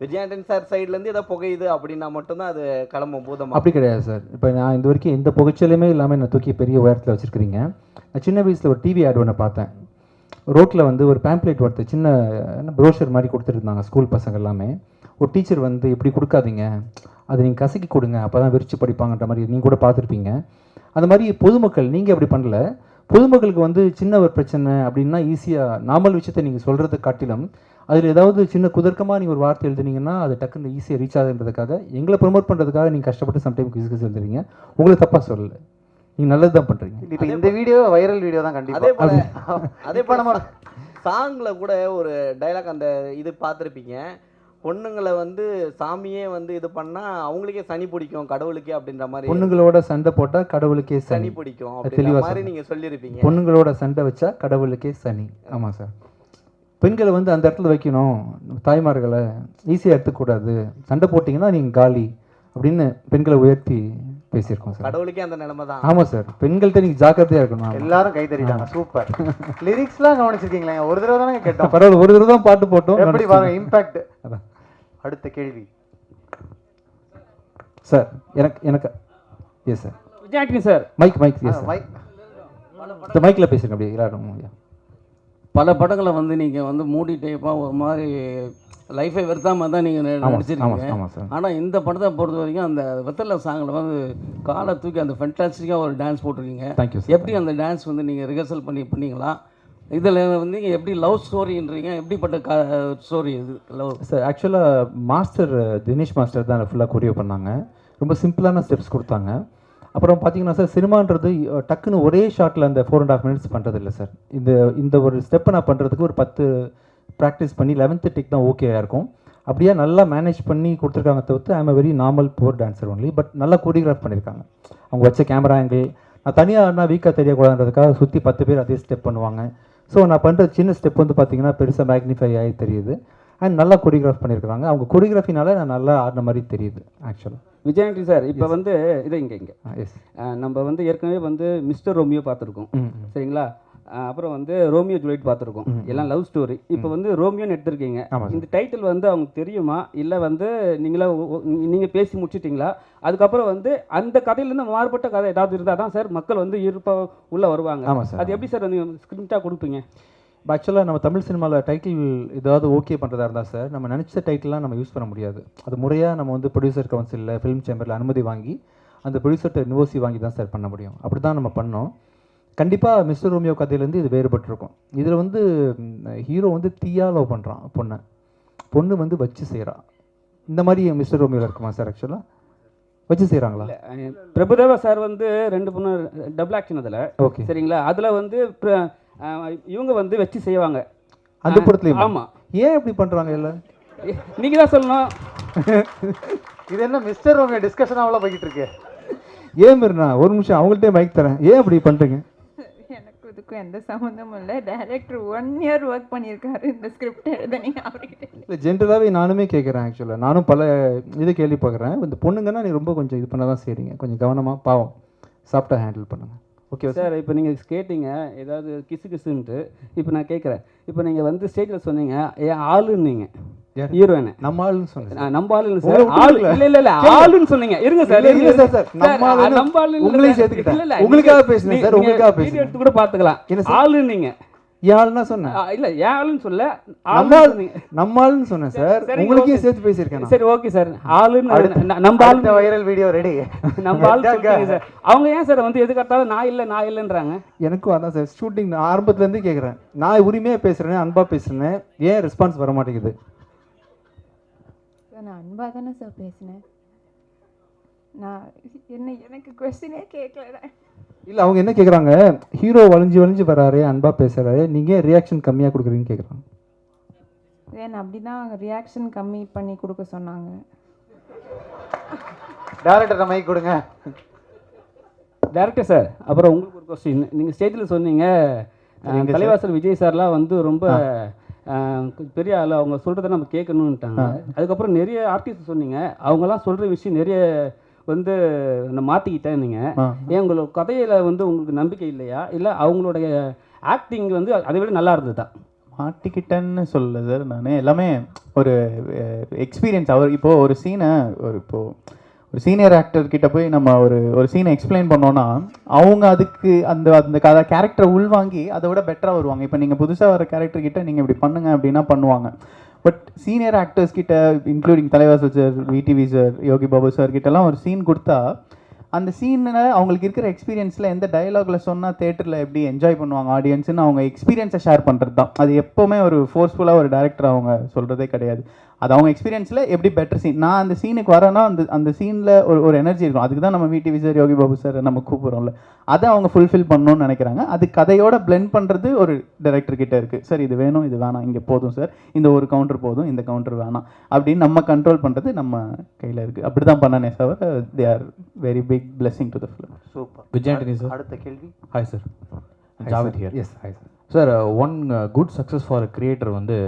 S16: விஜயாண்டன் சார் சைட்லேருந்து ஏதோ புகையுது அப்படின்னா மட்டும்தான் அது கிளம்பும் பூதம்.
S15: அப்படி கிடையாது சார். இப்போ நான் இந்த வரைக்கும் எந்த புகைச்சலுமே இல்லாமல் என்னை தூக்கி பெரிய உயரத்தில் வச்சுருக்கிறீங்க. நான் சின்ன வயசில் ஒரு டிவி ஆட் ஒன்று பார்த்தேன். ரோட்டில் வந்து ஒரு பேம்ப்ளேட் ஒருத்தர் சின்ன ப்ரோஷர் மாதிரி கொடுத்துட்டு இருந்தாங்க ஸ்கூல் பசங்க எல்லாமே. ஒரு டீச்சர் வந்து இப்படி கொடுக்காதீங்க, அது நீங்கள் கசக்கி கொடுங்க, அப்போ தான் விரிச்சு படிப்பாங்கன்ற மாதிரி நீங்கள் கூட பார்த்துருப்பீங்க. அந்த மாதிரி பொதுமக்கள் நீங்கள் அப்படி பண்ணல. பொதுமக்களுக்கு வந்து சின்ன ஒரு பிரச்சனை அப்படின்னா ஈஸியாக நார்மல் விஷயத்தை நீங்கள் சொல்கிறத காட்டிலும் அதில் ஏதாவது சின்ன குதர்க்கமாக நீங்கள் ஒரு வார்த்தை எழுதுனீங்கன்னா அது டக்குன்னு ஈஸியாக ரீச் ஆகுன்றதுக்காக எங்களை ப்ரொமோட் பண்ணுறதுக்காக நீங்கள் கஷ்டப்பட்டு சம்டைம் கிசு எழுதுறீங்க. உங்களுக்கு தப்பாக சொல்லலை, நீங்கள் நல்லது தான் பண்ணுறீங்க.
S2: இப்போ இந்த வீடியோ வைரல் வீடியோ தான் கண்டிப்பாக.
S16: அதே போல் நம்ம சாங்கில் கூட ஒரு டைலாக் அந்த இது பார்த்துருப்பீங்க. பொண்ணுங்களை வந்து சாமியே வந்து இது பண்ணால் அவங்களுக்கே சனி பிடிக்கும் கடவுளுக்கே அப்படின்ற மாதிரி.
S15: பொண்ணுங்களோட சண்டை போட்டால் கடவுளுக்கே
S16: சனி பிடிக்கும் அப்படின்ற மாதிரி நீங்கள் சொல்லியிருப்பீங்க.
S15: பொண்ணுங்களோட சண்டை வச்சா கடவுளுக்கே சனி. ஆமாம் சார். பெண்களை வந்து அந்த இடத்துல வைக்கணும், தாய்மார்களை ஈஸியாக எடுத்துக்கூடாது, சண்டை போட்டிங்கன்னா நீங்கள் காலி அப்படின்னு பெண்களை உயர்த்தி பேசியிருக்கோம் சார்.
S16: கடவுளுக்கே அந்த நிலைமை தான்.
S15: ஆமாம் சார். பெண்கள்கிட்ட நீங்கள் ஜாக்கிரதையாக இருக்கணும்.
S2: எல்லாரும் கை தட்டிட்டாங்க. சூப்பர். லிரிக்ஸ்லாம் கவனிச்சிருக்கீங்களா? ஒரு தடவை தானே கேட்டோம்.
S15: பரவாயில்ல, ஒரு தடவை தான் பாட்டு போட்டோம்.
S2: எப்படி பாருங்க இம்பாக்ட். அடுத்த கேள்வி
S15: சார். எனக்கு yes sir.
S17: Vijay Antony sir.
S15: Mic yes sir. மைக்கில் பேசுங்க அப்படியே எல்லாரும்.
S17: பல படங்களை வந்து நீங்கள் வந்து மூடி டைப்பாக ஒரு மாதிரி லைஃபை வெறுத்தாமல் தான் நீங்கள் நடிச்சிருக்கீங்க. ஆனால் இந்த படத்தை பொறுத்த வரைக்கும் அந்த வெத்தலை சாங்கில் வந்து காலை தூக்கி அந்த ஃபென்டாஸ்டிக்காக ஒரு டான்ஸ் போட்டிருக்கீங்க.
S15: தேங்க்யூ.
S17: எப்படி அந்த டான்ஸ் வந்து நீங்கள் ரிஹர்சல் பண்ணீங்களா? இதில் வந்து நீங்கள் எப்படி லவ் ஸ்டோரின்றீங்க, எப்படிப்பட்ட ஸ்டோரி இது லவ்
S15: சார்? ஆக்சுவலாக மாஸ்டர் தினேஷ் மாஸ்டர் தான் ஃபுல்லாக கொரியோ பண்ணாங்க. ரொம்ப சிம்பிளான ஸ்டெப்ஸ் கொடுத்தாங்க. அப்புறம் பார்த்தீங்கன்னா சார், சினிமான்றது டக்குன்னு ஒரே ஷாட்டில் அந்த 4.5 மினிட்ஸ் பண்ணுறது இல்லை சார். இந்த ஒரு ஸ்டெப்பை நான் பண்ணுறதுக்கு ஒரு 10 ப்ராக்டிஸ் பண்ணி 11th டேக் தான் ஓகேயாக இருக்கும். அப்படியே நல்லா மேனேஜ் பண்ணி கொடுத்துருக்காங்க. தவிர்த்து I am very normal for dancer only. But நல்லா கோரியோகிராஃப் பண்ணியிருக்காங்க. அவங்க வச்ச கேமரா ஆங்கிள் நான் தனியாக ஆடினா வீக்காக தெரியக்கூடாதுன்றதுக்காக சுற்றி 10 பேர் அதே ஸ்டெப் பண்ணுவாங்க. ஸோ நான் பண்ணுற சின்ன ஸ்டெப் வந்து பார்த்தீங்கன்னா பெருசாக மேக்னிஃபை ஆகி தெரியுது. அண்ட் நல்லா கொரியோகிராஃப் பண்ணியிருக்காங்க. அவங்க கொரியோகிராஃபினால நான் நல்லா ஆடின மாதிரி தெரியுது ஆக்சுவலாக.
S17: விஜயாண்டி சார், இப்போ வந்து இங்கே
S15: எஸ்
S17: நம்ம வந்து ஏற்கனவே வந்து மிஸ்டர் ரோமியோ பார்த்துருக்கோம், சரிங்களா? அப்புறம் வந்து ரோமியோ ஜூலியட் பார்த்துருக்கோம், எல்லாம் லவ் ஸ்டோரி. இப்போ வந்து ரோமியோன்னு எடுத்திருக்கீங்க. இந்த டைட்டில் வந்து அவங்க தெரியுமா, இல்லை வந்து நீங்கள் பேசி முடிச்சிட்டிங்களா? அதுக்கப்புறம் வந்து அந்த கதையிலேருந்து மாறுபட்ட கதை ஏதாவது இருந்தால் தான் சார் மக்கள் வந்து உள்ளே வருவாங்க. அது எப்படி சார் நீங்கள் ஸ்கிரிப்டாக கொடுப்பீங்க?
S15: ஆக்சுவலாக நம்ம தமிழ் சினிமாவில் டைட்டில் ஏதாவது ஓகே பண்ணுறதா இருந்தால் சார், நம்ம நினச்ச டைட்டிலாம் நம்ம யூஸ் பண்ண முடியாது. அது முறையாக நம்ம வந்து ப்ரொடியூசர் கவுன்சிலில் ஃபிலிம் சேம்பரில் அனுமதி வாங்கி அந்த ப்ரொடியூசர்கிட்ட நிவோசி வாங்கி தான் சார் பண்ண முடியும். அப்படி தான் நம்ம பண்ணோம். கண்டிப்பாக மிஸ்டர் ரோமியோ கதையிலேருந்து இது வேறுபட்டிருக்கும். இதில் வந்து ஹீரோ வந்து தீயா லவ் பண்ணுறான் பொண்ணு வந்து வச்சு செய்கிறான். இந்த மாதிரி மிஸ்டர் ரோமியோவில் இருக்குமா சார்? ஆக்சுவலாக வச்சு செய்கிறாங்களா?
S17: பிரபுதேவா சார் வந்து 2 பொண்ணு டபுள் ஆக்ஷன் அதில், ஓகே சரிங்களா? அதில் வந்து இவங்க வந்து வச்சு செய்வாங்க
S15: அந்த படத்துலையும்.
S17: ஆமாம்.
S15: ஏன் இப்படி பண்ணுறாங்க எல்லாம்
S17: நீங்கள் தான் சொல்லணும்.
S2: இது என்ன மிஸ்டர் ரோமியோ டிஸ்கஷன் அவ்வளோ போய்கிட்டு இருக்கு?
S15: ஏன் மீறினா ஒரு நிமிஷம் அவங்கள்ட்டே மைக் தரேன். ஏன் அப்படி பண்ணுறீங்க?
S12: எனக்கு இதுக்கும் எந்த சம்மந்தமும் இல்லை. டைரக்டர் 1 year ஒர்க் பண்ணியிருக்காரு இந்த ஸ்கிரிப்ட் எழுதுனீங்க அவர்கிட்ட.
S15: இல்லை, ஜென்ரலாகவே நானுமே கேட்குறேன். ஆக்சுவலாக நானும் பல இது கேள்வி பார்க்குறேன். இந்த பொண்ணுங்கன்னா நீ ரொம்ப கொஞ்சம் இது பண்ண தான் செய்கிறீங்க. கொஞ்சம் கவனமாக பாவம் சாஃப்டாக ஹேண்டில் பண்ணுங்கள். Okay
S17: sir. இப்போ நீங்கள் கேட்டீங்க ஏதாவது கிசுன்ட்டு. இப்போ நான் கேட்குறேன், இப்போ நீங்கள் வந்து ஸ்டேஜில் சொன்னீங்க ஏன் ஆளுன்னீங்க ஹீரோயினை.
S15: நம்ம ஆளுன்னு சொன்னீங்க.
S17: நம்ம ஆளுன்னு சார். ஆளு இல்லை ஆளுன்னு சொன்னீங்க. இருங்க சார், நம்ம ஆளு
S15: உங்களையும் சேர்த்துக்கிட்டேன். உங்களுக்காக பேசுனேன் சார், உங்களுக்காக பேசுனேன்.
S17: எடுத்து கூட பார்த்துக்கலாம். ஆளுன்னீங்க
S15: யாருன்னா சொன்னேன்?
S17: இல்ல யாருன்னு சொல்ல,
S15: நம்ம ஆளுன்னு சொன்னேன் சார். உங்களுக்கே சேர்த்து பேசியிருக்கேன்.
S17: சரி ஓகே சார். ஆளுன்னு நம்ம ஆளு
S2: வைரல் வீடியோ ரெடி.
S17: நம்ம ஆளு சார். அவங்க ஏன் சார் வந்து எதுக்காட்டாலும் நான் இல்லைன்றாங்க?
S15: எனக்கும் அதான் சார் ஷூட்டிங் ஆரம்பத்துலேருந்து கேட்குறேன். நான் உரிமையாக பேசுகிறேன், அன்பாக பேசுகிறேன், ஏன் ரெஸ்பான்ஸ் வர மாட்டேங்குது?
S12: நான் அன்பாக தானே சார் பேசினேன். நான் எனக்கு கொஸ்டினே கேட்கல.
S15: இல்லை அவங்க என்ன கேட்குறாங்க, ஹீரோ வளைஞ்சு வராரு, அன்பாக பேசுகிறாரு, நீங்கள் ரியாக்ஷன் கம்மியாக கொடுக்குறீங்கன்னு கேட்குறாங்க.
S12: ஏன் அப்படி தான் ரியாக்ஷன் கம்மி பண்ணி கொடுக்க சொன்னாங்க.
S2: டேரக்டர் மைக் கொடுங்க.
S17: டேரக்டர் சார், அப்புறம் உங்களுக்கு ஒரு கொஸ்டின். நீங்கள் ஸ்டேஜில் சொன்னீங்க தலைவாசல் விஜய் சார்லாம் வந்து ரொம்ப பெரிய ஆள், அவங்க சொல்கிறத நம்ம கேட்கணுன்ட்டாங்க. அதுக்கப்புறம் நிறைய ஆர்டிஸ்ட் சொன்னீங்க, அவங்கெல்லாம் சொல்கிற விஷயம் நிறைய வந்து நான் மாற்றிக்கிட்டேன். நீங்கள் ஏன் உங்களோட கதையில் வந்து உங்களுக்கு நம்பிக்கை இல்லையா, இல்லை அவங்களுடைய ஆக்டிங் வந்து அதை விட நல்லா இருந்ததா?
S13: மாட்டிக்கிட்டேன்னு சொல்லல சார், நான் எல்லாமே ஒரு எக்ஸ்பீரியன்ஸ். அவர் இப்போது ஒரு சீனை ஒரு சீனியர் ஆக்டர் கிட்ட போய் நம்ம ஒரு சீனை எக்ஸ்பிளைன் பண்ணோன்னா அவங்க அதுக்கு அந்த கேரக்டரை உள்வாங்கி அதை விட பெட்டராக வருவாங்க. இப்போ நீங்கள் புதுசாக வர கேரக்டர் கிட்ட நீங்கள் இப்படி பண்ணுங்க அப்படின்னா பண்ணுவாங்க. பட் சீனியர் ஆக்டர்ஸ் கிட்ட இன்க்ளூடிங் தலைவாசல் sir, VTV sir, Yogi Babu sir கிட்டலாம் ஒரு சீன் கொடுத்தா அந்த சீனில் அவங்களுக்கு இருக்கிற எக்ஸ்பீரியன்ஸில் எந்த டயலாகில் சொன்னால் தேட்டரில் எப்படி என்ஜாய் பண்ணுவாங்க ஆடியன்ஸ்னு அவங்க எக்ஸ்பீரியன்ஸை ஷேர் பண்ணுறது தான். அது எப்போவுமே ஒரு ஃபோர்ஸ்ஃபுல்லாக ஒரு டேரக்டர் அவங்க சொல்கிறதே கிடையாது. அது அவங்க எக்ஸ்பீரியன்ஸில் எப்படி பெட்டர் சீன். நான் அந்த சீனுக்கு வரேன்னா அந்த சீனில் ஒரு எனர்ஜி இருக்கும். அதுக்கு தான் நம்ம VTV sir, Yogi Babu sir நம்ம கூப்பிட்றோம்ல, அதை அவங்க ஃபுல்ஃபில் பண்ணணும்னு நினைக்கிறாங்க. அது கதையோட பிளெண்ட் பண்ணுறது ஒரு டைரக்டர் கிட்ட இருக்குது. சார் இது வேணும், இது வேணாம், இங்கே போதும் சார், இந்த ஒரு கவுண்டர் போதும், இந்த கவுண்டர் வேணாம் அப்படின்னு நம்ம கண்ட்ரோல் பண்ணுறது நம்ம கையில் இருக்குது. அப்படி தான் பண்ணனே sir. They are very big blessing to the film.
S2: Super.
S15: Vijay Antony sir,
S2: அடுத்த கேள்வி.
S15: Hi sir. Javed here. Yes hi sir. Sir, one good success for creator வந்து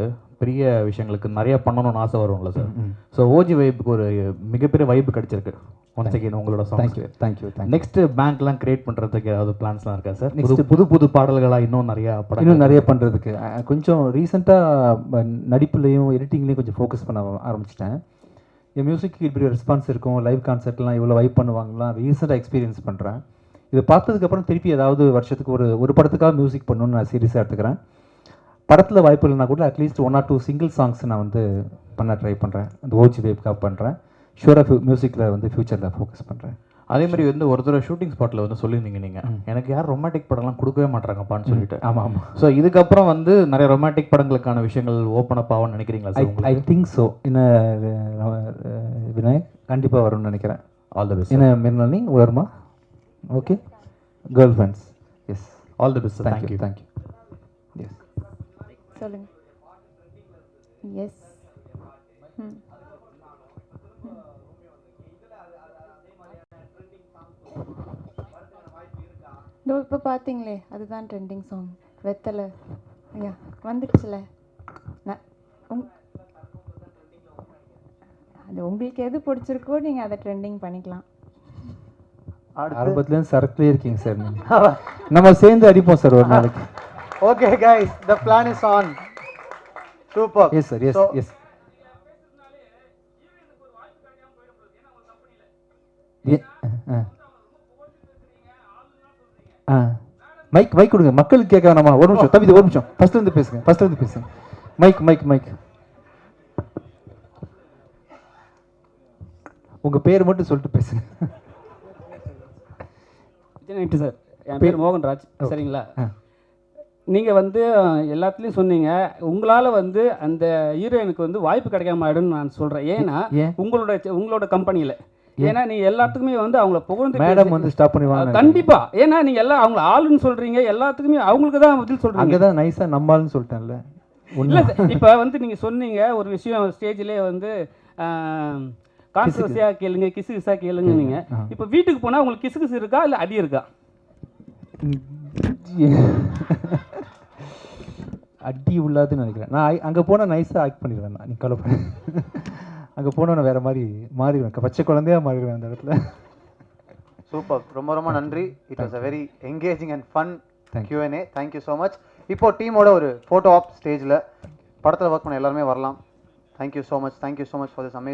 S15: பெரிய விஷயங்களுக்கு நிறைய பண்ணணும்னு ஆசை வரும்ல சார். ஸோ ஓஜி வைப்புக்கு ஒரு மிகப்பெரிய வைப்பு கிடைச்சிருக்கு. ஒன்ஸ் அகெயின் உங்களோட சாங்ஸ். தேங்க்யூ. நெக்ஸ்ட் பேங்க்லாம் கிரியேட் பண்ணுறதுக்கு ஏதாவது பிளான்ஸ்லாம் இருக்கா சார்? நெக்ஸ்ட் புது பாடல்களாக இன்னும் நிறைய பண்ணுறதுக்கு கொஞ்சம் ரீசெண்டாக நடிப்புலையும் எடிட்டிங்லேயும் கொஞ்சம் ஃபோக்கஸ் பண்ண ஆரம்பிச்சிட்டேன். என் மியூசிக்கு இப்படி ரெஸ்பான்ஸ் இருக்கும், லைவ் கான்சர்ட்லாம் இவ்வளோ வைப் பண்ணுவாங்கலாம் ரீசெண்டாக எக்ஸ்பீரியன்ஸ் பண்ணுறேன். இது பார்த்ததுக்கப்புறம் திருப்பி ஏதாவது வருஷத்துக்கு ஒரு படத்துக்காக மியூசிக் பண்ணணும்னு நான் சீரியஸாக எடுத்துக்கிறேன். படத்தில் வாய்ப்பு இல்லைனா கூட அட்லீஸ்ட் 1 or 2 சிங்கிள் சாங்ஸ் நான் வந்து பண்ண ட்ரை பண்ணுறேன். அந்த ஓஜி வேவ்க்காக பண்ணுறேன். ஷூராக மியூசிக்கில் வந்து ஃப்யூச்சரில் ஃபோக்கஸ் பண்ணுறேன்.
S18: அதே மாதிரி வந்து ஒரு தடவை ஷூட்டிங் ஸ்பாட்டில் வந்து சொல்லியிருந்தீங்க நீங்கள், எனக்கு யாரும் ரொமான்டிக் படம்லாம் கொடுக்கவே மாட்டாங்கப்பான்னு சொல்லிட்டு.
S15: ஆமாம்.
S18: ஸோ இதுக்கப்புறம் வந்து நிறைய ரொமான்டிக் படங்களுக்கான விஷயங்கள் ஓப்பன் அப் ஆகும்னு நினைக்கிறீங்களா sir?
S15: I think so. Vinayak கண்டிப்பாக வரும்னு நினைக்கிறேன்.
S18: All the best.
S15: என்ன மிர்னாலினி வருமா? Okay. Girl friends. Yes.
S18: All the best. Thank you.
S15: Yes.
S12: சொல்லுங்க. எஸ். இப்போ பார்த்தீங்களே, அதுதான் ட்ரெண்டிங் சாங். வெத்தலை ஐயா வந்துடுச்சுல. அது உங்களுக்கு எது பிடிச்சிருக்கோ நீங்கள் அதை ட்ரெண்டிங் பண்ணிக்கலாம்.
S15: ஆரம்பத்துலேருந்து சரக்குலேயே இருக்கீங்க சார். நம்ம சேர்ந்து அடிப்போம் சார் ஒரு நாளைக்கு.
S2: Okay guys, the plan is on. Super.
S15: Yes sir, yes, yes. Mic கொடுங்க, மக்களுக்கு கேட்க வேணாமா? ஒரு நிமிஷம் தம்பி, ஒரு நிமிஷம். ஃபர்ஸ்ட்ல இருந்து பேசுங்க. மைக். உங்க பேர் மட்டும் சொல்லிட்டு பேசுங்க.
S17: சார், என் பேர் மோகன்ராஜ். சரிங்களா? நீங்கள் வந்து எல்லாத்துலேயும் சொன்னீங்க, உங்களால் வந்து அந்த ஹீரோயினுக்கு வந்து வாய்ப்பு கிடைக்காம ஆயிடும்னு நான் சொல்கிறேன். ஏன்னா உங்களோட கம்பெனியில், ஏன்னா நீங்கள் எல்லாத்துக்குமே வந்து அவங்கள புகழ்ந்து
S15: மேடம் வந்து ஸ்டாப் பண்ணுவாங்க
S17: கண்டிப்பாக. ஏன்னா நீங்கள் எல்லாம் அவங்கள ஆளுன்னு சொல்கிறீங்க, எல்லாத்துக்குமே அவங்களுக்கு தான் பதில் சொல்கிறீங்க.
S15: அங்கே தான் நைஸாக நம்மால்னு சொல்லிட்டேன்ல.
S17: இல்லை இப்போ வந்து நீங்கள் சொன்னீங்க ஒரு விஷயம் ஸ்டேஜ்லேயே வந்து கான்ட்ரவர்சியாக கேளுங்க, கிசுகிசா கேளுங்க. நீங்கள் இப்போ வீட்டுக்கு போனால் உங்களுக்கு கிசுகிசு இருக்கா இல்லை அடி இருக்கா?
S15: அடி உள்ளாதுன்னு நினைக்கிறேன். நான் அங்கே போனால் நைஸாக ஆக்ட் பண்ணிடுவேன். நீ கவலை அங்கே போனோன்னு வேறு மாதிரி மாறிடுவேன், பச்சை குழந்தையாக மாறிடுவேன் அந்த இடத்துல.
S2: சூப்பர். ரொம்ப நன்றி. It was a very engaging and fun Q&A. Thank you so much. இப்போ டீமோட ஒரு ஃபோட்டோ ஆப் ஸ்டேஜில் படத்தில் ஒர்க் பண்ண எல்லாருமே வரலாம். Thank you so much for this amazing